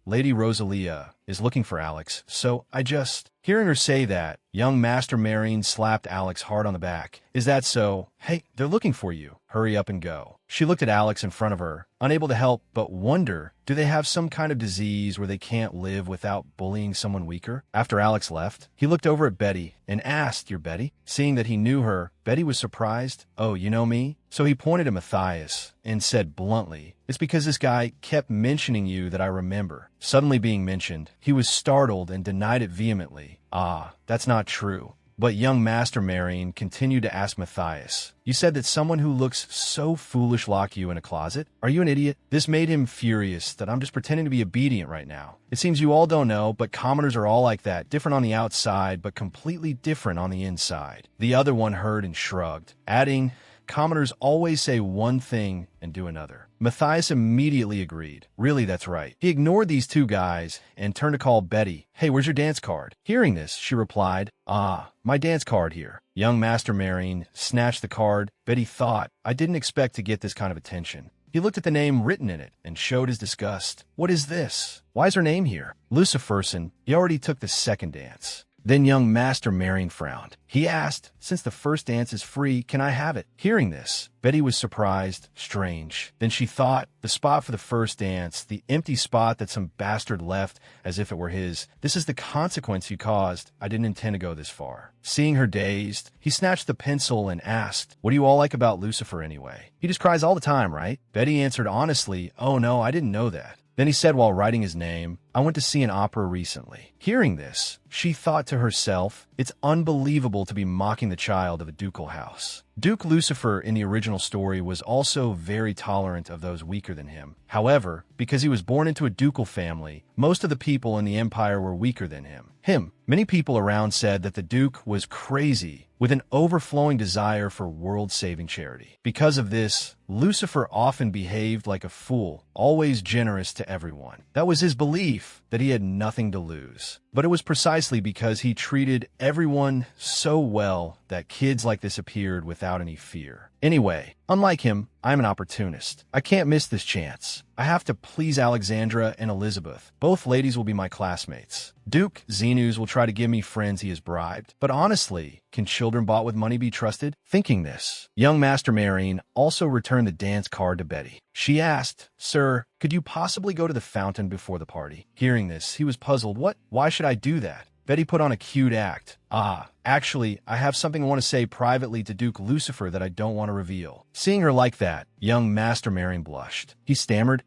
Lady Rosalia is looking for Alex, so I just..." Hearing her say that, young Master Marion slapped Alex hard on the back. "Is that so? Hey, they're looking for you. Hurry up and go." She looked at Alex in front of her, unable to help but wonder, do they have some kind of disease where they can't live without bullying someone weaker? After Alex left, he looked over at Betty and asked, "You're Betty?" Seeing that he knew her, Betty was surprised. "Oh, you know me?" So he pointed at Matthias and said bluntly, "It's because this guy kept mentioning you that I remember." Suddenly being mentioned, he was startled and denied it vehemently. That's not true." But young Master Marion continued to ask Matthias, "You said that someone who looks so foolish locked you in a closet? Are you an idiot?" This made him furious that I'm just pretending to be obedient right now. It seems you all don't know, but commoners are all like that, different on the outside, but completely different on the inside. The other one heard and shrugged, adding, "Commoners always say one thing and do another." Matthias immediately agreed. Really, that's right. He ignored these two guys and turned to call Betty. "Hey, where's your dance card?" Hearing this, she replied, "My dance card here." Young Master Marion snatched the card. Betty thought, "I didn't expect to get this kind of attention." He looked at the name written in it and showed his disgust. "What is this? Why is her name here?" "Luciferson, you already took the second dance." Then young Master Marion frowned. He asked, "Since the first dance is free, can I have it?" Hearing this, Betty was surprised. Strange. Then she thought, the spot for the first dance, the empty spot that some bastard left as if it were his. This is the consequence you caused. I didn't intend to go this far. Seeing her dazed, he snatched the pencil and asked, "What do you all like about Lucifer anyway? He just cries all the time, right?" Betty answered honestly, "Oh no, I didn't know that." Then he said while writing his name, "I went to see an opera recently." Hearing this, she thought to herself, it's unbelievable to be mocking the child of a ducal house. Duke Lucifer in the original story was also very tolerant of those weaker than him. However, because he was born into a ducal family, most of the people in the empire were weaker than him. Many people around said that the Duke was crazy, with an overflowing desire for world-saving charity. Because of this, Lucifer often behaved like a fool, always generous to everyone. That was his belief, that he had nothing to lose. But it was precisely because he treated everyone so well that kids like this appeared without any fear. Anyway, unlike him, I'm an opportunist. I can't miss this chance. I have to please Alexandra and Elizabeth. Both ladies will be my classmates. Duke Xenus will try to give me friends he has bribed. But honestly, can children bought with money be trusted? Thinking this, young Master Marion also returned the dance card to Betty. She asked, "Sir, could you possibly go to the fountain before the party?" Hearing this, he was puzzled. "What? Why should I do that?" Betty put on a cute act. Actually, I have something I want to say privately to Duke Lucifer that I don't want to reveal." Seeing her like that, young Master Marion blushed. He stammered,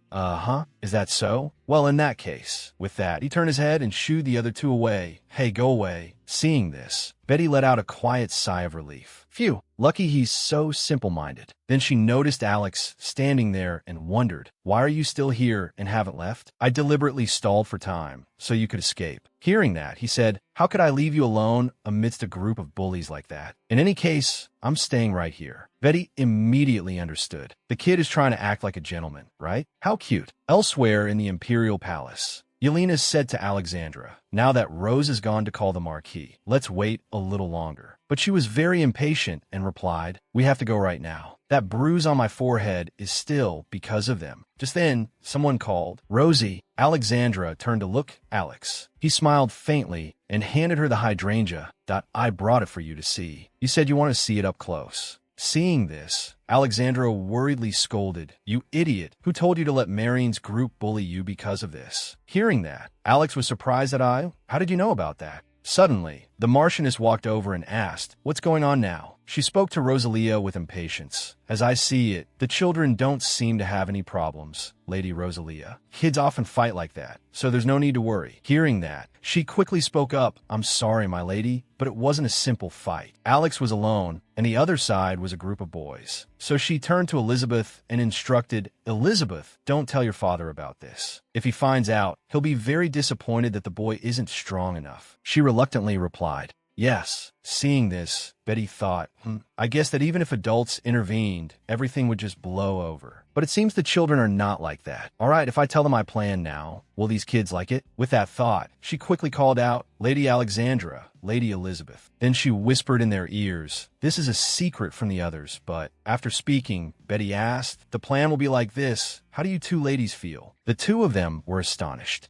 Is that so? Well, in that case." With that, he turned his head and shooed the other two away. "Hey, go away." Seeing this, Betty let out a quiet sigh of relief. Phew, lucky he's so simple-minded. Then she noticed Alex standing there and wondered, "Why are you still here and haven't left?" "I deliberately stalled for time, so you could escape." Hearing that, he said, "How could I leave you alone amidst a group of bullies like that? In any case, I'm staying right here." Betty immediately understood. The kid is trying to act like a gentleman, right? How cute. Elsewhere in the Imperial Palace, Yelena said to Alexandra, "Now that Rose is gone to call the Marquis, let's wait a little longer." But she was very impatient and replied, "We have to go right now. That bruise on my forehead is still because of them." Just then, someone called, "Rosie." Alexandra turned to look Alex. He smiled faintly and handed her the hydrangea. "I brought it for you to see. You said you want to see it up close." Seeing this, Alexandra worriedly scolded, "You idiot, who told you to let Marion's group bully you because of this?" Hearing that, Alex was surprised at how did you know about that? Suddenly, the Marchioness walked over and asked, "What's going on now?" She spoke to Rosalia with impatience. As I see it, the children don't seem to have any problems, Lady Rosalia. Kids often fight like that, so there's no need to worry. Hearing that, she quickly spoke up. I'm sorry, my lady, but it wasn't a simple fight. Alex was alone, and the other side was a group of boys. So she turned to Elizabeth and instructed, Elizabeth, don't tell your father about this. If he finds out, he'll be very disappointed that the boy isn't strong enough. She reluctantly replied, yes. Seeing this, Betty thought, I guess that even if adults intervened, everything would just blow over. But it seems the children are not like that. All right, if I tell them my plan now, will these kids like it? With that thought, she quickly called out, Lady Alexandra, Lady Elizabeth. Then she whispered in their ears, this is a secret from the others, but after speaking, Betty asked, the plan will be like this. How do you two ladies feel? The two of them were astonished.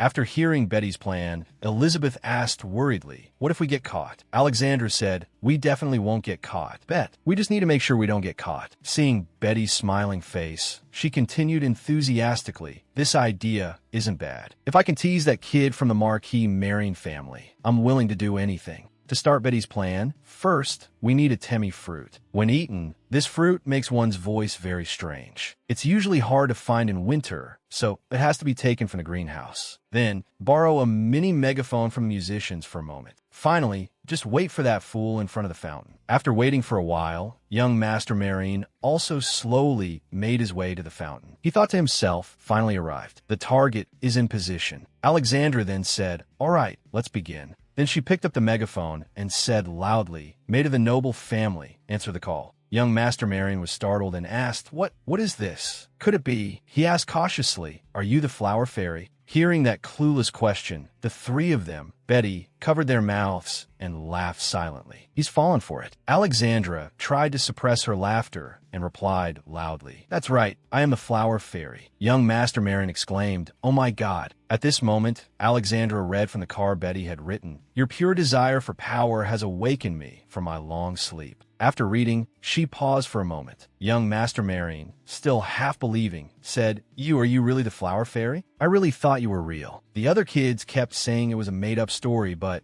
After hearing Betty's plan, Elizabeth asked worriedly, what if we get caught? Alexandra said, we definitely won't get caught. Bet. We just need to make sure we don't get caught. Seeing Betty's smiling face, she continued enthusiastically, this idea isn't bad. If I can tease that kid from the Marquis Marion family, I'm willing to do anything. To start Betty's plan, first, we need a temi fruit. When eaten, this fruit makes one's voice very strange. It's usually hard to find in winter, so it has to be taken from the greenhouse. Then, borrow a mini megaphone from musicians for a moment. Finally, just wait for that fool in front of the fountain. After waiting for a while, young Master Marion also slowly made his way to the fountain. He thought to himself, finally arrived. The target is in position. Alexandra then said, all right, let's begin. Then she picked up the megaphone and said loudly, Maid of the noble family, answer the call. Young Master Marion was startled and asked, What is this? Could it be? He asked cautiously, are you the flower fairy? Hearing that clueless question, the three of them, Betty, covered their mouths and laughed silently. He's fallen for it. Alexandra tried to suppress her laughter and replied loudly, that's right, I am the flower fairy. Young Master Marion exclaimed, oh my God. At this moment, Alexandra read from the card Betty had written, your pure desire for power has awakened me from my long sleep. After reading, she paused for a moment. Young Master Marion, still half believing, said, are you really the flower fairy? I really thought you were real. The other kids kept saying it was a made-up story, but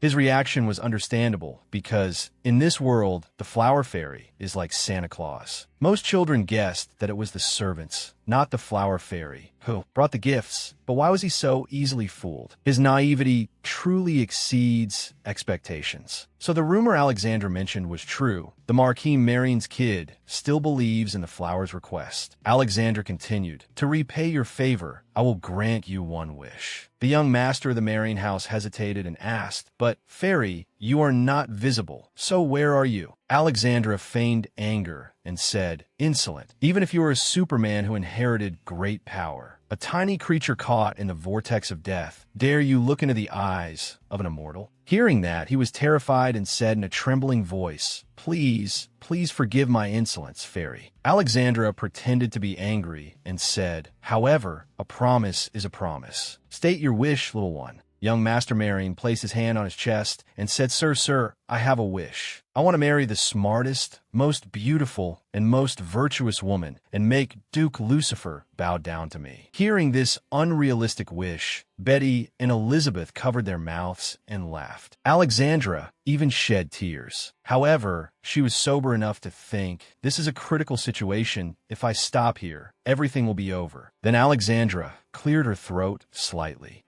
his reaction was understandable because in this world, the flower fairy is like Santa Claus. Most children guessed that it was the servants, not the flower fairy, who brought the gifts. But why was he so easily fooled? His naivety truly exceeds expectations. So the rumor Alexandra mentioned was true. The Marquis Marion's kid still believes in the flower's request. Alexandra continued, to repay your favor, I will grant you one wish. The young master of the Marion house hesitated and asked, but, fairy, you are not visible, so where are you? Alexandra feigned anger and said, insolent, even if you were a Superman who inherited great power, a tiny creature caught in the vortex of death, dare you look into the eyes of an immortal? Hearing that, he was terrified and said in a trembling voice, please forgive my insolence, fairy. Alexandra pretended to be angry and said, however, a promise is a promise. State your wish, little one. Young Master Marion placed his hand on his chest and said, Sir, I have a wish. I want to marry the smartest, most beautiful, and most virtuous woman and make Duke Lucifer bow down to me. Hearing this unrealistic wish, Betty and Elizabeth covered their mouths and laughed. Alexandra even shed tears. However, she was sober enough to think, this is a critical situation. If I stop here, everything will be over. Then Alexandra cleared her throat slightly.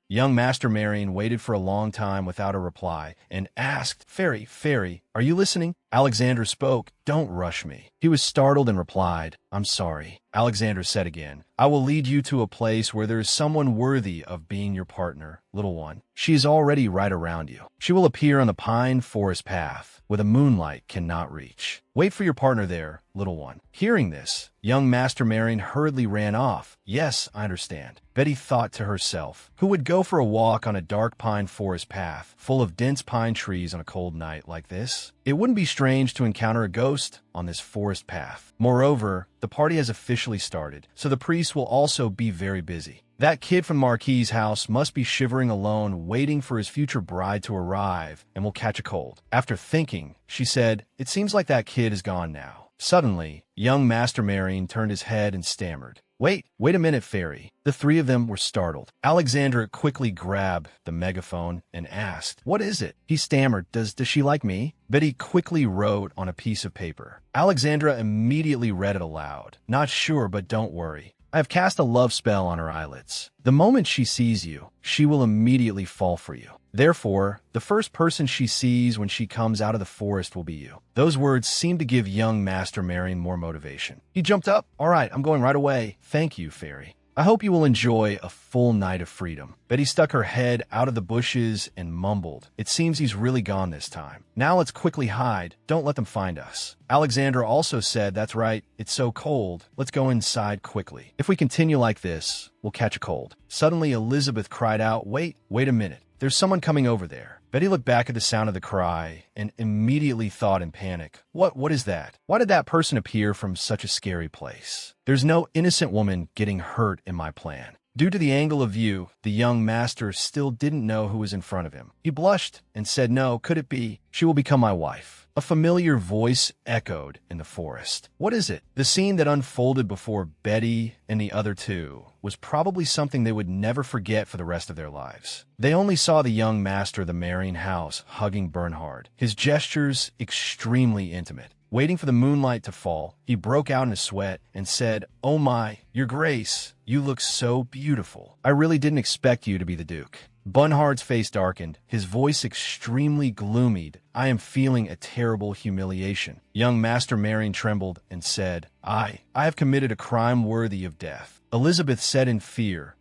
Young Master Marion waited for a long time without a reply and asked, Fairy, are you listening? Alexandra spoke, don't rush me. He was startled and replied, I'm sorry. Alexandra said again, I will lead you to a place where there is someone worthy of being your partner, little one. She is already right around you. She will appear on the pine forest path, where the moonlight cannot reach. Wait for your partner there, little one. Hearing this, young Master Marion hurriedly ran off. Yes, I understand. Betty thought to herself, who would go for a walk on a dark pine forest path, full of dense pine trees on a cold night like this? It wouldn't be strange to encounter a ghost on this forest path. Moreover, the party has officially started, so the priest will also be very busy. That kid from Marquis's house must be shivering alone, waiting for his future bride to arrive, and will catch a cold. After thinking, she said, it seems like that kid is gone now. Suddenly, young Master Marion turned his head and stammered, Wait a minute, fairy. The three of them were startled. Alexandra quickly grabbed the megaphone and asked, "What is it?" He stammered, Does she like me?" Betty quickly wrote on a piece of paper. Alexandra immediately read it aloud. "Not sure, but don't worry. I have cast a love spell on her eyelids. The moment she sees you, she will immediately fall for you. Therefore, the first person she sees when she comes out of the forest will be you." Those words seemed to give young Master Marion more motivation. He jumped up. "All right, I'm going right away. Thank you, fairy. I hope you will enjoy a full night of freedom." Betty stuck her head out of the bushes and mumbled, "It seems he's really gone this time. Now let's quickly hide. Don't let them find us." Alexandra also said, "That's right. It's so cold. Let's go inside quickly. If we continue like this, we'll catch a cold." Suddenly, Elizabeth cried out, wait a minute. There's someone coming over there." Betty looked back at the sound of the cry and immediately thought in panic, What is that? Why did that person appear from such a scary place? There's no innocent woman getting hurt in my plan." Due to the angle of view, the young master still didn't know who was in front of him. He blushed and said, "No, could it be? She will become my wife." A familiar voice echoed in the forest. What is it? The scene that unfolded before Betty and the other two was probably something they would never forget for the rest of their lives. They only saw the young master of the Marion house hugging Bernhard, his gestures extremely intimate. Waiting for the moonlight to fall, he broke out in a sweat and said, "Oh my, your grace, you look so beautiful. I really didn't expect you to be the Duke." Bernhard's face darkened, his voice extremely gloomied. "I am feeling a terrible humiliation." Young Master Marion trembled and said, I have committed a crime worthy of death." Elizabeth said in fear,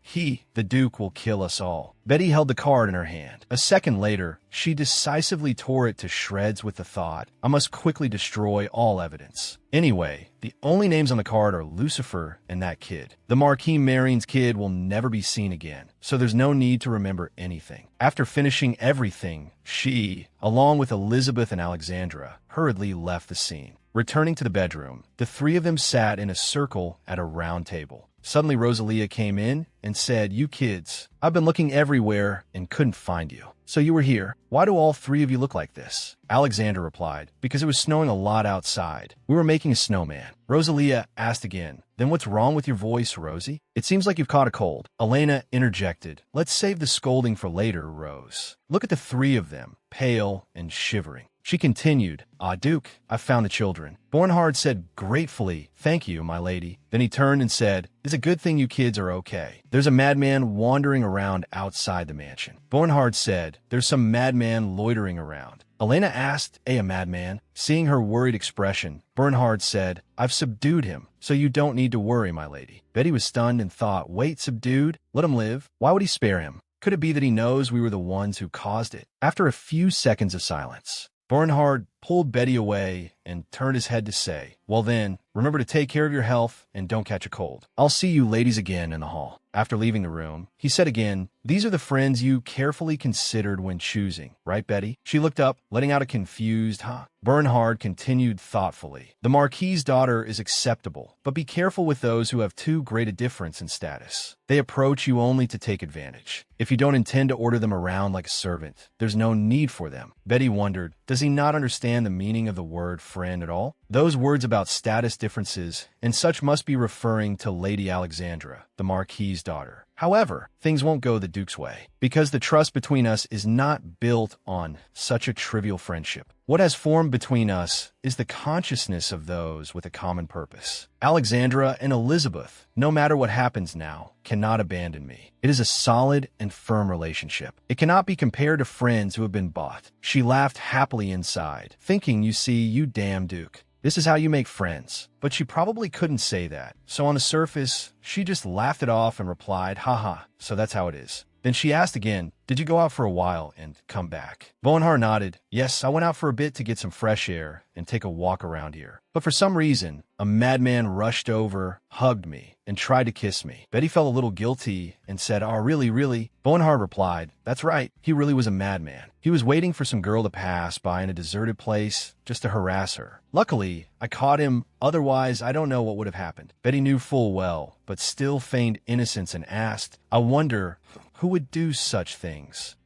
the Duke will kill us all." Betty held the card in her hand. A second later, she decisively tore it to shreds with the thought, "I must quickly destroy all evidence." Anyway, the only names on the card are Lucifer and that kid. The Marquis Marion's kid will never be seen again, so there's no need to remember anything. After finishing everything, she, along with Elizabeth and Alexandra, hurriedly left the scene. Returning to the bedroom, the three of them sat in a circle at a round table. Suddenly, Rosalia came in and said, "You kids, I've been looking everywhere and couldn't find you. So you were here. Why do all three of you look like this?" Alexander replied, "Because it was snowing a lot outside. We were making a snowman." Rosalia asked again, "Then what's wrong with your voice, Rosie? It seems like you've caught a cold." Elena interjected, "Let's save the scolding for later, Rose. Look at the three of them, pale and shivering." She continued, Duke, I've found the children." Bernhard said gratefully, "Thank you, my lady." Then he turned and said, "It's a good thing you kids are okay. There's a madman wandering around outside the mansion." Bernhard said, "There's some madman loitering around." Elena asked, a madman? Seeing her worried expression, Bernhard said, "I've subdued him, so you don't need to worry, my lady." Betty was stunned and thought, wait, subdued? Let him live. Why would he spare him? Could it be that he knows we were the ones who caused it? After a few seconds of silence, Bernhard pulled Betty away and turned his head to say, "Well then, remember to take care of your health and don't catch a cold. I'll see you ladies again in the hall." After leaving the room, he said again, "These are the friends you carefully considered when choosing, right, Betty?" She looked up, letting out a confused, huh? Bernhard continued thoughtfully, "The Marquis's daughter is acceptable, but be careful with those who have too great a difference in status. They approach you only to take advantage. If you don't intend to order them around like a servant, there's no need for them." Betty wondered, does he not understand the meaning of the word friend at all? Those words about status differences and such must be referring to Lady Alexandra, the Marquis's daughter. However, things won't go the Duke's way, because the trust between us is not built on such a trivial friendship. What has formed between us is the consciousness of those with a common purpose. Alexandra and Elizabeth, no matter what happens now, cannot abandon me. It is a solid and firm relationship. It cannot be compared to friends who have been bought. She laughed happily inside, thinking, you see, you damn Duke. This is how you make friends. But she probably couldn't say that. So on the surface, she just laughed it off and replied, haha, so that's how it is. Then she asked again, did you go out for a while and come back? Bernhard nodded. Yes, I went out for a bit to get some fresh air and take a walk around here. But for some reason, a madman rushed over, hugged me, and tried to kiss me. Betty felt a little guilty and said, oh, really? Bernhard replied, that's right, he really was a madman. He was waiting for some girl to pass by in a deserted place just to harass her. Luckily, I caught him, otherwise I don't know what would have happened. Betty knew full well, but still feigned innocence and asked, I wonder who would do such things.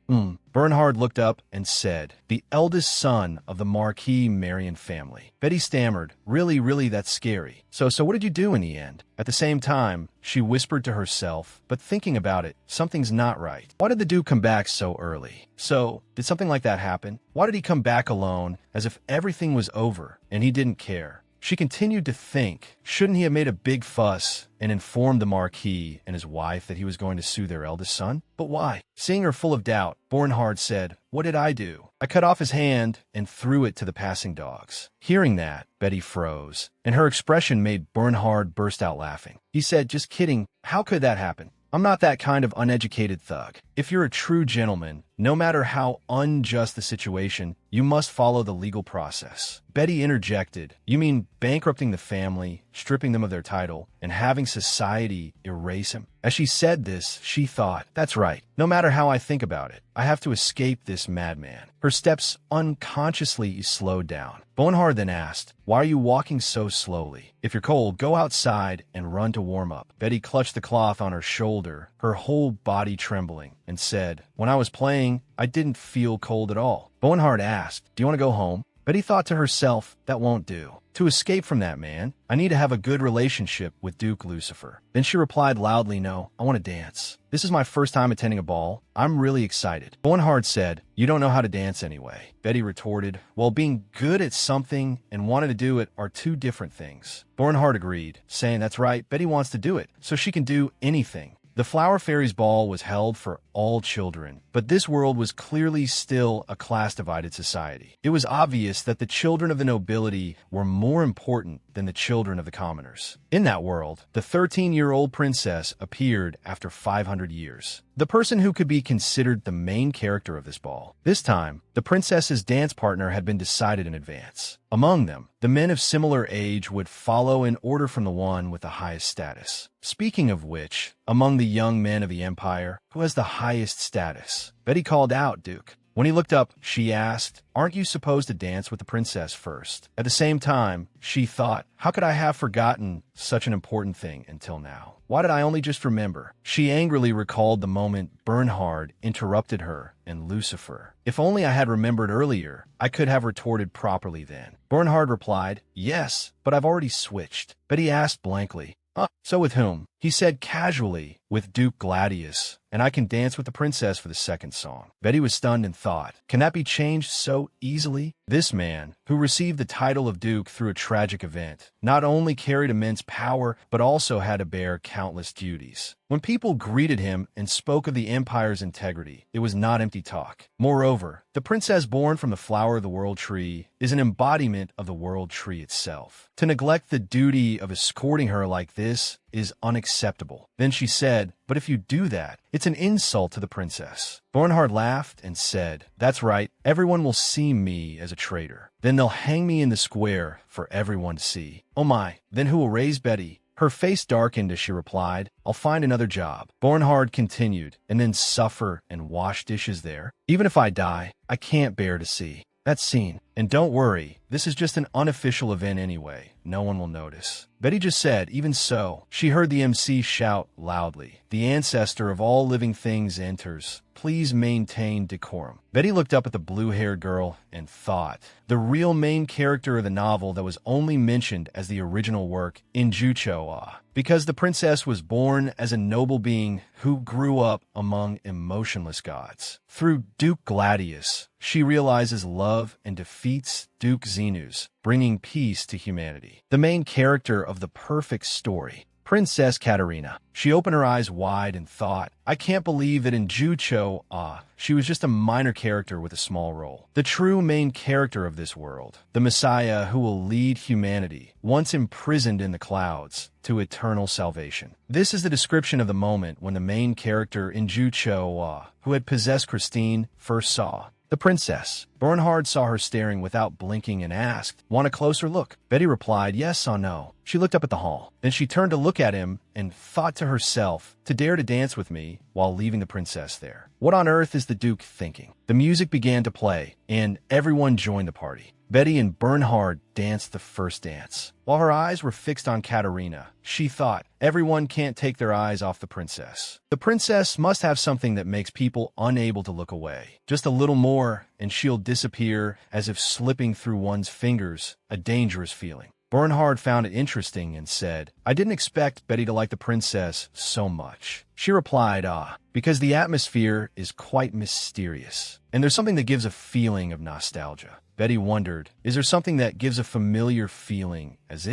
Bernhard looked up and said, "The eldest son of the Marquis Marion family." Betty stammered, Really, that's scary. So what did you do in the end?" At the same time, she whispered to herself, but thinking about it, something's not right. Why did the Duke come back so early? So, did something like that happen? Why did he come back alone, as if everything was over, and he didn't care? She continued to think, shouldn't he have made a big fuss and informed the Marquis and his wife that he was going to sue their eldest son? But why? Seeing her full of doubt, Bernhard said, "What did I do? I cut off his hand and threw it to the passing dogs." Hearing that, Betty froze, and her expression made Bernhard burst out laughing. He said, "Just kidding. How could that happen? I'm not that kind of uneducated thug. If you're a true gentleman, no matter how unjust the situation, you must follow the legal process." Betty interjected, "You mean bankrupting the family, stripping them of their title, and having society erase him?" As she said this, she thought, "That's right. No matter how I think about it, I have to escape this madman." Her steps unconsciously slowed down. Bernhard then asked, "Why are you walking so slowly? If you're cold, go outside and run to warm up." Betty clutched the cloth on her shoulder, her whole body trembling, and said, "When I was playing, I didn't feel cold at all." Bernhard asked, "Do you want to go home?" Betty thought to herself, that won't do. To escape from that man, I need to have a good relationship with Duke Lucifer. Then she replied loudly, "No, I want to dance. This is my first time attending a ball. I'm really excited." Bernhard said, "You don't know how to dance anyway." Betty retorted, "Well, being good at something and wanting to do it are two different things." Bernhard agreed, saying, "That's right, Betty wants to do it, so she can do anything." The Flower Fairies Ball was held for all children, but this world was clearly still a class-divided society. It was obvious that the children of the nobility were more important than the children of the commoners. In that world, the 13-year-old princess appeared after 500 years. The person who could be considered the main character of this ball. This time, the princess's dance partner had been decided in advance. Among them, the men of similar age would follow in order from the one with the highest status. Speaking of which, among the young men of the empire, who has the highest status? Betty called out, "Duke." When he looked up, she asked, "Aren't you supposed to dance with the princess first?" At the same time, she thought, how could I have forgotten such an important thing until now? Why did I only just remember? She angrily recalled the moment Bernhard interrupted her and Lucifer. If only I had remembered earlier, I could have retorted properly then. Bernhard replied, "Yes, but I've already switched." Betty asked blankly, "So with whom?" He said casually, "With Duke Gladius, and I can dance with the princess for the second song." Betty was stunned and thought, can that be changed so easily? This man, who received the title of Duke through a tragic event, not only carried immense power, but also had to bear countless duties. When people greeted him and spoke of the empire's integrity, it was not empty talk. Moreover, the princess born from the flower of the world tree is an embodiment of the world tree itself. To neglect the duty of escorting her like this is unacceptable. Then she said, "But if you do that, it's an insult to the princess." Bernhard laughed and said, "That's right, everyone will see me as a traitor. Then they'll hang me in the square for everyone to see." "Oh my, then who will raise Betty?" Her face darkened as she replied, "I'll find another job." Bernhard continued, "And then suffer and wash dishes there? Even if I die, I can't bear to see that scene. And don't worry, this is just an unofficial event anyway. No one will notice." Betty just said, "Even so." She heard the MC shout loudly, "The ancestor of all living things enters. Please maintain decorum." Betty looked up at the blue-haired girl and thought, the real main character of the novel that was only mentioned as the original work in Jucho, because the princess was born as a noble being who grew up among emotionless gods. Through Duke Gladius, she realizes love and defeats Duke Xenus, bringing peace to humanity. The main character of the perfect story, Princess Katerina. She opened her eyes wide and thought, I can't believe that in Jucho, she was just a minor character with a small role. The true main character of this world, the Messiah who will lead humanity, once imprisoned in the clouds, to eternal salvation. This is the description of the moment when the main character in Jucho, who had possessed Christine, first saw the princess. Bernhard saw her staring without blinking and asked, "Want a closer look?" Betty replied, "Yes or no." She looked up at the hall. Then she turned to look at him and thought to herself, to dare to dance with me while leaving the princess there. What on earth is the Duke thinking? The music began to play, and everyone joined the party. Betty and Bernhard danced the first dance. While her eyes were fixed on Katerina, she thought, everyone can't take their eyes off the princess. The princess must have something that makes people unable to look away. Just a little more, and she'll disappear as if slipping through one's fingers, a dangerous feeling. Bernhard found it interesting and said, I didn't expect Betty to like the princess so much. She replied, because the atmosphere is quite mysterious, and there's something that gives a feeling of nostalgia. Betty wondered, is there something that gives a familiar feeling, as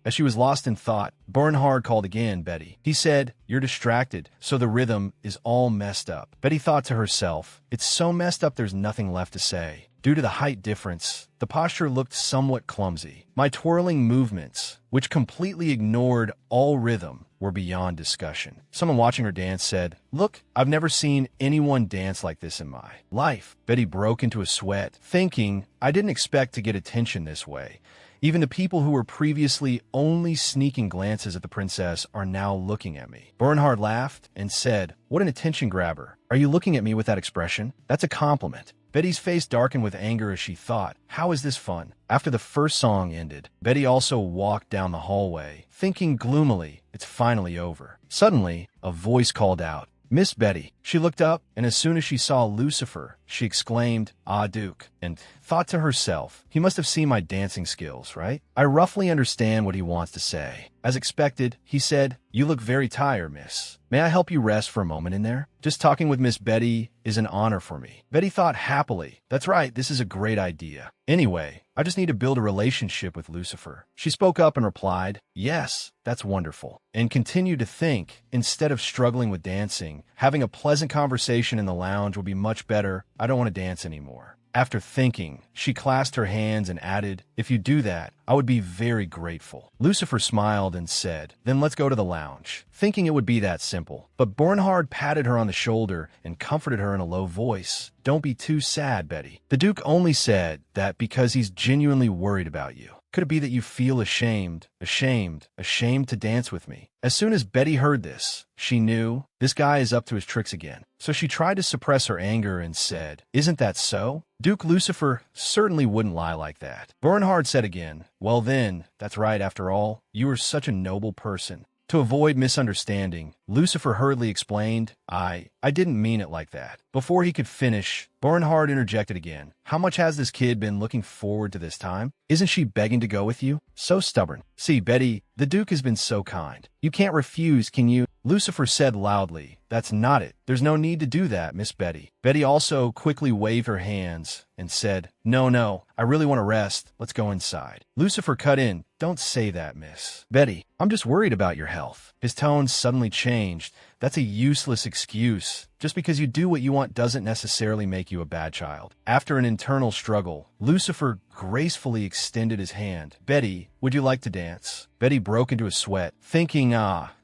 she was lost in thought, Bernhard called again, Betty. He said, you're distracted, so the rhythm is all messed up. Betty thought to herself, it's so messed up there's nothing left to say. Due to the height difference, the posture looked somewhat clumsy. My twirling movements, which completely ignored all rhythm, were beyond discussion. Someone watching her dance said, look, I've never seen anyone dance like this in my life. Betty broke into a sweat, thinking, I didn't expect to get attention this way. Even the people who were previously only sneaking glances at the princess are now looking at me. Bernhard laughed and said, what an attention grabber. Are you looking at me with that expression? That's a compliment. Betty's face darkened with anger as she thought, how is this fun? After the first song ended, Betty also walked down the hallway, thinking gloomily, it's finally over. Suddenly, a voice called out, Miss Betty. She looked up, and as soon as she saw Lucifer, she exclaimed, Duke, and thought to herself, he must have seen my dancing skills, right? I roughly understand what he wants to say. As expected, he said, you look very tired, miss. May I help you rest for a moment in there? Just talking with Miss Betty is an honor for me. Betty thought happily, that's right, this is a great idea. Anyway, I just need to build a relationship with Lucifer. She spoke up and replied, yes, that's wonderful, and continued to think, instead of struggling with dancing, having a pleasant conversation in the lounge will be much better. I don't want to dance anymore. After thinking, she clasped her hands and added, if you do that, I would be very grateful. Lucifer smiled and said, then let's go to the lounge, thinking it would be that simple. But Bernhard patted her on the shoulder and comforted her in a low voice. Don't be too sad, Betty. The Duke only said that because he's genuinely worried about you. Could it be that you feel ashamed to dance with me? As soon as Betty heard this, she knew this guy is up to his tricks again. So she tried to suppress her anger and said, isn't that so? Duke Lucifer certainly wouldn't lie like that. Bernhard said again, well then, that's right after all. You are such a noble person. To avoid misunderstanding, Lucifer hurriedly explained, I didn't mean it like that. Before he could finish, Bernhard interjected again. How much has this kid been looking forward to this time? Isn't she begging to go with you? So stubborn. See, Betty, the Duke has been so kind. You can't refuse, can you? Lucifer said loudly, that's not it. There's no need to do that, Miss Betty. Betty also quickly waved her hands and said, no, I really want to rest. Let's go inside. Lucifer cut in. Don't say that, Miss Betty. I'm just worried about your health. His tone suddenly changed. That's a useless excuse. Just because you do what you want doesn't necessarily make you a bad child. After an internal struggle, Lucifer gracefully extended his hand. Betty, would you like to dance? Betty broke into a sweat, thinking,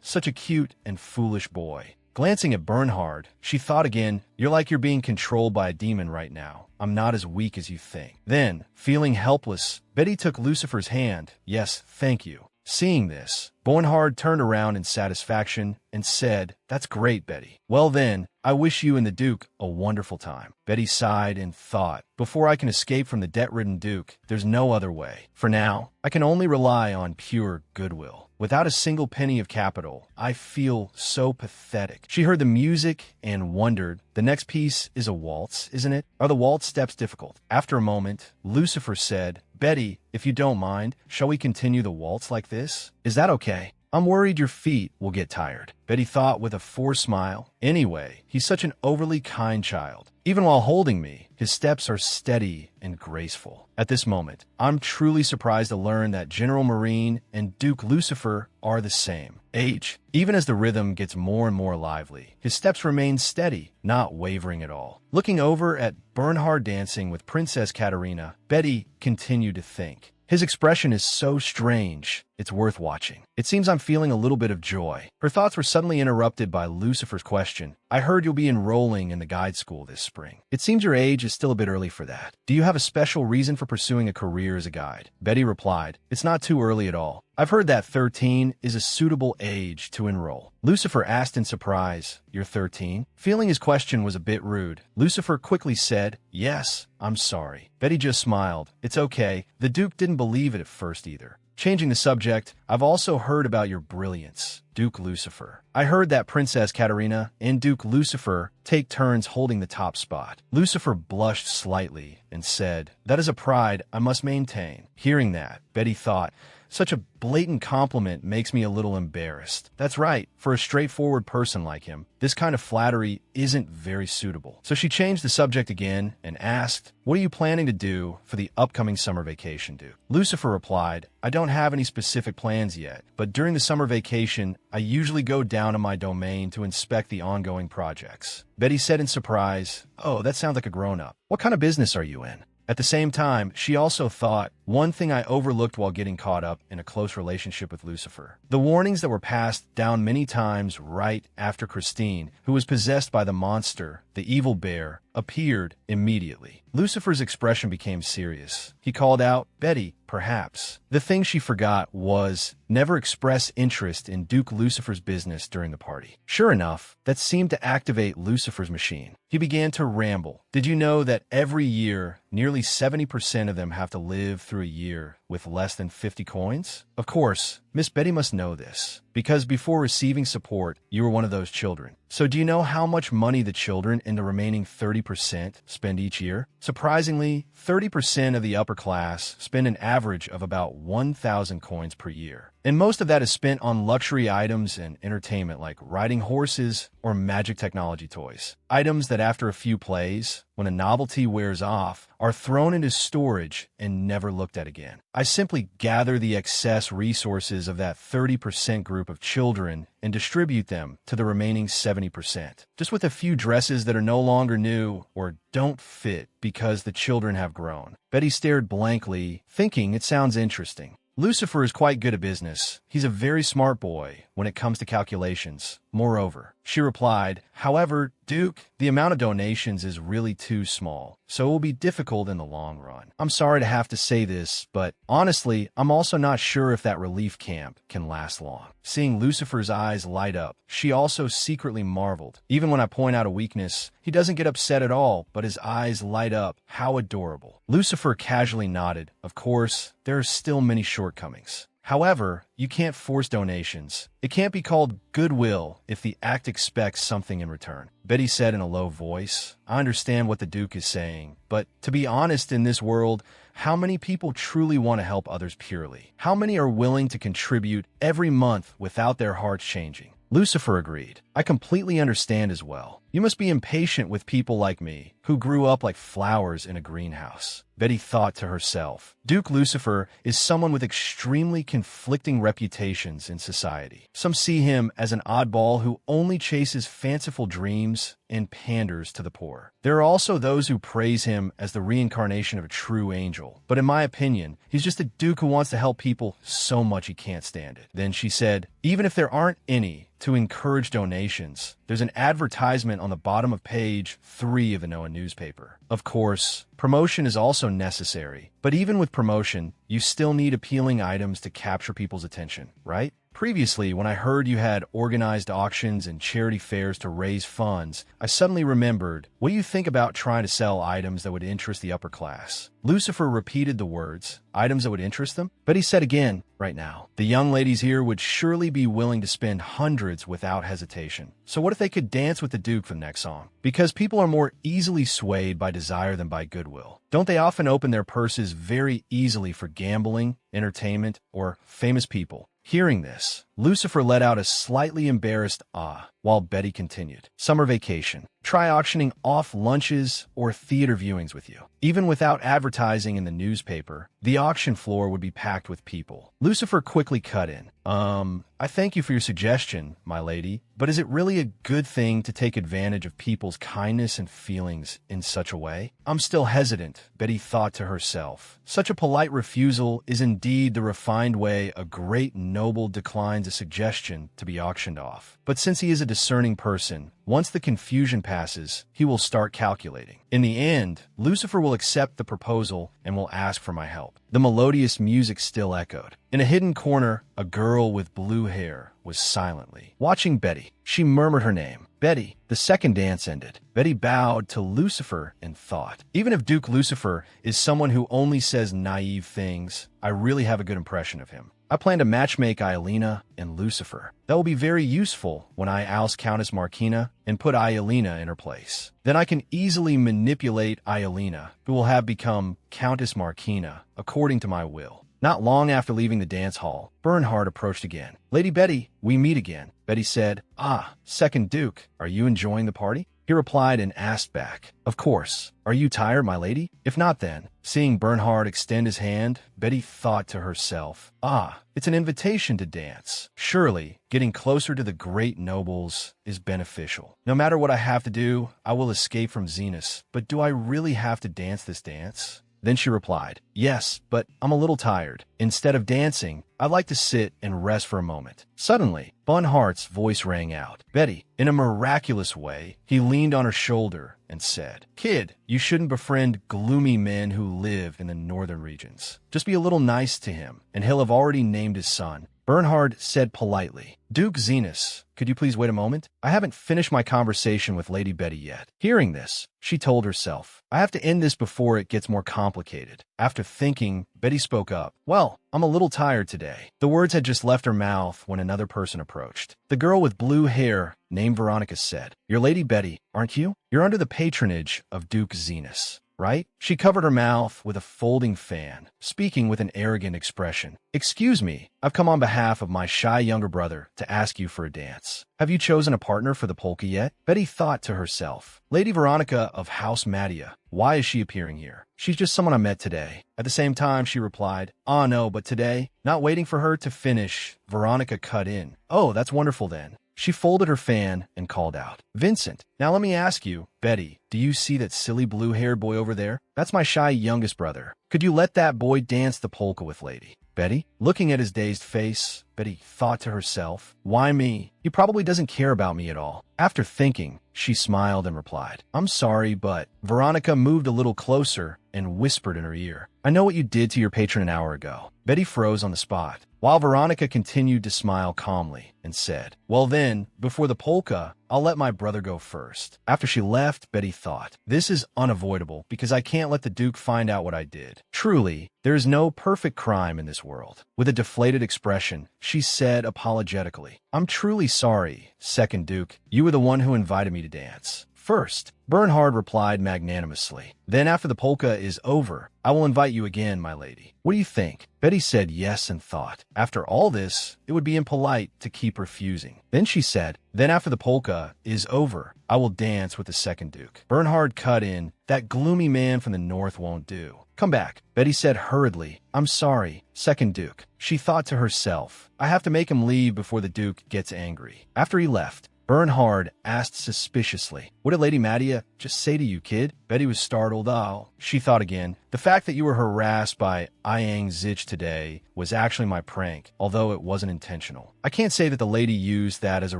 such a cute and foolish boy. Glancing at Bernhard, she thought again, you're being controlled by a demon right now. I'm not as weak as you think. Then, feeling helpless, Betty took Lucifer's hand. Yes, thank you. Seeing this, Bernhard turned around in satisfaction and said, that's great, Betty. Well then, I wish you and the Duke a wonderful time. Betty sighed and thought, before I can escape from the debt-ridden Duke, there's no other way. For now, I can only rely on pure goodwill. Without a single penny of capital, I feel so pathetic. She heard the music and wondered, the next piece is a waltz, isn't it? Are the waltz steps difficult? After a moment, Lucifer said, Betty, if you don't mind, shall we continue the waltz like this? Is that okay? I'm worried your feet will get tired. Betty thought with a forced smile. Anyway, he's such an overly kind child. Even while holding me, his steps are steady and graceful. At this moment, I'm truly surprised to learn that General Marine and Duke Lucifer are the same age. Even as the rhythm gets more and more lively, his steps remain steady, not wavering at all. Looking over at Bernhard dancing with Princess Katerina, Betty continued to think. His expression is so strange, it's worth watching. It seems I'm feeling a little bit of joy. Her thoughts were suddenly interrupted by Lucifer's question. I heard you'll be enrolling in the guide school this spring. It seems your age is still a bit early for that. Do you have a special reason for pursuing a career as a guide? Betty replied, it's not too early at all. I've heard that 13 is a suitable age to enroll. Lucifer asked in surprise, "You're 13?" Feeling his question was a bit rude, Lucifer quickly said, "Yes, I'm sorry." Betty just smiled. "It's okay." The Duke didn't believe it at first either. Changing the subject, "I've also heard about your brilliance, Duke Lucifer. I heard that Princess Katerina and Duke Lucifer take turns holding the top spot." Lucifer blushed slightly and said, "That is a pride I must maintain." Hearing that, Betty thought, "Such a blatant compliment makes me a little embarrassed." That's right, for a straightforward person like him, this kind of flattery isn't very suitable. So she changed the subject again and asked, "What are you planning to do for the upcoming summer vacation, Duke?" Lucifer replied, "I don't have any specific plans yet, but during the summer vacation, I usually go down to my domain to inspect the ongoing projects." Betty said in surprise, "Oh, that sounds like a grown-up. What kind of business are you in?" At the same time, she also thought, one thing I overlooked while getting caught up in a close relationship with Lucifer. The warnings that were passed down many times right after Christine, who was possessed by the monster, the evil bear, appeared immediately. Lucifer's expression became serious. He called out, "Betty, perhaps." The thing she forgot was never express interest in Duke Lucifer's business during the party. Sure enough, that seemed to activate Lucifer's machine. He began to ramble. "Did you know that every year, nearly 70% of them have to live through a year with less than 50 coins? Of course, Miss Betty must know this, because before receiving support, you were one of those children. So do you know how much money the children in the remaining 30% spend each year? Surprisingly, 30% of the upper class spend an average of about 1,000 coins per year. And most of that is spent on luxury items and entertainment like riding horses or magic technology toys. Items that after a few plays, when a novelty wears off, are thrown into storage and never looked at again. I simply gather the excess resources of that 30% group of children and distribute them to the remaining 70%, just with a few dresses that are no longer new or don't fit because the children have grown." Betty stared blankly, thinking it sounds interesting. Lucifer is quite good at business. He's a very smart boy when it comes to calculations. Moreover, she replied, "However, Duke, the amount of donations is really too small, so it will be difficult in the long run. I'm sorry to have to say this, but honestly, I'm also not sure if that relief camp can last long." Seeing Lucifer's eyes light up, she also secretly marveled. Even when I point out a weakness, he doesn't get upset at all, but his eyes light up. How adorable. Lucifer casually nodded. Of course, there are still many shortcomings. However, you can't force donations. It can't be called goodwill if the act expects something in return. Betty said in a low voice, "I understand what the Duke is saying, but to be honest, in this world, how many people truly want to help others purely? How many are willing to contribute every month without their hearts changing?" Lucifer agreed. "I completely understand as well. You must be impatient with people like me, who grew up like flowers in a greenhouse." Betty thought to herself, Duke Lucifer is someone with extremely conflicting reputations in society. Some see him as an oddball who only chases fanciful dreams and panders to the poor. There are also those who praise him as the reincarnation of a true angel. But in my opinion, he's just a duke who wants to help people so much he can't stand it. Then she said, "Even if there aren't any to encourage donations, there's an advertisement on the bottom of page 3 of the Noah newspaper. Of course, promotion is also necessary, but even with promotion, you still need appealing items to capture people's attention, right? Previously, when I heard you had organized auctions and charity fairs to raise funds, I suddenly remembered, what do you think about trying to sell items that would interest the upper class?" Lucifer repeated the words, "Items that would interest them?" But he said again, "Right now, the young ladies here would surely be willing to spend hundreds without hesitation. So what if they could dance with the Duke for the next song? Because people are more easily swayed by desire than by goodwill. Don't they often open their purses very easily for gambling, entertainment, or famous people?" Hearing this, Lucifer let out a slightly embarrassed ah, while Betty continued, "Summer vacation. Try auctioning off lunches or theater viewings with you. Even without advertising in the newspaper, the auction floor would be packed with people." Lucifer quickly cut in. I thank you for your suggestion, my lady, but is it really a good thing to take advantage of people's kindness and feelings in such a way?" "I'm still hesitant," Betty thought to herself. Such a polite refusal is indeed the refined way a great noble declines finds a suggestion to be auctioned off. But since he is a discerning person, once the confusion passes, he will start calculating. In the end, Lucifer will accept the proposal and will ask for my help. The melodious music still echoed. In a hidden corner, a girl with blue hair was silently watching Betty. She murmured her name. Betty. The second dance ended. Betty bowed to Lucifer and thought, even if Duke Lucifer is someone who only says naive things, I really have a good impression of him. I plan to matchmake Iolina and Lucifer. That will be very useful when I oust Countess Markina and put Iolina in her place. Then I can easily manipulate Iolina, who will have become Countess Markina, according to my will. Not long after leaving the dance hall, Bernhard approached again. Lady Betty, we meet again. Betty said, Ah, second Duke, are you enjoying the party? He replied and asked back, Of course. Are you tired, my lady? If not, then. Seeing Bernhard extend his hand, Betty thought to herself, Ah, it's an invitation to dance. Surely, getting closer to the great nobles is beneficial. No matter what I have to do, I will escape from Zenus. But do I really have to dance this dance? Then she replied, Yes, but I'm a little tired. Instead of dancing, I'd like to sit and rest for a moment. Suddenly, Bernhard's voice rang out. Betty, in a miraculous way, he leaned on her shoulder and said, Kid, you shouldn't befriend gloomy men who live in the northern regions. Just be a little nice to him, and he'll have already named his son. Bernhard said politely, Duke Zenus, could you please wait a moment? I haven't finished my conversation with Lady Betty yet. Hearing this, she told herself, I have to end this before it gets more complicated. After thinking, Betty spoke up. Well, I'm a little tired today. The words had just left her mouth when another person approached. The girl with blue hair, named Veronica, said, You're Lady Betty, aren't you? You're under the patronage of Duke Zenus, right? She covered her mouth with a folding fan, speaking with an arrogant expression. Excuse me, I've come on behalf of my shy younger brother to ask you for a dance. Have you chosen a partner for the polka yet? Betty thought to herself, Lady Veronica of House Mattia, why is she appearing here? She's just someone I met today. At the same time, she replied, Ah, no, but today, not waiting for her to finish, Veronica cut in. Oh, that's wonderful then. She folded her fan and called out, Vincent, now let me ask you, Betty, do you see that silly blue-haired boy over there? That's my shy youngest brother. Could you let that boy dance the polka with Lady Betty? Looking at his dazed face, Betty thought to herself, Why me? He probably doesn't care about me at all. After thinking, she smiled and replied, I'm sorry, but Veronica moved a little closer and whispered in her ear, I know what you did to your patron an hour ago. Betty froze on the spot, while Veronica continued to smile calmly and said, Well then, before the polka, I'll let my brother go first. After she left, Betty thought, This is unavoidable because I can't let the Duke find out what I did. Truly, there is no perfect crime in this world. With a deflated expression, she said apologetically, I'm truly sorry, second Duke. You were the one who invited me to dance. First, Bernhard replied magnanimously. Then after the polka is over, I will invite you again, my lady. What do you think? Betty said yes and thought, after all this, it would be impolite to keep refusing. Then she said, Then after the polka is over, I will dance with the second Duke. Bernhard cut in, That gloomy man from the north won't do. Come back, Betty said hurriedly. I'm sorry, second Duke. She thought to herself, I have to make him leave before the Duke gets angry. After he left, Bernhard asked suspiciously, What did Lady Mattia just say to you, kid? Betty was startled. Oh, she thought again. The fact that you were harassed by Iang Zich today was actually my prank, although it wasn't intentional. I can't say that the lady used that as a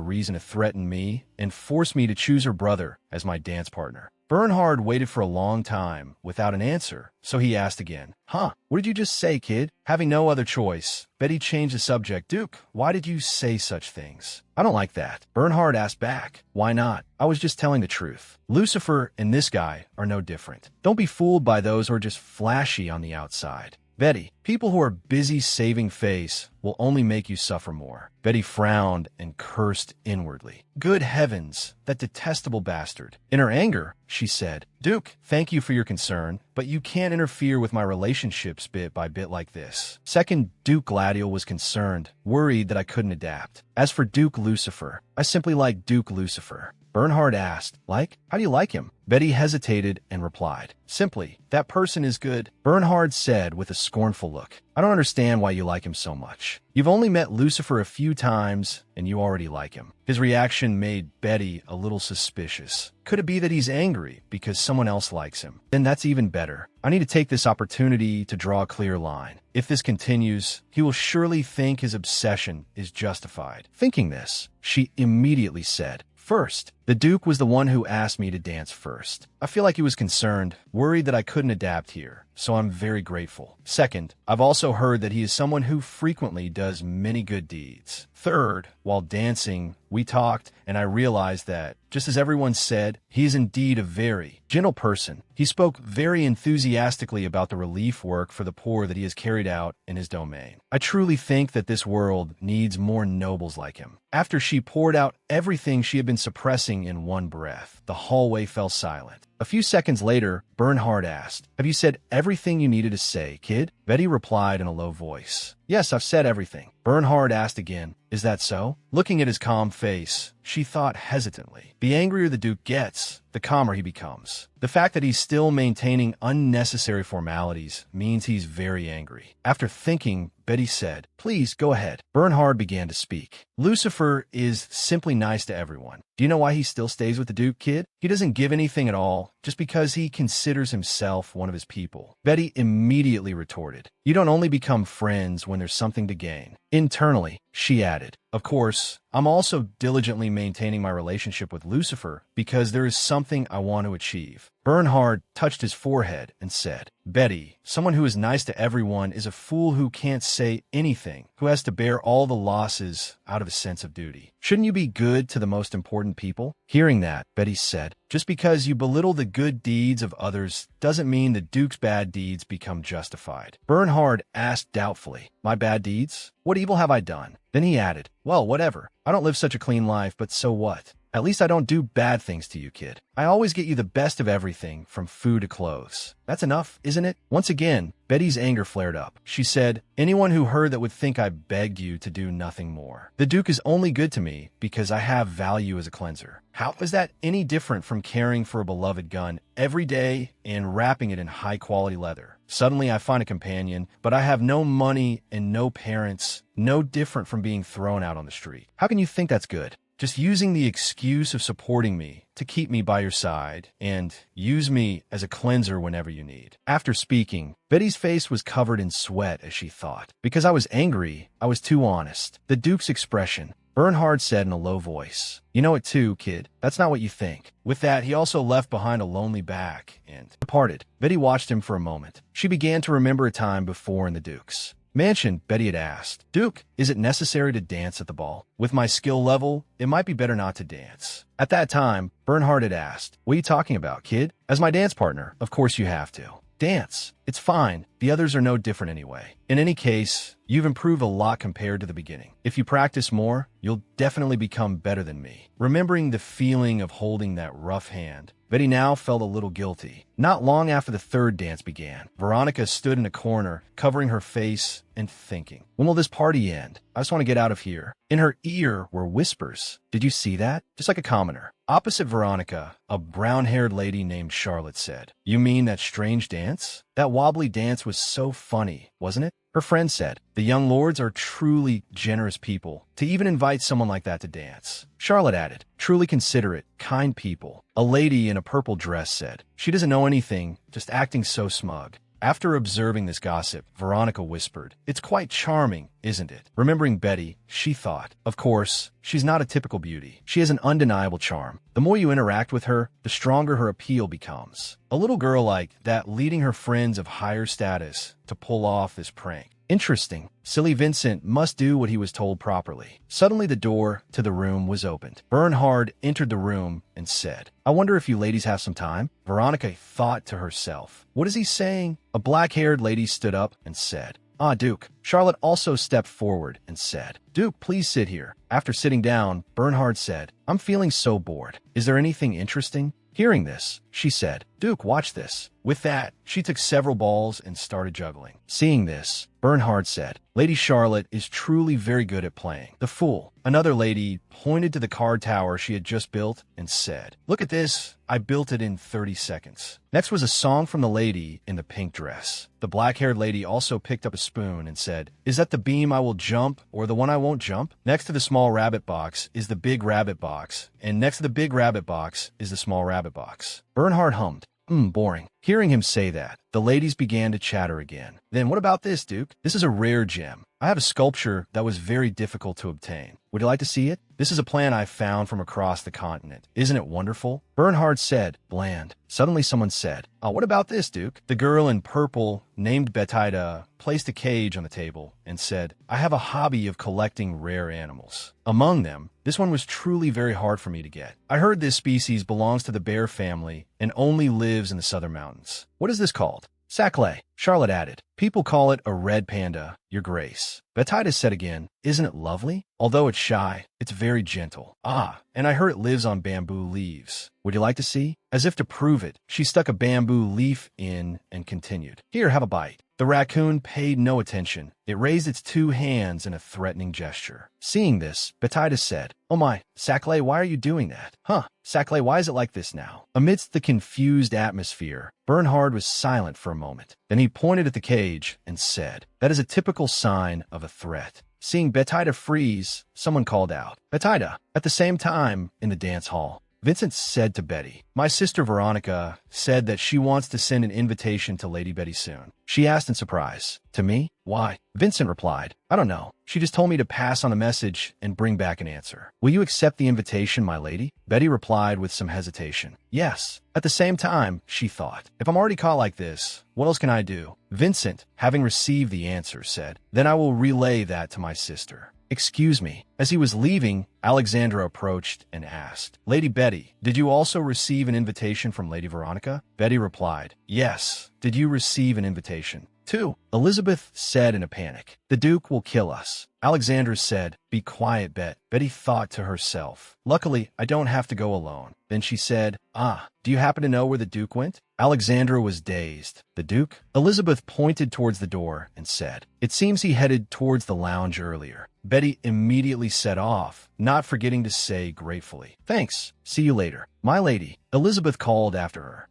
reason to threaten me and force me to choose her brother as my dance partner. Bernhard waited for a long time without an answer, so he asked again, What did you just say, kid? Having no other choice, Betty changed the subject. Duke, why did you say such things? I don't like that. Bernhard asked back, Why not? I was just telling the truth. Lucifer and this guy are no different. Don't be fooled by those who are just flashy on the outside. Betty, people who are busy saving face will only make you suffer more. Betty frowned and cursed inwardly. Good heavens, that detestable bastard. In her anger, she said, Duke, thank you for your concern, but you can't interfere with my relationships bit by bit like this. Second Duke Gladiol was concerned, worried that I couldn't adapt. As for Duke Lucifer, I simply like Duke Lucifer. Bernhard asked. Like? How do you like him? Betty hesitated and replied, simply, that person is good. Bernhard said with a scornful look, I don't understand why you like him so much. You've only met Lucifer a few times, and you already like him. His reaction made Betty a little suspicious. Could it be that he's angry because someone else likes him? Then that's even better. I need to take this opportunity to draw a clear line. If this continues, he will surely think his obsession is justified. Thinking this, she immediately said, First, the Duke was the one who asked me to dance first. I feel like he was concerned, worried that I couldn't adapt here, so I'm very grateful. Second, I've also heard that he is someone who frequently does many good deeds. Third, while dancing, we talked, and I realized that, just as everyone said, he is indeed a very gentle person. He spoke very enthusiastically about the relief work for the poor that he has carried out in his domain. I truly think that this world needs more nobles like him. After she poured out everything she had been suppressing in one breath, the hallway fell silent. A few seconds later, Bernhard asked, Have you said everything you needed to say, kid? Betty replied in a low voice, Yes, I've said everything. Bernhard asked again, Is that so? Looking at his calm face, she thought hesitantly. The angrier the Duke gets, the calmer he becomes. The fact that he's still maintaining unnecessary formalities means he's very angry. After thinking, Betty said, Please, go ahead. Bernhard began to speak. Lucifer is simply nice to everyone. Do you know why he still stays with the Duke, kid? He doesn't give anything at all, just because he considers himself one of his people. Betty immediately retorted, You don't only become friends when there's something to gain. Internally, she added, Of course, I'm also diligently maintaining my relationship with Lucifer because there is something I want to achieve. Bernhard touched his forehead and said, Betty, someone who is nice to everyone is a fool who can't say anything, who has to bear all the losses out of a sense of duty. Shouldn't you be good to the most important people? Hearing that, Betty said, Just because you belittle the good deeds of others doesn't mean the Duke's bad deeds become justified. Bernhard asked doubtfully, My bad deeds? What evil have I done? Then he added, Well, whatever. I don't live such a clean life, but so what? At least I don't do bad things to you, kid. I always get you the best of everything, from food to clothes. That's enough, isn't it? Once again, Betty's anger flared up. She said, Anyone who heard that would think I begged you to do nothing more. The Duke is only good to me because I have value as a cleanser. How is that any different from caring for a beloved gun every day and wrapping it in high-quality leather? Suddenly I find a companion, but I have no money and no parents, no different from being thrown out on the street. How can you think that's good? Just using the excuse of supporting me to keep me by your side and use me as a cleanser whenever you need. After speaking, Betty's face was covered in sweat as she thought. Because I was angry, I was too honest. The Duke's expression, Bernhard said in a low voice, You know it too, kid. That's not what you think. With that, he also left behind a lonely back and departed. Betty watched him for a moment. She began to remember a time before in the Duke's mansion. Betty had asked, Duke, is it necessary to dance at the ball? With my skill level, it might be better not to dance. At that time, Bernhard had asked, What are you talking about, kid? As my dance partner, of course you have to. Dance. It's fine. The others are no different anyway. In any case, you've improved a lot compared to the beginning. If you practice more, you'll definitely become better than me. Remembering the feeling of holding that rough hand, Betty now felt a little guilty. Not long after the third dance began, Veronica stood in a corner, covering her face and thinking, When will this party end? I just want to get out of here. In her ear were whispers. Did you see that? Just like a commoner. Opposite Veronica, a brown-haired lady named Charlotte said, You mean that strange dance? That wobbly dance was so funny, wasn't it? Her friend said, The young lords are truly generous people to even invite someone like that to dance. Charlotte added, Truly considerate, kind people. A lady in a purple dress said, She doesn't know anything, just acting so smug. After observing this gossip, Veronica whispered, It's quite charming, isn't it? Remembering Betty, she thought, Of course, she's not a typical beauty. She has an undeniable charm. The more you interact with her, the stronger her appeal becomes. A little girl like that leading her friends of higher status to pull off this prank. Interesting. Silly Vincent must do what he was told properly. Suddenly the door to the room was opened. Bernhard entered the room and said, I wonder if you ladies have some time? Veronica thought to herself, What is he saying? A black-haired lady stood up and said, Ah, Duke. Charlotte also stepped forward and said, Duke, please sit here. After sitting down, Bernhard said, I'm feeling so bored. Is there anything interesting? Hearing this, she said, Duke, watch this. With that, she took several balls and started juggling. Seeing this, Bernhard said, Lady Charlotte is truly very good at playing. The fool. Another lady pointed to the card tower she had just built and said, Look at this. I built it in 30 seconds. Next was a song from the lady in the pink dress. The black-haired lady also picked up a spoon and said, Is that the beam I will jump or the one I won't jump? Next to the small rabbit box is the big rabbit box, and next to the big rabbit box is the small rabbit box. Bernhard hummed. Boring. Hearing him say that, the ladies began to chatter again. Then what about this, Duke? This is a rare gem. I have a sculpture that was very difficult to obtain. Would you like to see it? This is a plan I found from across the continent. Isn't it wonderful? Bernhard said, bland. Suddenly someone said, Oh, what about this, Duke? The girl in purple, named Betida, placed a cage on the table and said, I have a hobby of collecting rare animals. Among them, this one was truly very hard for me to get. I heard this species belongs to the bear family and only lives in the southern mountains. What is this called? Saclay. Charlotte added, People call it a red panda, Your Grace. Betida said again, Isn't it lovely? Although it's shy, it's very gentle. Ah, and I heard it lives on bamboo leaves. Would you like to see? As if to prove it, she stuck a bamboo leaf in and continued, Here, have a bite. The raccoon paid no attention. It raised its two hands in a threatening gesture. Seeing this, Betida said, Oh my, Saclay, why are you doing that? Saclay, why is it like this now? Amidst the confused atmosphere, Bernhard was silent for a moment. Then he pointed at the cage and said, That is a typical sign of a threat. Seeing Betida freeze, someone called out, Betida. At the same time, in the dance hall, Vincent said to Betty, My sister Veronica said that she wants to send an invitation to Lady Betty soon. She asked in surprise, To me? Why? Vincent replied, I don't know. She just told me to pass on a message and bring back an answer. Will you accept the invitation, my lady? Betty replied with some hesitation. Yes. At the same time, she thought, If I'm already caught like this, what else can I do? Vincent, having received the answer, said, Then I will relay that to my sister. Excuse me. As he was leaving, Alexandra approached and asked, Lady Betty, did you also receive an invitation from Lady Veronica? Betty replied, Yes. Did you receive an invitation? 2. Elizabeth said in a panic, The Duke will kill us. Alexandra said, Be quiet, Bet. Betty thought to herself, Luckily, I don't have to go alone. Then she said, Do you happen to know where the Duke went? Alexandra was dazed. The Duke? Elizabeth pointed towards the door and said, It seems he headed towards the lounge earlier. Betty immediately set off, not forgetting to say gratefully, Thanks. See you later. My lady, Elizabeth called after her.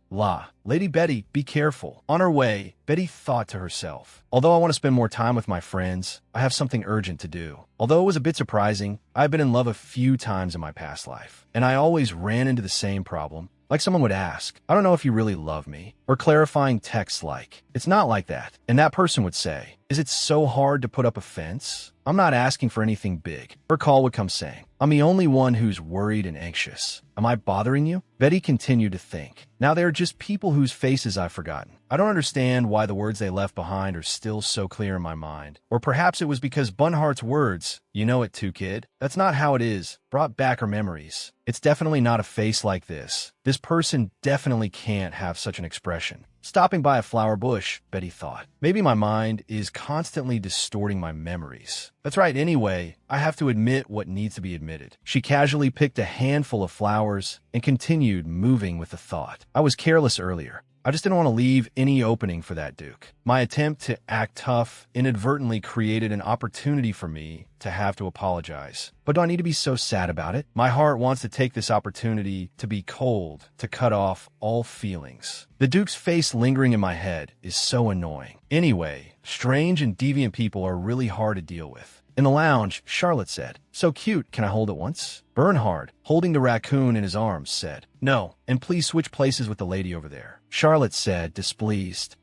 Lady Betty, be careful. On her way, Betty thought to herself, Although I want to spend more time with my friends, I have something urgent to do. Although it was a bit surprising, I've been in love a few times in my past life, and I always ran into the same problem. Like someone would ask, I don't know if you really love me, or clarifying texts like, It's not like that. And that person would say, Is it so hard to put up a fence? I'm not asking for anything big. Her call would come saying, I'm the only one who's worried and anxious. Am I bothering you? Betty continued to think. Now they are just people whose faces I've forgotten. I don't understand why the words they left behind are still so clear in my mind. Or perhaps it was because Bernhardt's words, You know it too, kid. That's not how it is, brought back her memories. It's definitely not a face like this. This person definitely can't have such an expression. Stopping by a flower bush, Betty thought. Maybe my mind is constantly distorting my memories. That's right, anyway, I have to admit what needs to be admitted. She casually picked a handful of flowers and continued moving with the thought. I was careless earlier. I just didn't want to leave any opening for that Duke. My attempt to act tough inadvertently created an opportunity for me to have to apologize. But do I need to be so sad about it? My heart wants to take this opportunity to be cold, to cut off all feelings. The Duke's face lingering in my head is so annoying. Anyway, strange and deviant people are really hard to deal with. In the lounge, Charlotte said, So cute, can I hold it once? Bernhard, holding the raccoon in his arms, said, No, and please switch places with the lady over there. Charlotte said, displeased,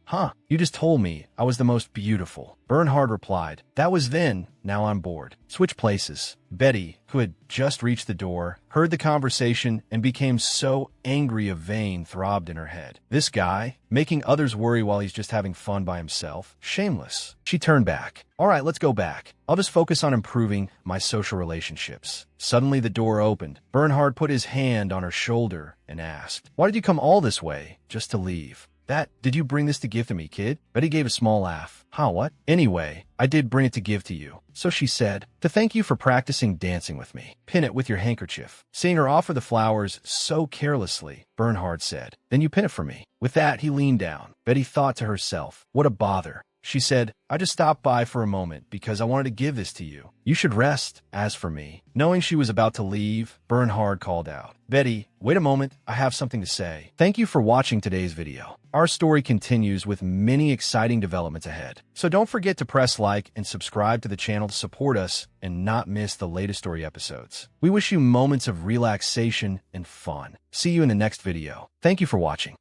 You just told me I was the most beautiful. Bernhard replied, That was then, now I'm bored. Switch places. Betty, who had just reached the door, heard the conversation and became so angry a vein throbbed in her head. This guy, making others worry while he's just having fun by himself. Shameless. She turned back. All right, let's go back. I'll just focus on improving my social relationships. Suddenly the door opened. Bernhard put his hand on her shoulder and asked, Why did you come all this way just to leave? Did you bring this to give to me, kid? Betty gave a small laugh. Huh, what? Anyway, I did bring it to give to you. So she said, to thank you for practicing dancing with me. Pin it with your handkerchief. Seeing her offer the flowers so carelessly, Bernhard said, then you pin it for me. With that, he leaned down. Betty thought to herself, what a bother. She said, I just stopped by for a moment because I wanted to give this to you. You should rest. As for me, knowing she was about to leave, Bernhard called out, Betty, wait a moment, I have something to say. Thank you for watching today's video. Our story continues with many exciting developments ahead. So don't forget to press like and subscribe to the channel to support us and not miss the latest story episodes. We wish you moments of relaxation and fun. See you in the next video. Thank you for watching.